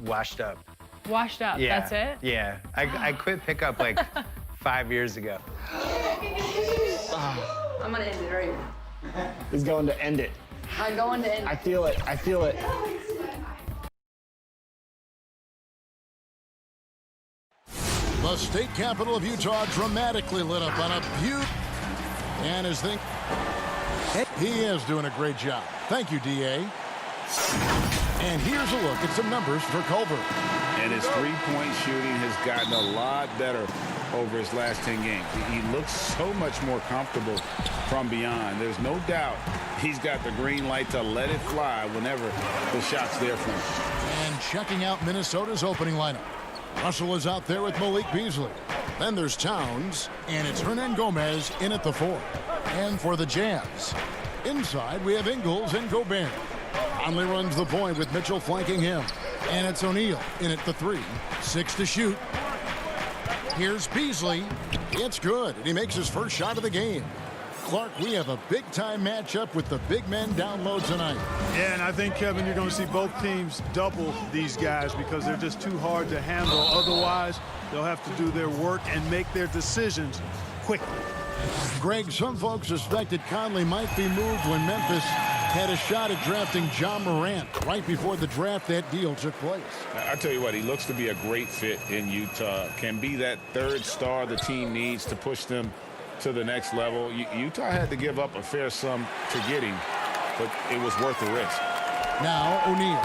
Washed up. Washed up, Yeah. that's it? Yeah. I quit pickup like 5 years ago. I'm gonna end it right. He's going to end it. I'm going to end it. I feel it. I feel it. The state capital of Utah dramatically lit up on a beaut. And his thing. He is doing a great job. Thank you, D.A. And here's a look at some numbers for Culver. And his three-point shooting has gotten a lot better over his last 10 games. He looks so much more comfortable from beyond. There's no doubt he's got the green light to let it fly whenever the shot's there for him. And checking out Minnesota's opening lineup. Russell is out there with Malik Beasley. Then there's Towns, and it's Hernan Gomez in at the 4. And for the Jazz, inside we have Ingles and Gobert. Conley runs the point with Mitchell flanking him. And it's O'Neal in at the 3. 6 to shoot. Here's Beasley. It's good, and he makes his first shot of the game. Clark, we have a big-time matchup with the big men down low tonight. Yeah, and I think, Kevin, you're going to see both teams double these guys because they're just too hard to handle. Otherwise, they'll have to do their work and make their decisions quickly. Greg, some folks suspected Conley might be moved when Memphis had a shot at drafting John Morant. Right before the draft, that deal took place. I tell you what, he looks to be a great fit in Utah. Can be that third star the team needs to push them to the next level. Utah had to give up a fair sum to get him, but it was worth the risk. Now O'Neal.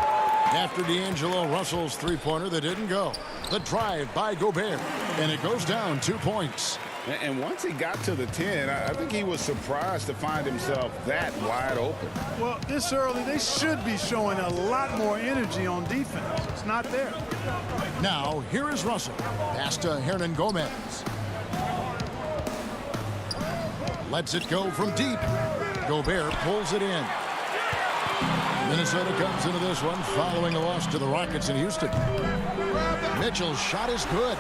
After D'Angelo Russell's three-pointer that didn't go. The drive by Gobert, and it goes down 2 points. And once he got to the 10, I think he was surprised to find himself that wide open. Well, this early, they should be showing a lot more energy on defense. It's not there. Now, here is Russell. Pass to Hernan Gomez. Lets it go from deep. Gobert pulls it in. Minnesota comes into this one following a loss to the Rockets in Houston. Mitchell's shot is good.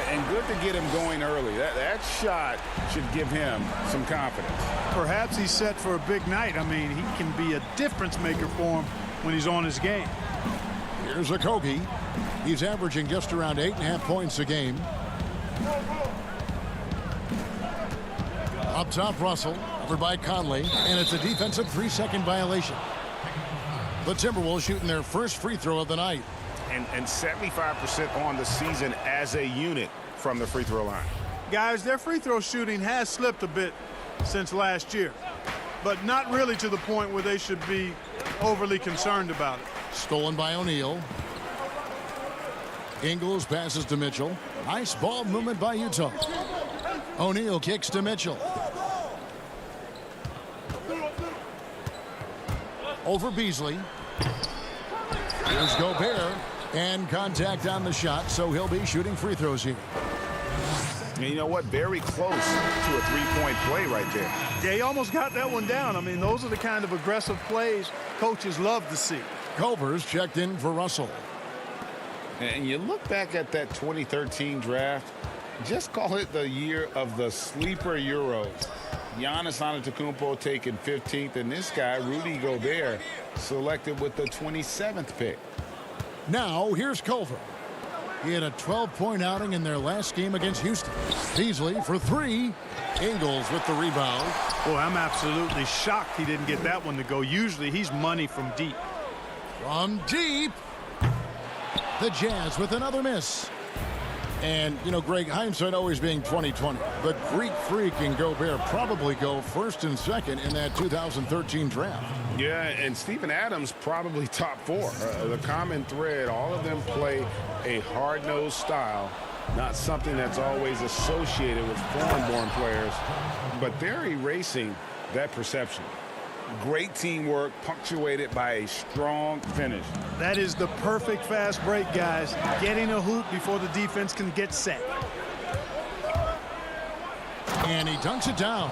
And good to get him going early. That shot should give him some confidence. Perhaps he's set for a big night. I mean, he can be a difference maker for him when he's on his game. Here's Okogie. He's averaging just around 8.5 points a game. Up top, Russell, over by Conley, and it's a defensive 3-second violation. The Timberwolves shooting their first free throw of the night. And 75% on the season as a unit from the free throw line. Guys, their free throw shooting has slipped a bit since last year, but not really to the point where they should be overly concerned about it. Stolen by O'Neal. Ingles passes to Mitchell. Nice ball movement by Utah. O'Neal kicks to Mitchell. Over Beasley. Here's Gobert. And contact on the shot, so he'll be shooting free throws here. And you know what? Very close to a three-point play right there. Yeah, he almost got that one down. I mean, those are the kind of aggressive plays coaches love to see. Culver's checked in for Russell. And you look back at that 2013 draft, just call it the year of the sleeper Euros. Giannis Antetokounmpo taken 15th, and this guy, Rudy Gobert, selected with the 27th pick. Now, here's Culver. He had a 12-point outing in their last game against Houston. Beasley for 3. Ingles with the rebound. Boy, I'm absolutely shocked he didn't get that one to go. Usually he's money from deep. From deep. The Jazz with another miss. And, you know, Greg, hindsight always being 20/20. But Greek Freak and Gobert probably go first and second in that 2013 draft. Yeah, and Steven Adams probably top 4. The common thread, all of them play a hard-nosed style, not something that's always associated with foreign-born players, but they're erasing that perception. Great teamwork punctuated by a strong finish. That is the perfect fast break, guys. Getting a hoop before the defense can get set. And he dunks it down.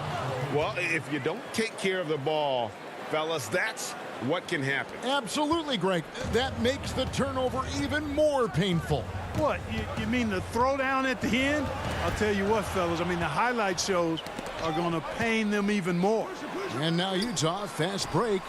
Well, if you don't take care of the ball, fellas, that's what can happen. Absolutely, Greg. That makes the turnover even more painful. What, you mean the throwdown at the end? I'll tell you what, fellas, I mean, the highlight shows are going to pain them even more. And now Utah, fast break.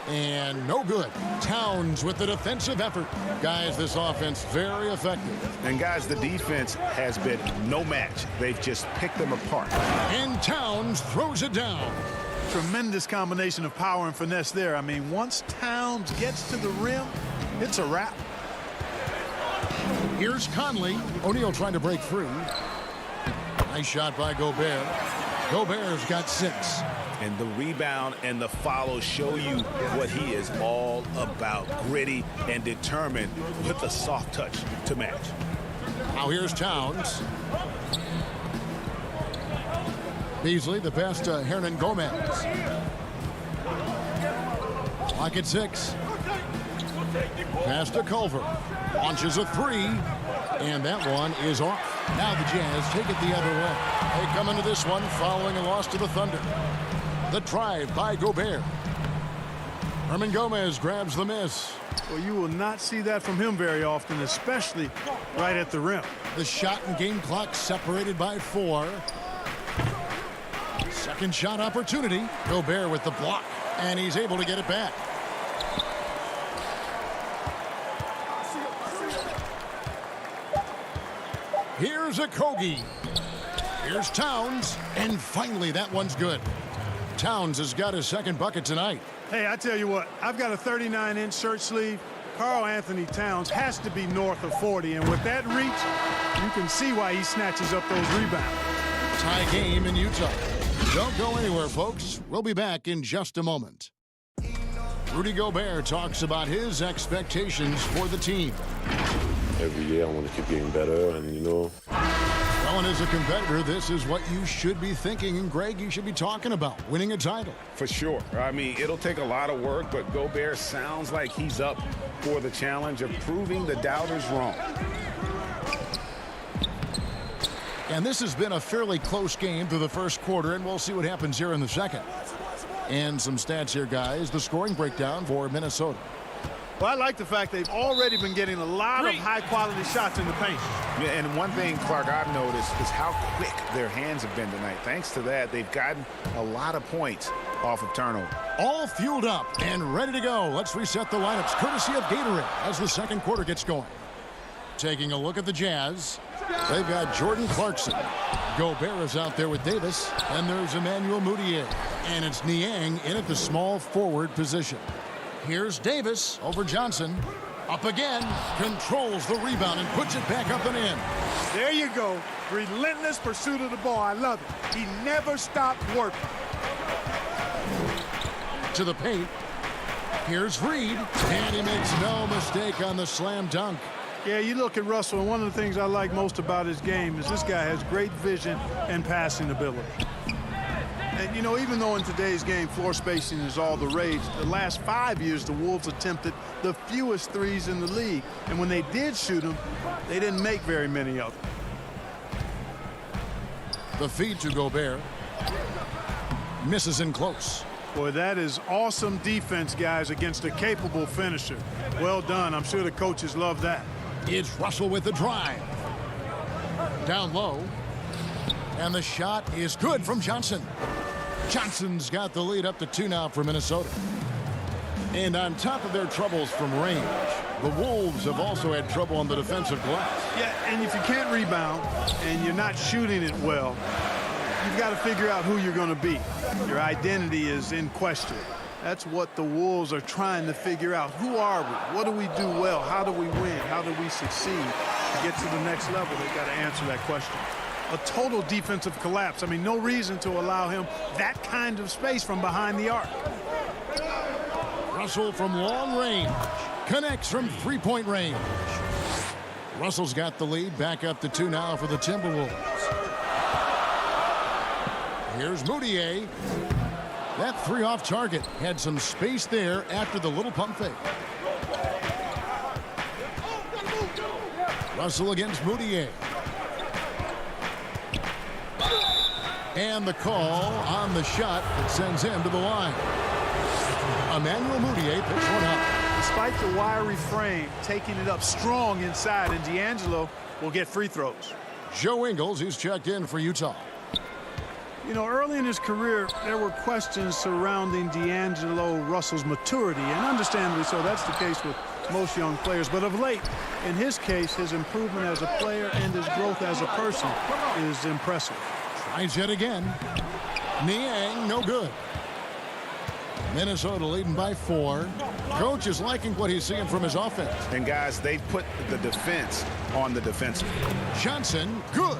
And no good. Towns with the defensive effort. Guys, this offense very effective. And guys, the defense has been no match. They've just picked them apart. And Towns throws it down. Tremendous combination of power and finesse there. I mean, once Towns gets to the rim, it's a wrap. Here's Conley. O'Neal trying to break free. Nice shot by Gobert. Gobert's got 6. And the rebound and the follow show you what he is all about. Gritty and determined with a soft touch to match. Now here's Towns. Beasley, the pass to Hernan Gomez. Clock at 6. Pass to Culver. Launches a 3. And that one is off. Now the Jazz take it the other way. They come into this one following a loss to the Thunder. The drive by Gobert. Hernan Gomez grabs the miss. Well, you will not see that from him very often, especially right at the rim. The shot and game clock separated by 4. Second shot opportunity. Gobert with the block, and he's able to get it back. Here's a Kogi. Here's Towns, and finally that one's good. Towns has got his second bucket tonight. Hey, I tell you what, I've got a 39-inch shirt sleeve. Karl Anthony Towns has to be north of 40, and with that reach, you can see why he snatches up those rebounds. Tie game in Utah. Don't go anywhere, folks. We'll be back in just a moment. Rudy Gobert talks about his expectations for the team. Every year I want to keep getting better, and Well, and as a competitor, this is what you should be thinking, and Greg, you should be talking about winning a title. For sure. I mean, it'll take a lot of work, but Gobert sounds like he's up for the challenge of proving the doubters wrong. And this has been a fairly close game through the first quarter, and we'll see what happens here in the second. And some stats here, guys. The scoring breakdown for Minnesota. Well, I like the fact they've already been getting a lot of high-quality shots in the paint. Yeah, and one thing, Clark, I've noticed is how quick their hands have been tonight. Thanks to that, they've gotten a lot of points off of turnover. All fueled up and ready to go. Let's reset the lineups courtesy of Gatorade as the second quarter gets going. Taking a look at the Jazz, they've got Jordan Clarkson. Gobert is out there with Davis, and there's Emmanuel Mudiay. And it's Niang in at the small forward position. Here's Davis over Johnson. Up again, controls the rebound and puts it back up and in. There you go. Relentless pursuit of the ball. I love it. He never stopped working. To the paint. Here's Reed, and he makes no mistake on the slam dunk. Yeah, you look at Russell, and one of the things I like most about his game is this guy has great vision and passing ability. And, you know, even though in today's game floor spacing is all the rage, the last 5 years the Wolves attempted the fewest threes in the league. And when they did shoot them, they didn't make very many of them. The feed to Gobert. Misses in close. Boy, that is awesome defense, guys, against a capable finisher. Well done. I'm sure the coaches love that. It's Russell with the drive. Down low. And the shot is good from Johnson. Johnson's got the lead up to 2 now for Minnesota. And on top of their troubles from range, the Wolves have also had trouble on the defensive glass. Yeah, and if you can't rebound and you're not shooting it well, you've got to figure out who you're going to be. Your identity is in question. That's what the Wolves are trying to figure out. Who are we? What do we do well? How do we win? How do we succeed? To get to the next level, they've got to answer that question. A total defensive collapse. I mean, no reason to allow him that kind of space from behind the arc. Russell from long range. Connects from three-point range. Russell's got the lead. Back up to 2 now for the Timberwolves. Here's Mudiay. That 3 off target. Had some space there after the little pump fake. Russell against Mudiay. And the call on the shot that sends him to the line. Emmanuel Mudiay picks one up. Despite the wiry frame, taking it up strong inside, and D'Angelo will get free throws. Joe Ingles, who's checked in for Utah. You know, early in his career, there were questions surrounding D'Angelo Russell's maturity, and understandably so. That's the case with most young players. But of late, in his case, his improvement as a player and his growth as a person is impressive. Tries yet again. Niang, no good. Minnesota leading by 4. Coach is liking what he's seeing from his offense. And guys, they've put the defense on the defensive. Johnson, good.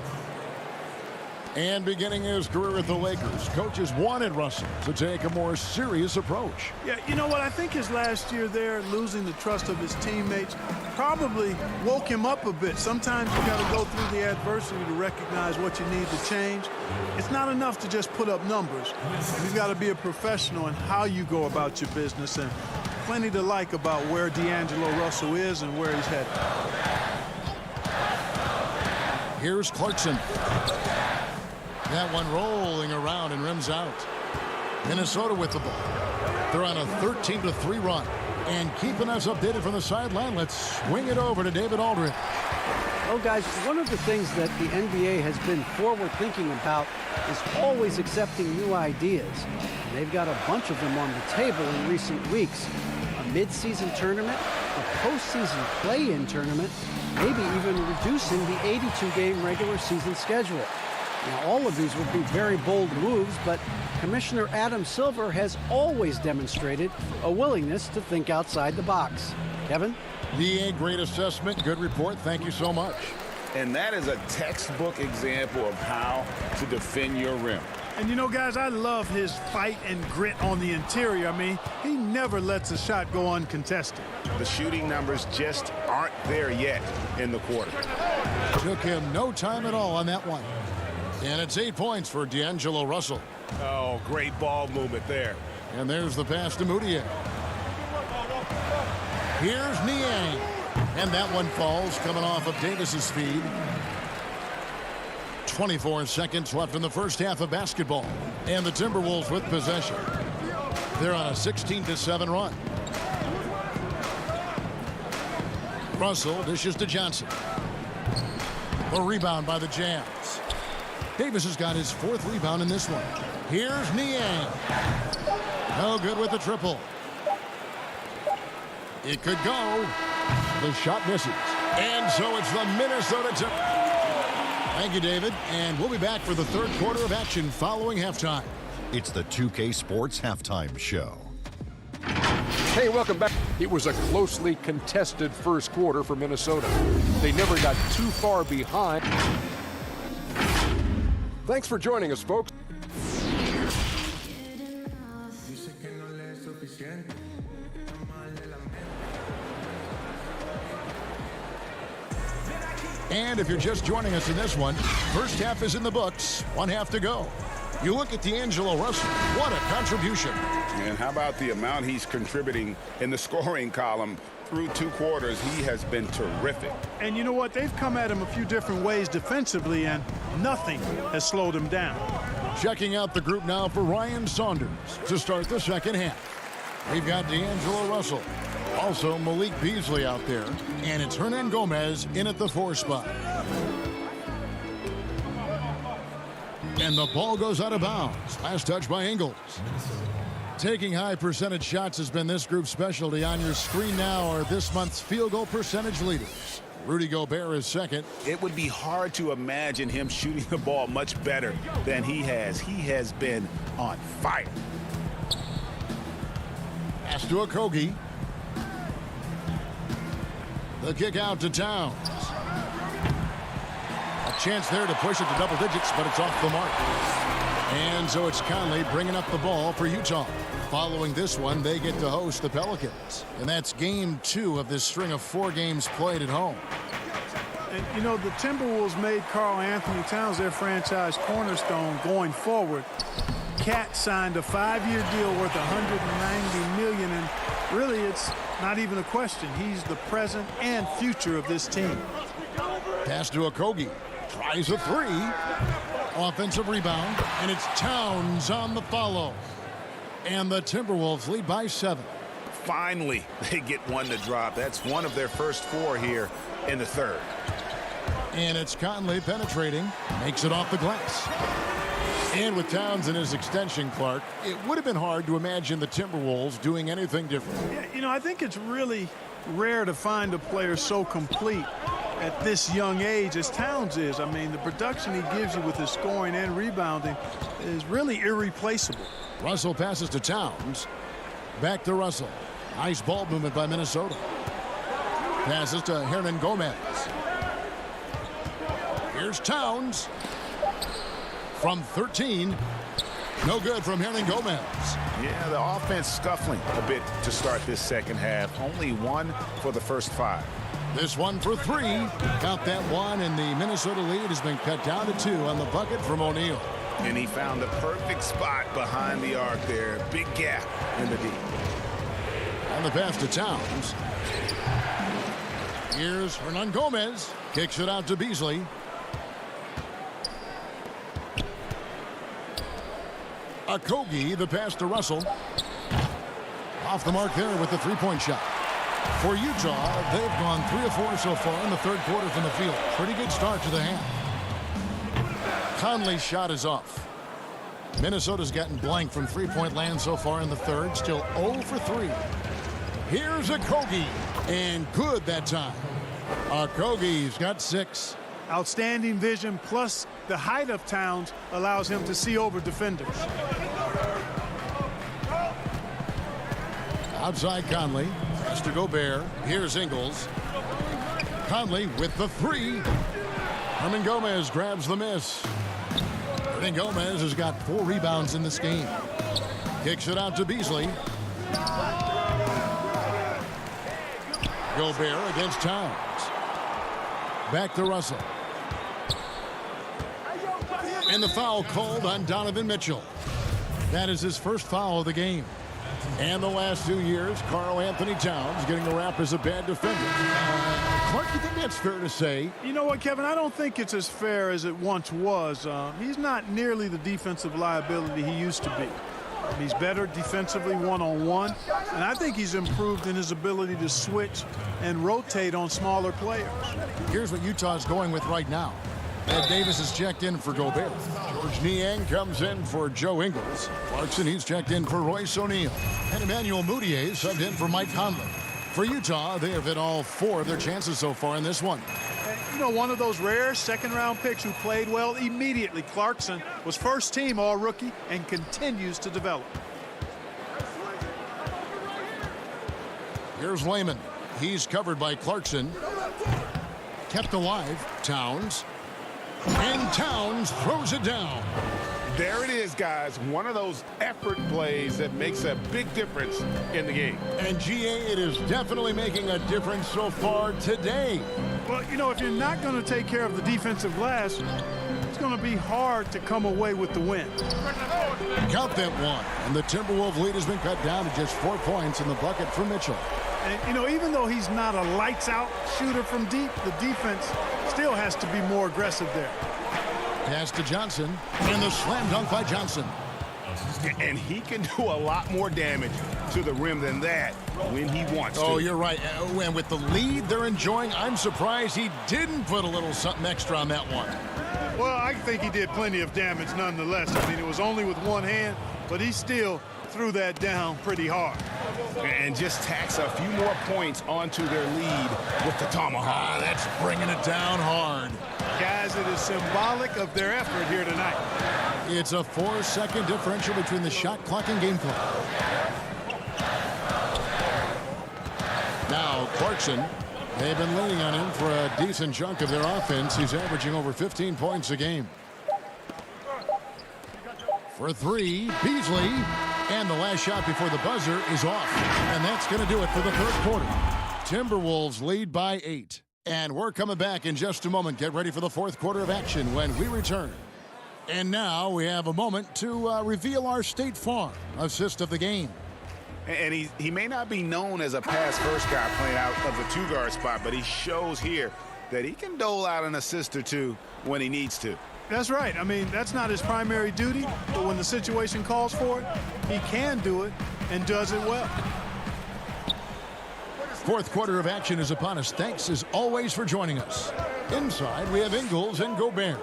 And beginning his career at the Lakers, coaches wanted Russell to take a more serious approach. Yeah, you know what? I think his last year there, losing the trust of his teammates, probably woke him up a bit. Sometimes you got to go through the adversity to recognize what you need to change. It's not enough to just put up numbers. You've got to be a professional in how you go about your business, and plenty to like about where D'Angelo Russell is and where he's headed. Here's Clarkson. That one rolling around and rims out. Minnesota with the ball. They're on a 13-3 run. And keeping us updated from the sideline, let's swing it over to David Aldridge. Well, guys, one of the things that the NBA has been forward-thinking about is always accepting new ideas. And they've got a bunch of them on the table in recent weeks. A mid-season tournament, a postseason play-in tournament, maybe even reducing the 82-game regular season schedule. Now, all of these would be very bold moves, but Commissioner Adam Silver has always demonstrated a willingness to think outside the box. Kevin? The great assessment, good report. Thank you so much. And that is a textbook example of how to defend your rim. And you know, guys, I love his fight and grit on the interior. I mean, he never lets a shot go uncontested. The shooting numbers just aren't there yet in the quarter. Took him no time at all on that one. And it's 8 points for D'Angelo Russell. Oh, great ball movement there. And there's the pass to Moutier. Here's Niang. And that one falls, coming off of Davis's feed. 24 seconds left in the first half of basketball. And the Timberwolves with possession. They're on a 16-7 run. Russell dishes to Johnson. A rebound by the Jazz. Davis has got his 4th rebound in this one. Here's Niang. No good with the triple. It could go. The shot misses. And so it's the Minnesota Timberwolves. Thank you, David. And we'll be back for the 3rd quarter of action following halftime. It's the 2K Sports Halftime Show. Hey, welcome back. It was a closely contested first quarter for Minnesota. They never got too far behind. Thanks for joining us, folks. And if you're just joining us in this one, first half is in the books, 1 half to go. You look at D'Angelo Russell, what a contribution. And how about the amount he's contributing in the scoring column? Through 2 quarters, he has been terrific. And you know what? They've come at him a few different ways defensively, and nothing has slowed him down. Checking out the group now for Ryan Saunders to start the second half. We've got D'Angelo Russell. Also Malik Beasley out there. And it's Hernan Gomez in at the 4 spot. And the ball goes out of bounds. Last touch by Ingles. Taking high percentage shots has been this group's specialty. On your screen now are this month's field goal percentage leaders. Rudy Gobert is second. It would be hard to imagine him shooting the ball much better than he has. He has been on fire. Pass to Okogie. The kick out to Towns. A chance there to push it to double digits, but it's off the mark. And so it's Conley bringing up the ball for Utah. Following this one, they get to host the Pelicans. And that's game 2 of this string of 4 games played at home. And, you know, the Timberwolves made Karl Anthony Towns their franchise cornerstone going forward. Cat signed a 5-year deal worth $190 million, and really it's not even a question. He's the present and future of this team. Pass to Okogie. Tries a 3. Offensive rebound, and it's Towns on the follow. And the Timberwolves lead by 7. Finally, they get one to drop. That's one of their first 4 here in the 3rd. And it's Conley penetrating, makes it off the glass. And with Towns in his extension, Clark, it would have been hard to imagine the Timberwolves doing anything different. Yeah, you know, I think it's really rare to find a player so complete at this young age as Towns is. I mean, the production he gives you with his scoring and rebounding is really irreplaceable. Russell passes to Towns. Back to Russell. Nice ball movement by Minnesota. Passes to Hernan Gomez. Here's Towns. From 13. No good from Hernan Gomez. Yeah, the offense scuffling a bit to start this second half. Only 1 for the first 5. This one for 3. Count that one, and the Minnesota lead has been cut down to 2 on the bucket from O'Neal. And he found the perfect spot behind the arc there. Big gap in the D. And the pass to Towns. Here's Hernan Gomez. Kicks it out to Beasley. Okogie, the pass to Russell. Off the mark there with the three-point shot. For Utah, they've gone 3 of 4 so far in the third quarter from the field. Pretty good start to the half. Conley's shot is off. Minnesota's gotten blank from three-point land so far in the third. Still 0 for 3. Here's Okogie. And good that time. Okogie's got 6. Outstanding vision plus the height of Towns allows him to see over defenders. Outside Conley. Pass to Gobert. Here's Ingles. Conley with the 3. Hernan Gomez grabs the miss. Hernan Gomez has got 4 rebounds in this game. Kicks it out to Beasley. Gobert against Towns. Back to Russell. And the foul called on Donovan Mitchell. That is his first foul of the game. And the last 2 years, Karl Anthony Towns getting the rap as a bad defender. Clark, you think that's fair to say? You know what, Kevin? I don't think it's as fair as it once was. He's not nearly the defensive liability he used to be. He's better defensively one-on-one, and I think he's improved in his ability to switch and rotate on smaller players. Here's what Utah's going with right now. Ed Davis is checked in for Gobert. George Niang comes in for Joe Ingles. Clarkson, he's checked in for Royce O'Neal. And Emmanuel Mudiay subbed in for Mike Conley. For Utah, they have hit all 4 of their chances so far in this one. And, you know, one of those rare second-round picks who played well immediately. Clarkson was first-team All-Rookie and continues to develop. Here's Layman. He's covered by Clarkson. Kept alive. Towns. And Towns throws it down. There it is, guys. One of those effort plays that makes a big difference in the game. And GA, it is definitely making a difference so far today. Well, you know, if you're not going to take care of the defensive glass, it's going to be hard to come away with the win. Count that one. And the Timberwolves lead has been cut down to just 4 points in the bucket for Mitchell. And, you know, even though he's not a lights-out shooter from deep, the defense still has to be more aggressive there. Pass to Johnson, and the slam dunk by Johnson. And he can do a lot more damage to the rim than that when he wants to. Oh, you're right. And with the lead they're enjoying, I'm surprised he didn't put a little something extra on that one. Well, I think he did plenty of damage nonetheless. I mean, it was only with one hand, but he still threw that down pretty hard. And just tacks a few more points onto their lead with the tomahawk. That's bringing it down hard. Guys, it is symbolic of their effort here tonight. It's a 4-second differential between the shot clock and game clock. Now Clarkson, they've been leaning on him for a decent chunk of their offense. He's averaging over 15 points a game. For 3, Beasley. And the last shot before the buzzer is off. And that's going to do it for the third quarter. Timberwolves lead by 8. And we're coming back in just a moment. Get ready for the fourth quarter of action when we return. And now we have a moment to reveal our State Farm assist of the game. And he may not be known as a pass-first guy playing out of the 2-guard spot, but he shows here that he can dole out an assist or two when he needs to. That's right. I mean, that's not his primary duty, but when the situation calls for it, he can do it and does it well. Fourth quarter of action is upon us. Thanks as always for joining us. Inside, we have Ingles and Gobert.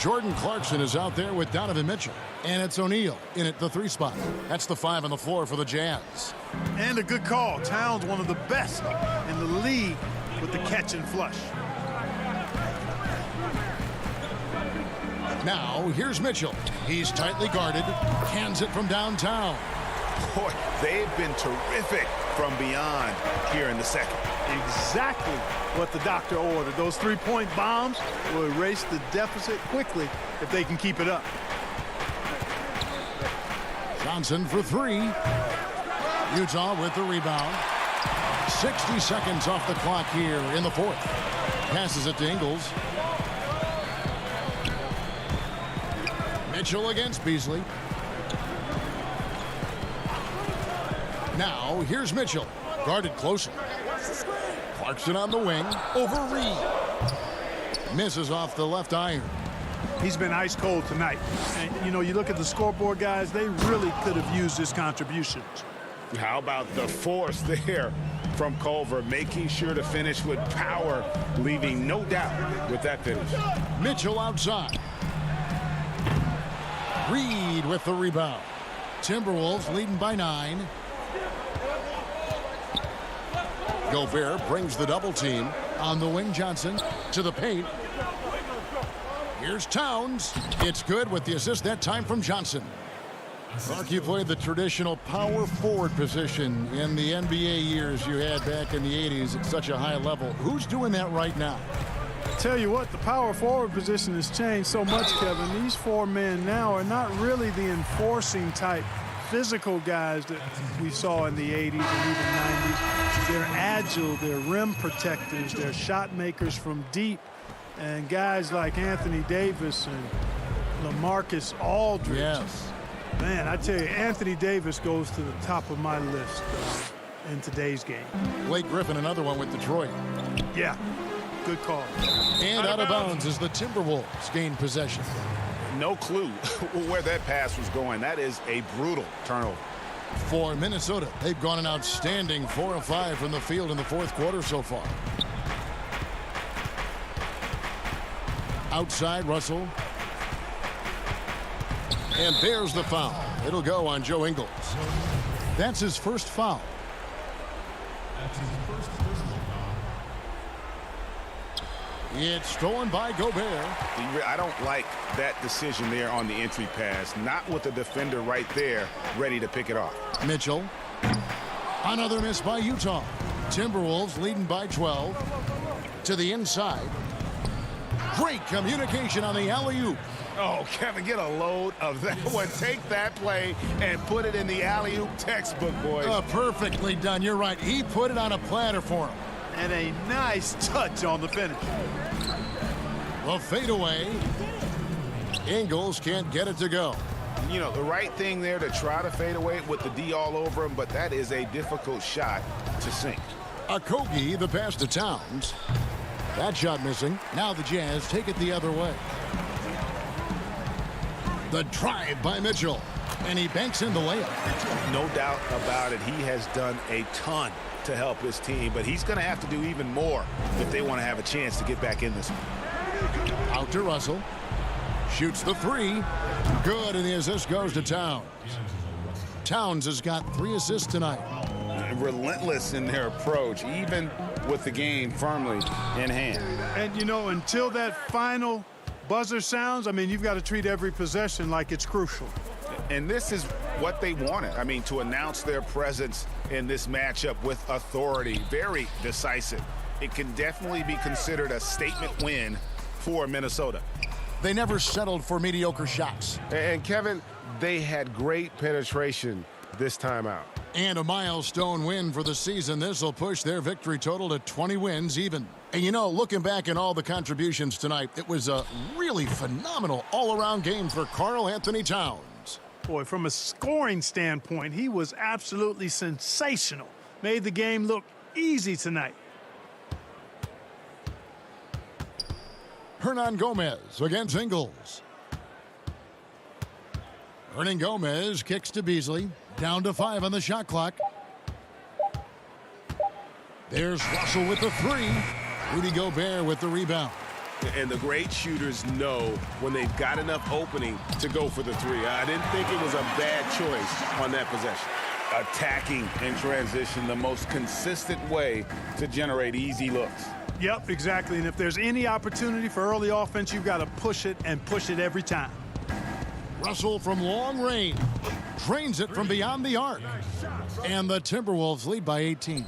Jordan Clarkson is out there with Donovan Mitchell. And it's O'Neal in at the 3 spot. That's the 5 on the floor for the Jazz. And a good call. Towns, one of the best in the league with the catch and flush. Now, here's Mitchell. He's tightly guarded. Hands it from downtown. Boy, they've been terrific from beyond here in the second. Exactly what the doctor ordered. Those 3-point bombs will erase the deficit quickly if they can keep it up. Johnson for 3. Utah with the rebound. 60 seconds off the clock here in the fourth. Passes it to Ingles. Mitchell against Beasley. Now, here's Mitchell. Guarded closely. Clarkson on the wing. Over Reed. Misses off the left iron. He's been ice cold tonight. And, you know, you look at the scoreboard, guys, they really could have used his contributions. How about the force there from Culver, making sure to finish with power, leaving no doubt with that finish. Mitchell outside. Reed with the rebound. Timberwolves leading by 9. Gobert brings the double team. On the wing, Johnson to the paint. Here's Towns. It's good with the assist that time from Johnson. Clark, you played the traditional power forward position in the NBA years you had back in the 80s at such a high level. Who's doing that right now? Tell you what, the power forward position has changed so much, Kevin. These 4 men now are not really the enforcing type physical guys that we saw in the 80s and even 90s. They're agile, they're rim protectors, they're shot makers from deep. And guys like Anthony Davis and LaMarcus Aldridge. Yes. Man, I tell you, Anthony Davis goes to the top of my list in today's game. Blake Griffin, another one with Detroit. Yeah, good call. And out of bounds as the Timberwolves gain possession. No clue where that pass was going. That is a brutal turnover. For Minnesota, they've gone an outstanding 4 of 5 from the field in the fourth quarter so far. Outside, Russell. And there's the foul. It'll go on Joe Ingles. That's his first foul. It's stolen by Gobert. I don't like that decision there on the entry pass. Not with the defender right there ready to pick it off. Mitchell. Another miss by Utah. Timberwolves leading by 12. To the inside. Great communication on the alley-oop. Oh, Kevin, get a load of that one. Take that play and put it in the alley-oop textbook, boys. Perfectly done. You're right. He put it on a platter for him. And a nice touch on the finish. The fadeaway. Ingles can't get it to go. You know, the right thing there to try to fade away with the D all over him, but that is a difficult shot to sink. Okogie, the pass to Towns. That shot missing. Now the Jazz take it the other way. The drive by Mitchell. And he banks in the layup. No doubt about it. He has done a ton to help his team, but he's going to have to do even more if they want to have a chance to get back in this one. Out to Russell. Shoots the 3. Good, and the assist goes to Towns. Towns has got 3 assists tonight. Relentless in their approach, even with the game firmly in hand. And, you know, until that final buzzer sounds, I mean, you've got to treat every possession like it's crucial. And this is what they wanted. I mean, to announce their presence in this matchup with authority, very decisive. It can definitely be considered a statement win for Minnesota. They never settled for mediocre shots. And Kevin, they had great penetration this time out. And a milestone win for the season. This will push their victory total to 20 wins even. And you know, looking back at all the contributions tonight, it was a really phenomenal all-around game for Karl Anthony Towns. Boy, from a scoring standpoint, he was absolutely sensational. Made the game look easy tonight. Hernan Gomez against Ingles. Hernan Gomez kicks to Beasley. Down to 5 on the shot clock. There's Russell with the three. Rudy Gobert with the rebound. And the great shooters know when they've got enough opening to go for the three. I didn't think it was a bad choice on that possession. Attacking in transition, the most consistent way to generate easy looks. Yep, exactly. And if there's any opportunity for early offense, you've got to push it and push it every time. Russell from long range drains it from beyond the arc. And the Timberwolves lead by 18.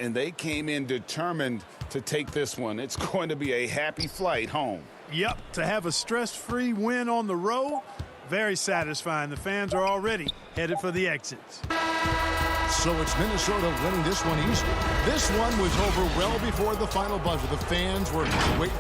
And they came in determined to take this one. It's going to be a happy flight home. Yep, to have a stress-free win on the road, very satisfying. The fans are already headed for the exits. So it's Minnesota winning this one easily. This one was over well before the final buzzer. The fans were waiting.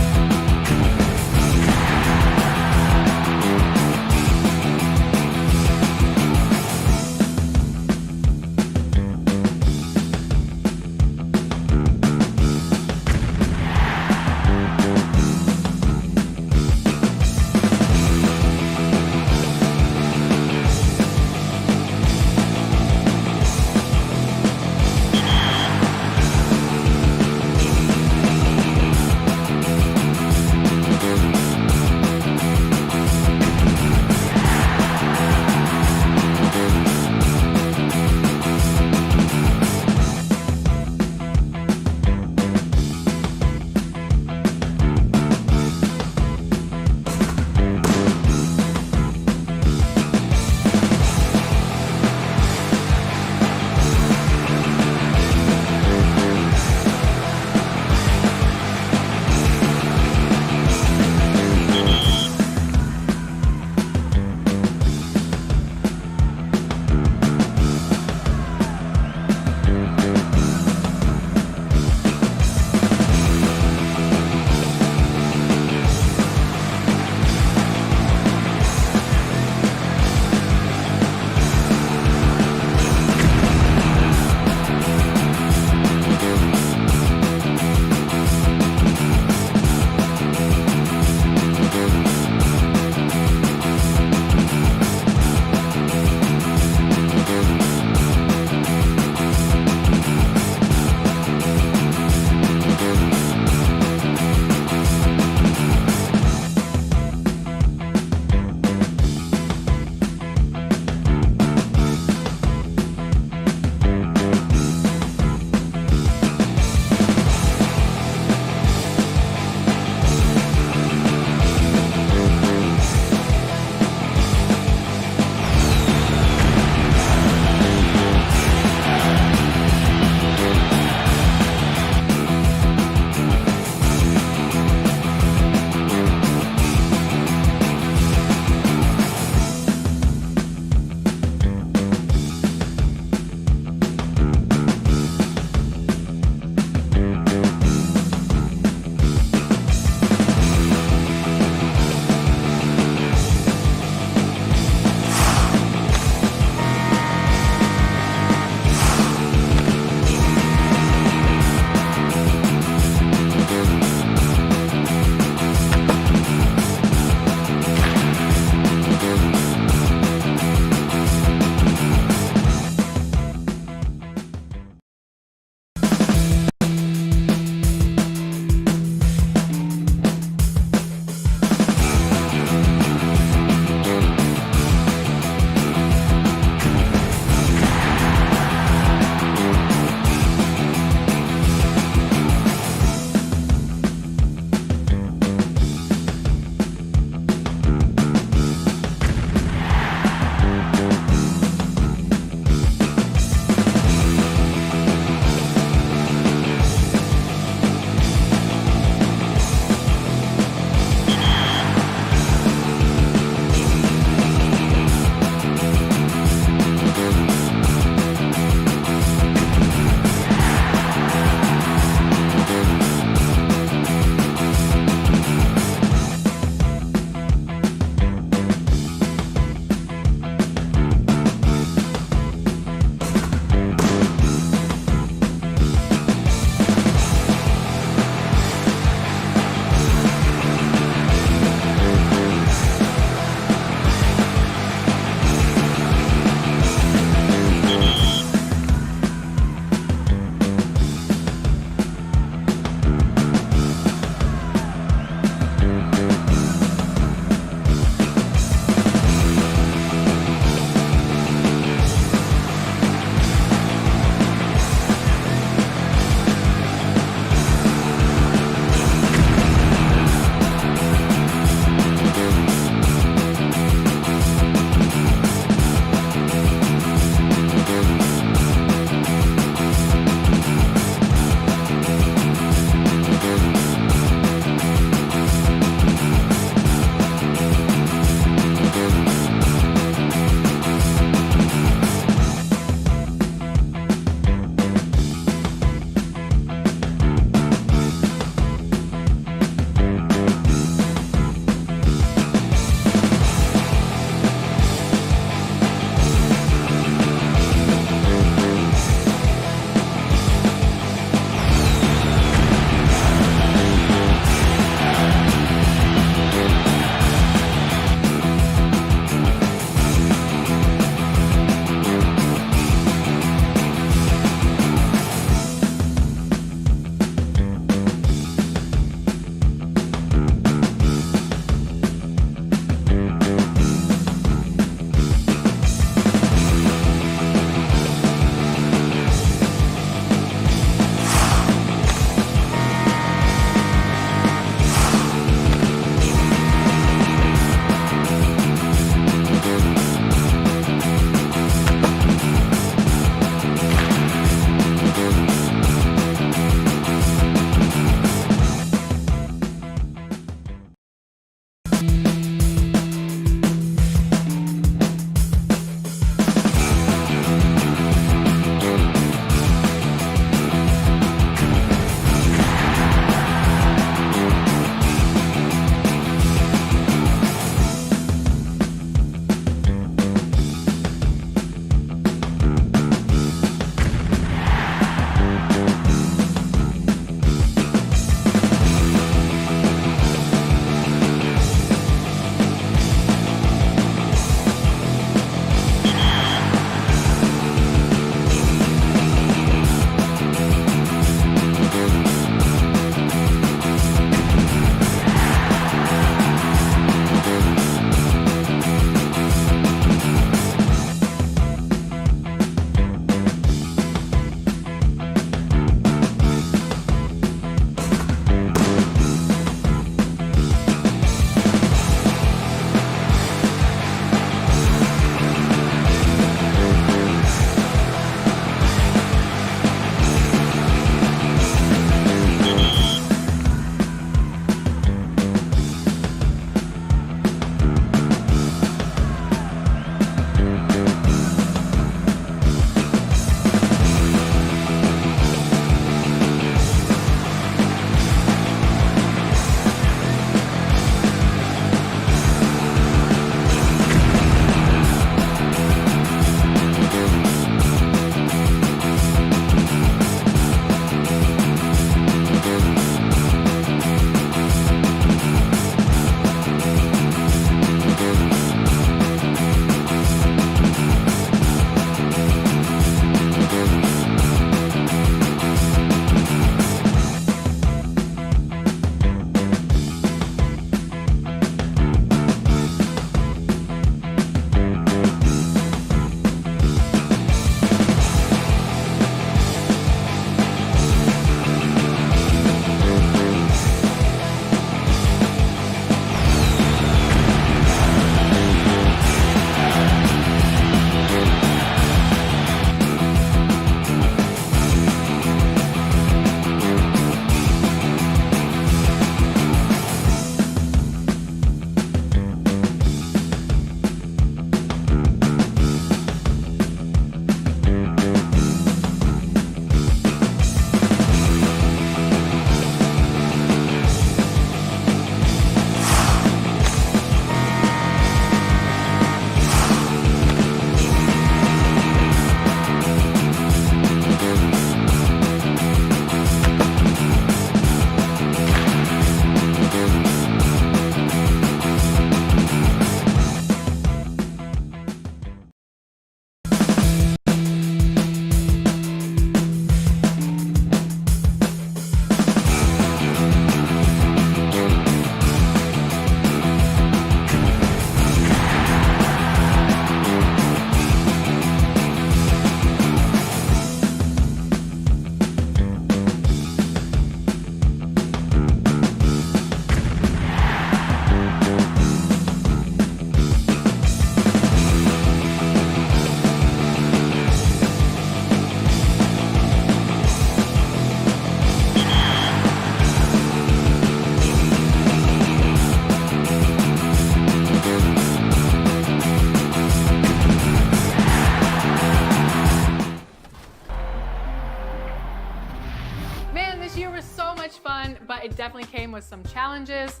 with some challenges.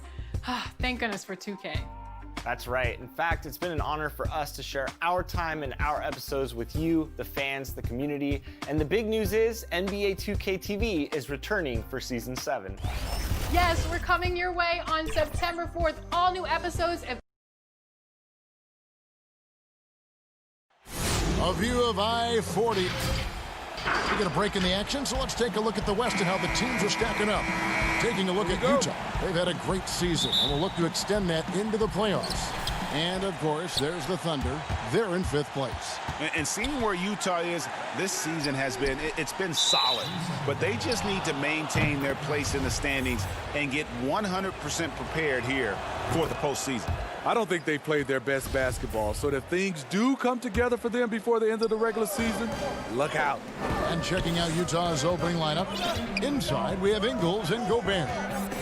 Thank goodness for 2K. That's right. In fact, it's been an honor for us to share our time and our episodes with you, the fans, the community. And the big news is NBA 2K TV is returning for Season 7. Yes, we're coming your way on September 4th. All new episodes. A view of I-40. We get a break in the action, so let's take a look at the West and how the teams are stacking up. Taking a look at Utah. They've had a great season, and will look to extend that into the playoffs. And, of course, there's the Thunder. They're in 5th place. And seeing where Utah is this season has been, it's been solid. But they just need to maintain their place in the standings and get 100% prepared here for the postseason. I don't think they played their best basketball, so if things do come together for them before the end of the regular season, look out. And checking out Utah's opening lineup, inside we have Ingles and Gobert.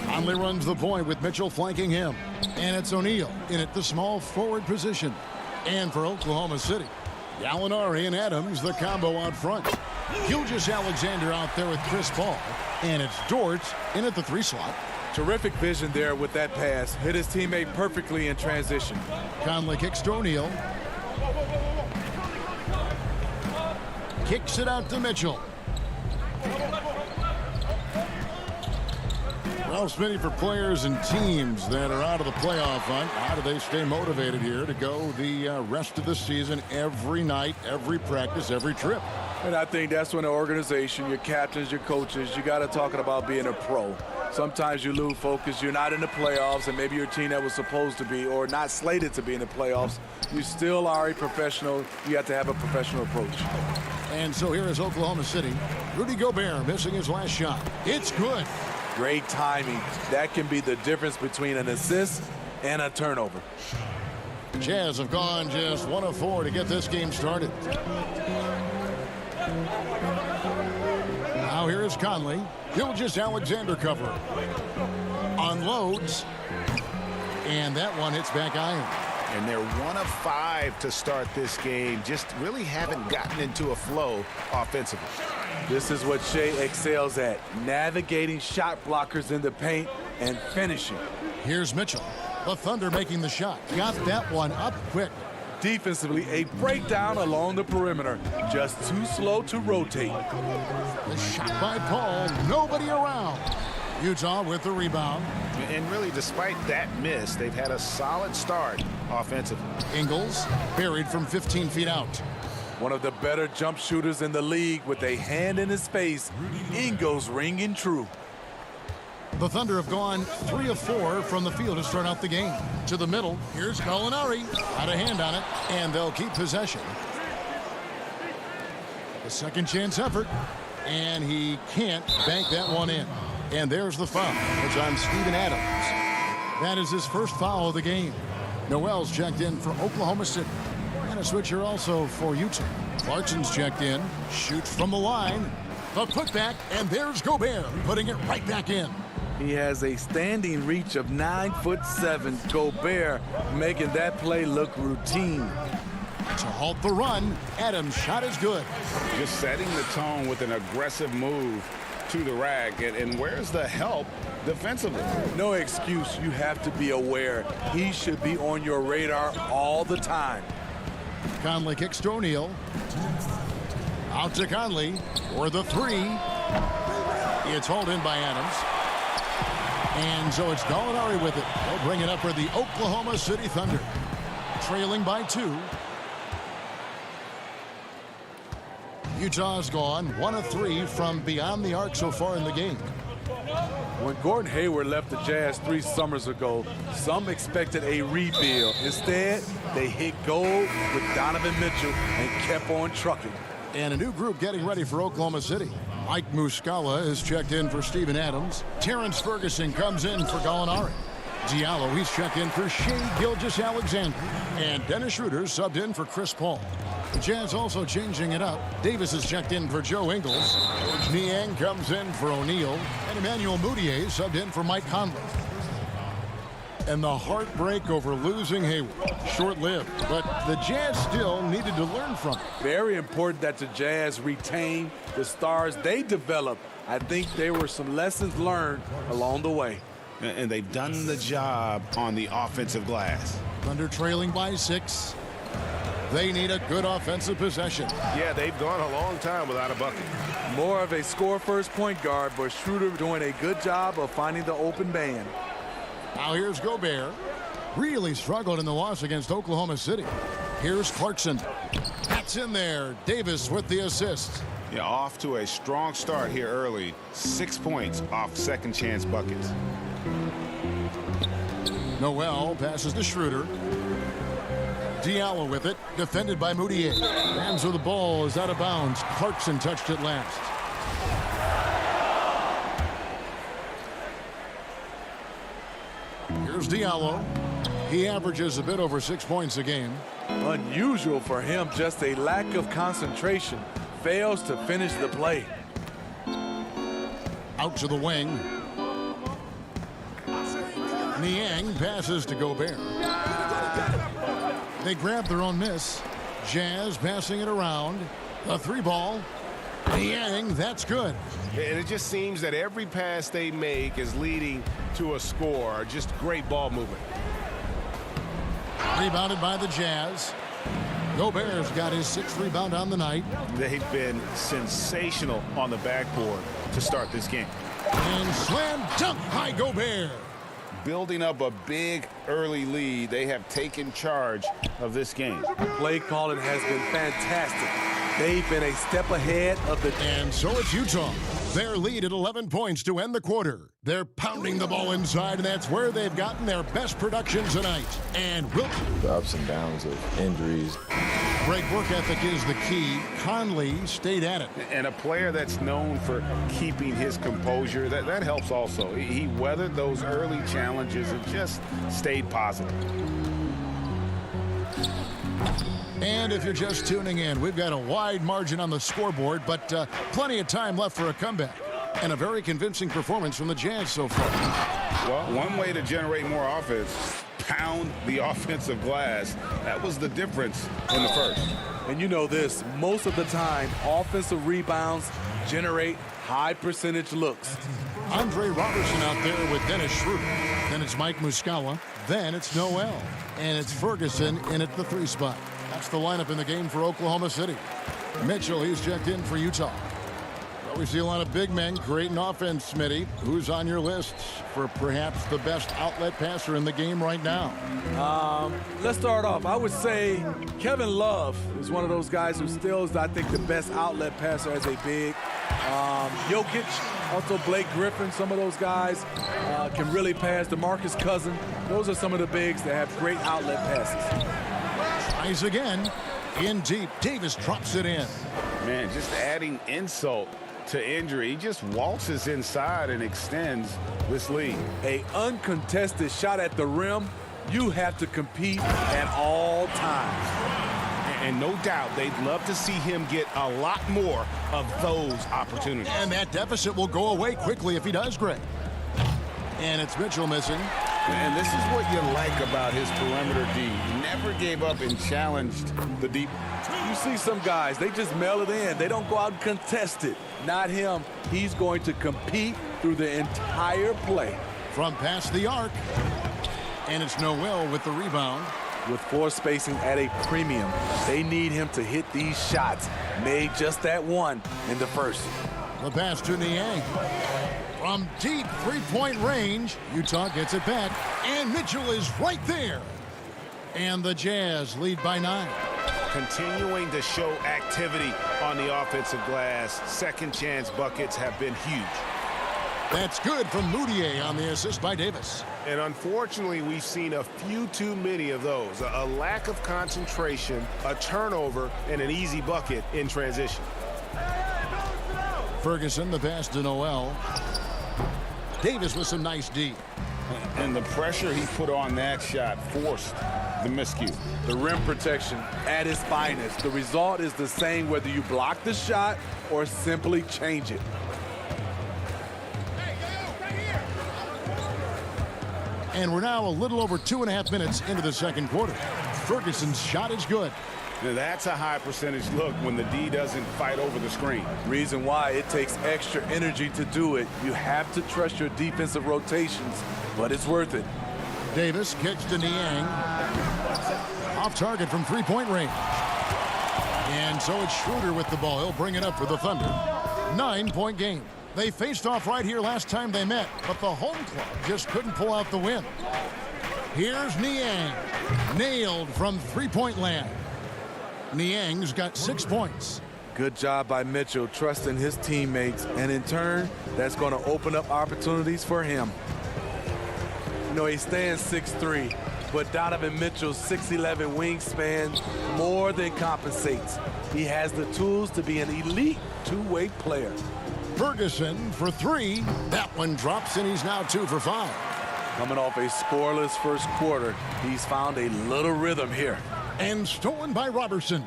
Conley runs the point with Mitchell flanking him. And it's O'Neal in at the small forward position. And for Oklahoma City, Gallinari and Adams, the combo out front. Gilgeous-Alexander out there with Chris Paul. And it's Dort in at the 3 slot. Terrific vision there with that pass. Hit his teammate perfectly in transition. Conley kicks to O'Neal. Kicks it out to Mitchell. Well, Smitty, for players and teams that are out of the playoff hunt, how do they stay motivated here to go the rest of the season every night, every practice, every trip? And I think that's when the organization, your captains, your coaches, you got to talk about being a pro. Sometimes you lose focus. You're not in the playoffs, and maybe your team that was supposed to be or not slated to be in the playoffs. You still are a professional. You have to have a professional approach. And so here is Oklahoma City. Rudy Gobert missing his last shot. It's good. Great timing. That can be the difference between an assist and a turnover. Jazz have gone just 1 of 4 to get this game started. Now here is Conley. Gilgeous-Alexander cover. Unloads. And that one hits back iron. And they're 1 of 5 to start this game. Just really haven't gotten into a flow offensively. This is what Shea excels at, navigating shot blockers in the paint and finishing. Here's Mitchell. The Thunder making the shot. Got that one up quick. Defensively, a breakdown along the perimeter. Just too slow to rotate. The shot by Paul. Nobody around. Utah with the rebound. And really, despite that miss, they've had a solid start offensively. Ingles buried from 15 feet out. One of the better jump shooters in the league with a hand in his face. Ingles ringing true. The Thunder have gone 3 of 4 from the field to start out the game. To the middle, here's Gallinari. Got a hand on it, and they'll keep possession. A second chance effort, and he can't bank that one in. And there's the foul. It's on Steven Adams. That is his first foul of the game. Noel's checked in for Oklahoma City. And a switcher also for Utah. Clarkson's checked in. Shoots from the line. The putback, and there's Gobert putting it right back in. He has a standing reach of 9'7". Gobert making that play look routine. To halt the run, Adams' shot is good. Just setting the tone with an aggressive move to the rack. And where's the help defensively? No excuse. You have to be aware. He should be on your radar all the time. Conley kicks to O'Neal. Out to Conley for the 3. It's hauled in by Adams. And so it's Gallinari with it. They'll bring it up for the Oklahoma City Thunder. Trailing by 2. Utah's gone 1 of 3 from beyond the arc so far in the game. When Gordon Hayward left the Jazz 3 summers ago, some expected a rebuild. Instead, they hit gold with Donovan Mitchell and kept on trucking. And a new group getting ready for Oklahoma City. Mike Muscala is checked in for Steven Adams. Terrence Ferguson comes in for Gallinari. Diallo, he's checked in for Shea Gilgeous-Alexander. And Dennis Schroeder subbed in for Chris Paul. The Jazz also changing it up. Davis is checked in for Joe Ingles. George Niang comes in for O'Neal. And Emmanuel Mudiay subbed in for Mike Conley. And the heartbreak over losing Hayward. Short-lived, but the Jazz still needed to learn from it. Very important that the Jazz retain the stars they developed. I think there were some lessons learned along the way. And they've done the job on the offensive glass. Thunder trailing by 6. They need a good offensive possession. Yeah, they've gone a long time without a bucket. More of a score-first point guard, but Schroeder doing a good job of finding the open man. Now here's Gobert. Really struggled in the loss against Oklahoma City. Here's Clarkson. That's in there. Davis with the assist. Yeah, off to a strong start here early. 6 points off second chance buckets. Noel passes to Schroeder. Diallo with it, defended by Moutier. Hands of the ball is out of bounds. Clarkson touched it last. Here's Diallo. He averages a bit over 6 points a game. Unusual for him, just a lack of concentration. Fails to finish the play. Out to the wing. Niang passes to Gobert. They grab their own miss. Jazz passing it around. A 3-ball. Niang, that's good. And it just seems that every pass they make is leading to a score. Just great ball movement. Rebounded by the Jazz. Gobert's got his 6th rebound on the night. They've been sensational on the backboard to start this game. And slam dunk by Gobert. Building up a big early lead, they have taken charge of this game. Play calling has been fantastic. They've been a step ahead of the... And so it's Utah. Their lead at 11 points to end the quarter. They're pounding the ball inside, and that's where they've gotten their best production tonight. And the ups and downs of injuries. Great work ethic is the key. Conley stayed at it. And a player that's known for keeping his composure, that helps also. He weathered those early challenges and just stayed positive. And if you're just tuning in, we've got a wide margin on the scoreboard, but plenty of time left for a comeback. And a very convincing performance from the Jazz so far. Well, one way to generate more offense, pound the offensive glass. That was the difference in the first. And you know this, most of the time, offensive rebounds generate high percentage looks. Andre Robertson out there with Dennis Schroeder. Then it's Mike Muscala. Then it's Noel. And it's Ferguson in at the 3 spot. That's the lineup in the game for Oklahoma City. Mitchell, he's checked in for Utah. Well, we see a lot of big men creating offense, Smitty. Who's on your list for perhaps the best outlet passer in the game right now? Let's start off. I would say Kevin Love is one of those guys who still is, I think, the best outlet passer as a big. Jokic, also Blake Griffin, some of those guys can really pass. DeMarcus Cousins, those are some of the bigs that have great outlet passes. Tries again. In deep. Davis drops it in. Man, just adding insult to injury. He just waltzes inside and extends this lead. A uncontested shot at the rim, you have to compete at all times. And no doubt they'd love to see him get a lot more of those opportunities. And that deficit will go away quickly if he does, Greg. And it's Mitchell missing. And this is what you like about his perimeter D. He never gave up and challenged the deep. You see some guys, they just mail it in. They don't go out and contest it. Not him. He's going to compete through the entire play. From past the arc. And it's Noel with the rebound. With floor spacing at a premium, they need him to hit these shots. Made just that one in the first. The pass to Niang. From deep three-point range, Utah gets it back, and Mitchell is right there. And the Jazz lead by 9. Continuing to show activity on the offensive glass. Second chance buckets have been huge. That's good from Moutier on the assist by Davis. And unfortunately, we've seen a few too many of those. A lack of concentration, a turnover, and an easy bucket in transition. Ferguson, the pass to Noel. Davis with some nice D. And the pressure he put on that shot forced the miscue. The rim protection at its finest. The result is the same whether you block the shot or simply change it. And we're now a little over 2.5 minutes into the second quarter. Ferguson's shot is good. Now that's a high percentage look when the D doesn't fight over the screen. Reason why it takes extra energy to do it. You have to trust your defensive rotations, but it's worth it. Davis kicks to Niang. Off target from three-point range. And so it's Schroeder with the ball. He'll bring it up for the Thunder. 9-point game. They faced off right here last time they met, but the home club just couldn't pull out the win. Here's Niang. Nailed from three-point land. Niang's got 6 points. Good job by Mitchell trusting his teammates, and in turn, that's going to open up opportunities for him. You know, he stands 6'3", but Donovan Mitchell's 6'11" wingspan more than compensates. He has the tools to be an elite two-way player. Ferguson for three. That one drops, and he's now 2 for 5. Coming off a scoreless first quarter, he's found a little rhythm here. And stolen by Robertson.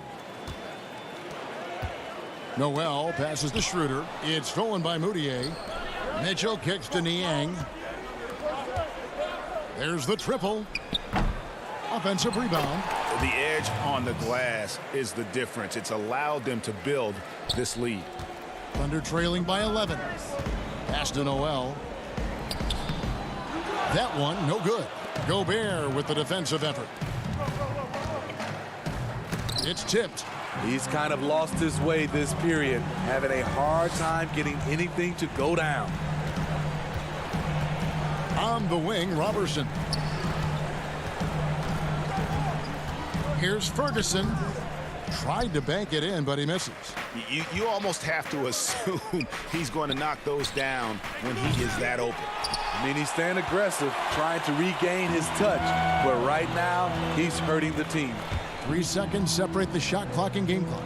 Noel passes to Schroeder. It's stolen by Moutier. Mitchell kicks to Niang. There's the triple. Offensive rebound. The edge on the glass is the difference. It's allowed them to build this lead. Thunder trailing by 11. Pass to Noel. That one, no good. Gobert with the defensive effort. It's tipped. He's kind of lost his way this period, having a hard time getting anything to go down. On the wing, Robertson. Here's Ferguson. Tried to bank it in, but he misses. You almost have to assume he's going to knock those down when he is that open. I mean, he's staying aggressive, trying to regain his touch, but right now, he's hurting the team. 3 seconds separate the shot clock and game clock.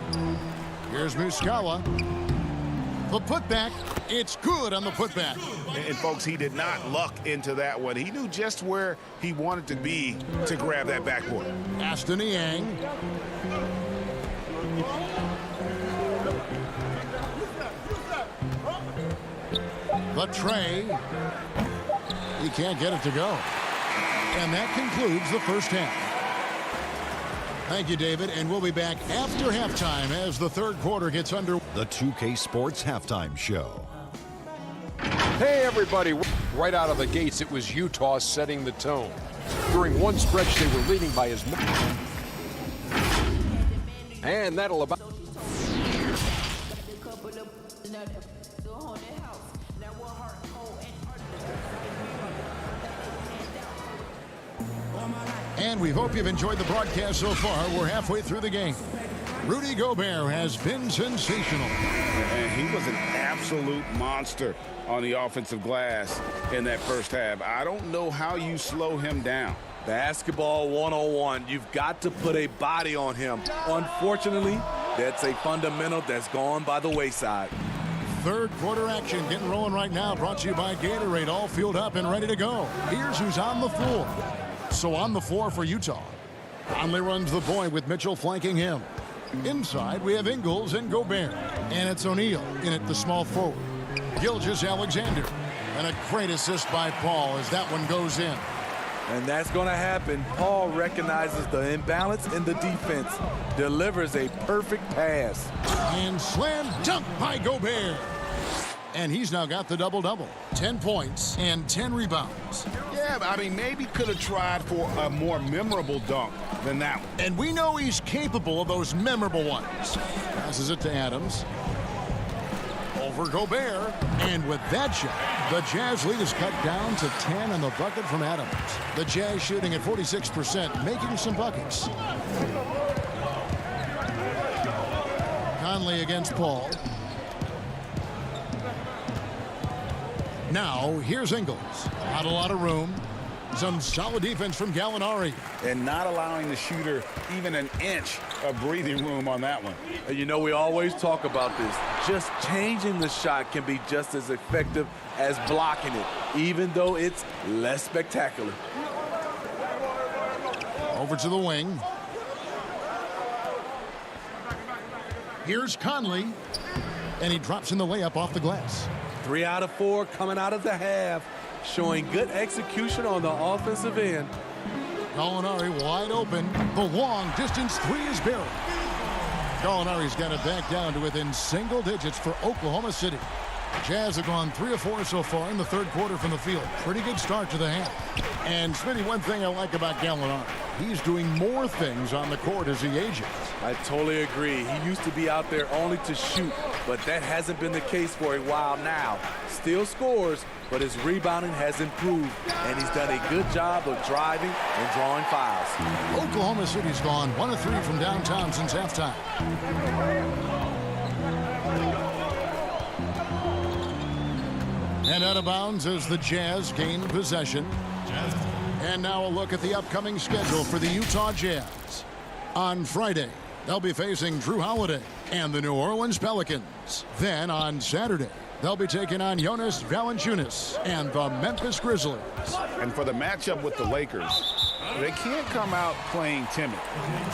Here's Muscala. The putback. It's good on the putback. And folks, he did not luck into that one. He knew just where he wanted to be to grab that backboard. Aston Niang. The tray. He can't get it to go. And that concludes the first half. Thank you, David, and we'll be back after halftime as the third quarter gets under. The 2K Sports Halftime Show. Hey, everybody. Right out of the gates, it was Utah setting the tone. During one stretch, they were leading by as much. And that'll about... And we hope you've enjoyed the broadcast so far. We're halfway through the game. Rudy Gobert has been sensational. And he was an absolute monster on the offensive glass in that first half. I don't know how you slow him down. Basketball 101. You've got to put a body on him. Unfortunately, that's a fundamental that's gone by the wayside. Third quarter action getting rolling right now. Brought to you by Gatorade. All fueled up and ready to go. Here's who's on the floor. So on the floor for Utah. Conley runs the point with Mitchell flanking him. Inside, we have Ingles and Gobert. And it's O'Neal in at the small forward. Gilgeous-Alexander. And a great assist by Paul as that one goes in. And that's going to happen. Paul recognizes the imbalance in the defense. Delivers a perfect pass. And slam dunk by Gobert. And he's now got the double-double. 10 points and 10 rebounds. Yeah, I mean, maybe could have tried for a more memorable dunk than that one. And we know he's capable of those memorable ones. Passes it to Adams. Over Gobert. And with that shot, the Jazz lead is cut down to 10 on the bucket from Adams. The Jazz shooting at 46%, making some buckets. Conley against Paul. Now, here's Ingles. Not a lot of room. Some solid defense from Gallinari. And not allowing the shooter even an inch of breathing room on that one. And you know, we always talk about this. Just changing the shot can be just as effective as blocking it, even though it's less spectacular. Over to the wing. Here's Conley. And he drops in the layup off the glass. 3 out of 4 coming out of the half, showing good execution on the offensive end. Gallinari wide open. The long distance three is buried. Gallinari's got it back down to within single digits for Oklahoma City. Jazz have gone 3 of 4 so far in the third quarter from the field. Pretty good start to the half. And Smitty, one thing I like about Gallinari, he's doing more things on the court as he ages. I totally agree. He used to be out there only to shoot, but that hasn't been the case for a while now. Still scores, but his rebounding has improved, and he's done a good job of driving and drawing fouls. Oklahoma City's gone 1 of 3 from downtown since halftime. And out of bounds as the Jazz gain possession. And now a look at the upcoming schedule for the Utah Jazz. On Friday, they'll be facing Drew Holiday and the New Orleans Pelicans. Then on Saturday, they'll be taking on Jonas Valanciunas and the Memphis Grizzlies. And for the matchup with the Lakers, they can't come out playing timid.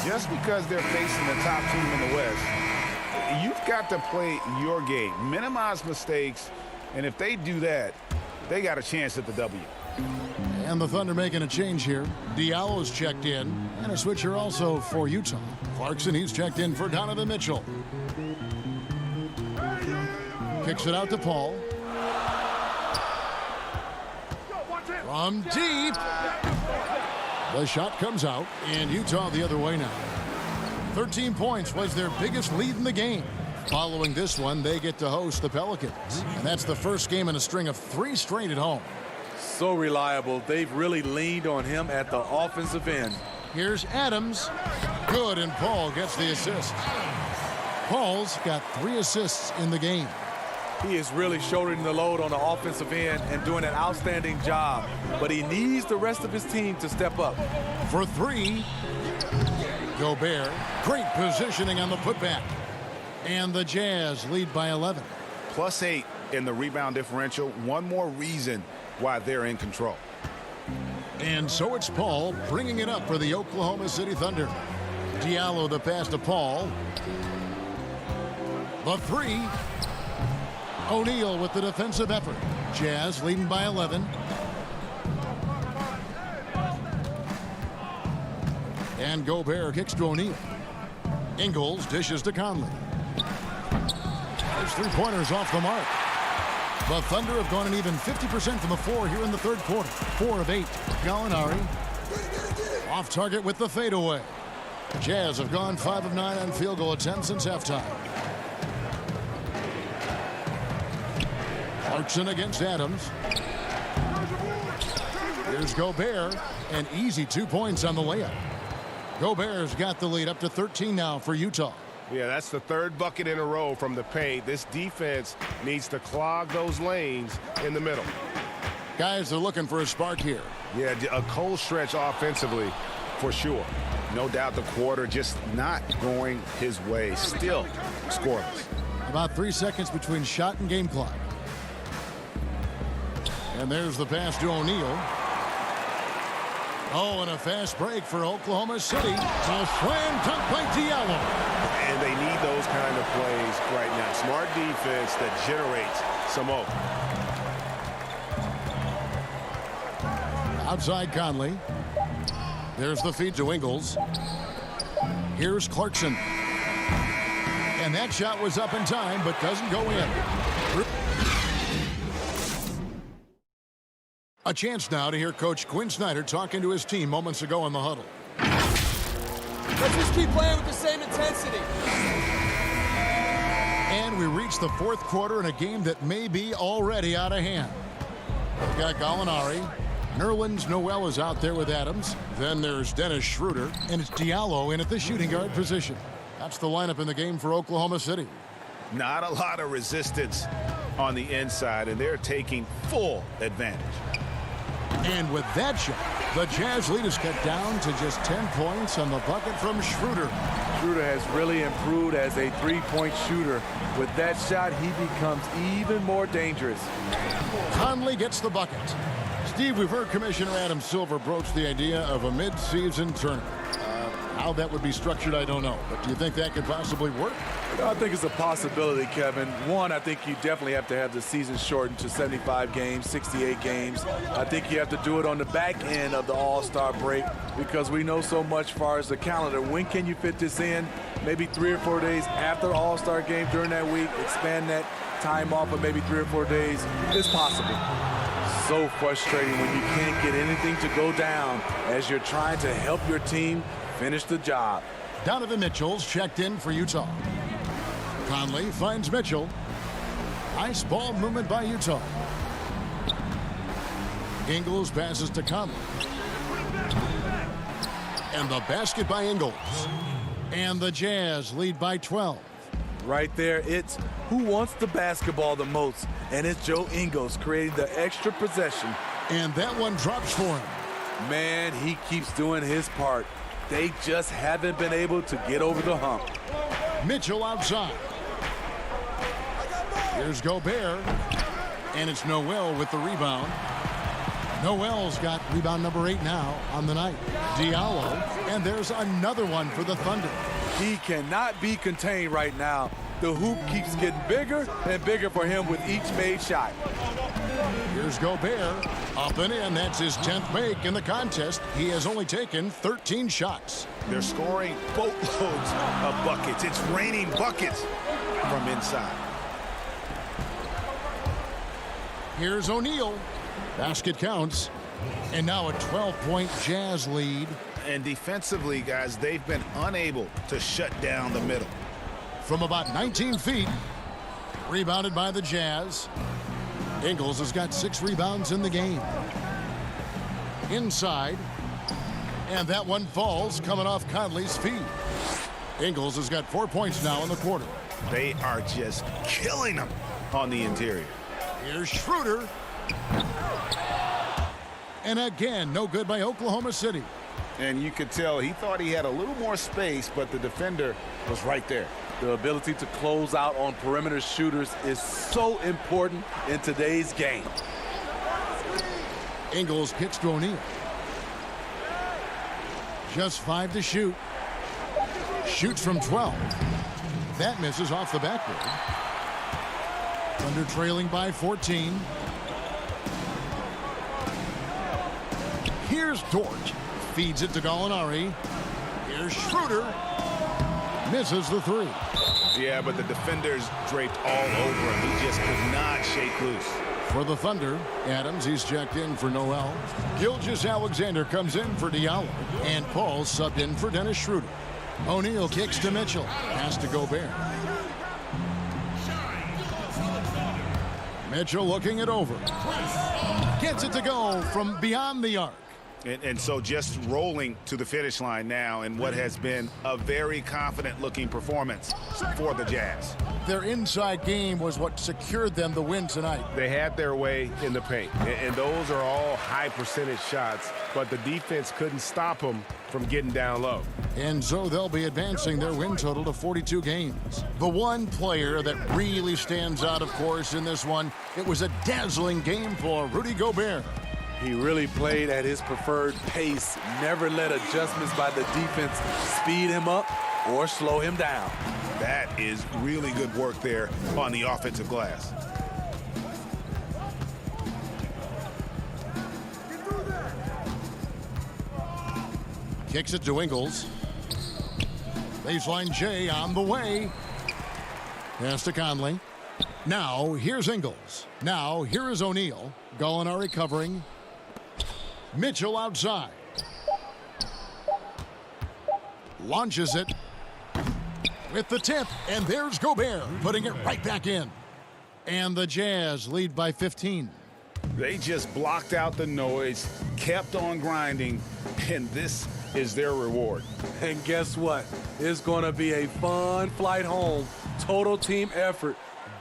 Just because they're facing the top team in the West, you've got to play your game, minimize mistakes, and if they do that, they got a chance at the W. And the Thunder making a change here. Diallo's checked in, and a switcher also for Utah. Clarkson, he's checked in for Donovan Mitchell. Kicks it out to Paul. From deep. The shot comes out, and Utah the other way now. 13 points was their biggest lead in the game. Following this one, they get to host the Pelicans. And that's the first game in a string of 3 straight at home. So reliable. They've really leaned on him at the offensive end. Here's Adams. Good, and Paul gets the assist. Paul's got 3 assists in the game. He is really shouldering the load on the offensive end and doing an outstanding job. But he needs the rest of his team to step up. For 3, Gobert. Great positioning on the putback. And the Jazz lead by 11. +8 in the rebound differential. One more reason why they're in control. And so it's Paul bringing it up for the Oklahoma City Thunder. Diallo the pass to Paul. The 3. O'Neal with the defensive effort. Jazz leading by 11. And Gobert kicks to O'Neal. Ingles dishes to Conley. There's 3-pointers off the mark. The Thunder have gone an even 50% from the floor here in the third quarter. 4 of 8. Gallinari off target with the fadeaway. Jazz have gone 5 of 9 on field goal attempts since halftime. Clarkson against Adams. Here's Gobert. An easy 2 points on the layup. Gobert's got the lead up to 13 now for Utah. Yeah, that's the 3rd bucket in a row from the paint. This defense needs to clog those lanes in the middle. Guys are looking for a spark here. Yeah, a cold stretch offensively for sure. No doubt the quarter just not going his way. Still scoreless. About 3 seconds between shot and game clock. And there's the pass to O'Neal. Oh, and a fast break for Oklahoma City. A slam dunk by Diallo. And they need those kind of plays right now. Smart defense that generates some hope. Outside Conley. There's the feed to Ingles. Here's Clarkson. And that shot was up in time, but doesn't go in. A chance now to hear Coach Quinn Snyder talking to his team moments ago in the huddle. Let's just keep playing with the same intensity. And we reach the 4th quarter in a game that may be already out of hand. We've got Gallinari. Nerlens Noel is out there with Adams. Then there's Dennis Schroeder. And it's Diallo in at the shooting guard position. That's the lineup in the game for Oklahoma City. Not a lot of resistance on the inside, and they're taking full advantage. And with that shot, the Jazz lead is cut down to just 10 points on the bucket from Schroeder. Schroeder has really improved as a 3-point shooter. With that shot, he becomes even more dangerous. Conley gets the bucket. Steve, we've heard Commissioner Adam Silver broach the idea of a mid-season tournament. How that would be structured, I don't know. But do you think that could possibly work? I think it's a possibility, Kevin. One, I think you definitely have to have the season shortened to 75 games, 68 games. I think you have to do it on the back end of the All-Star break because we know so much as far as the calendar. When can you fit this in? Maybe 3 or 4 days after the All-Star game during that week. Expand that time off of maybe 3 or 4 days. It's possible. So frustrating when you can't get anything to go down as you're trying to help your team finish the job. Donovan Mitchell's checked in for Utah. Conley finds Mitchell. Nice ball movement by Utah. Ingles passes to Conley. And the basket by Ingles. And the Jazz lead by 12. Right there, it's who wants the basketball the most, and it's Joe Ingles creating the extra possession. And that one drops for him. Man, he keeps doing his part. They just haven't been able to get over the hump. Mitchell outside. Here's Gobert. And it's Noel with the rebound. Noel's got rebound number 8 now on the night. Diallo. And there's another one for the Thunder. He cannot be contained right now. The hoop keeps getting bigger and bigger for him with each made shot. Here's Gobert. Up and in. That's his 10th make in the contest. He has only taken 13 shots. They're scoring boatloads of buckets. It's raining buckets from inside. Here's O'Neal. Basket counts. And now a 12-point Jazz lead. And defensively, guys, they've been unable to shut down the middle. From about 19 feet. Rebounded by the Jazz. Ingles has got 6 rebounds in the game. Inside. And that one falls coming off Conley's feet. Ingles has got 4 points now in the quarter. They are just killing them on the interior. Here's Schroeder. And again, no good by Oklahoma City. And you could tell he thought he had a little more space, but the defender was right there. The ability to close out on perimeter shooters is so important in today's game. Ingles kicks to O'Neal. Just 5 to shoot. Shoots from 12. That misses off the backboard. Thunder trailing by 14. Here's Dort. Feeds it to Gallinari. Here's Schroeder. Misses the 3. Yeah, but the defenders draped all over him. He just could not shake loose. For the Thunder, Adams, he's checked in for Noel. Gilgeous-Alexander comes in for Diallo. And Paul subbed in for Dennis Schroeder. O'Neal kicks to Mitchell. Pass to Gobert. Mitchell looking it over. Gets it to go from beyond the arc. And so just rolling to the finish line now in what has been a very confident-looking performance for the Jazz. Their inside game was what secured them the win tonight. They had their way in the paint, and those are all high-percentage shots, but the defense couldn't stop them from getting down low. And so they'll be advancing their win total to 42 games. The one player that really stands out, of course, in this one, it was a dazzling game for Rudy Gobert. He really played at his preferred pace, never let adjustments by the defense speed him up or slow him down. That is really good work there on the offensive glass. Kicks it to Ingles. Baseline J on the way. Pass to Conley. Now here's Ingles. Now here is O'Neal. Gallinari covering. Mitchell outside. Launches it with the tip, and there's Gobert putting it right back in. And the Jazz lead by 15. They just blocked out the noise, kept on grinding, and this is their reward. And guess what? It's going to be a fun flight home. Total team effort.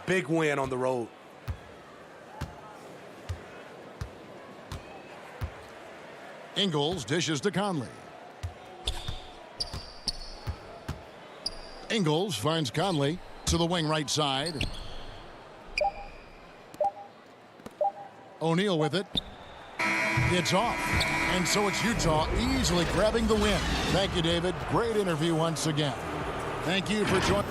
Big win on the road. Ingles dishes to Conley. Ingles finds Conley to the wing right side. O'Neal with it. It's off. And so it's Utah easily grabbing the win. Thank you, David. Great interview once again. Thank you for joining.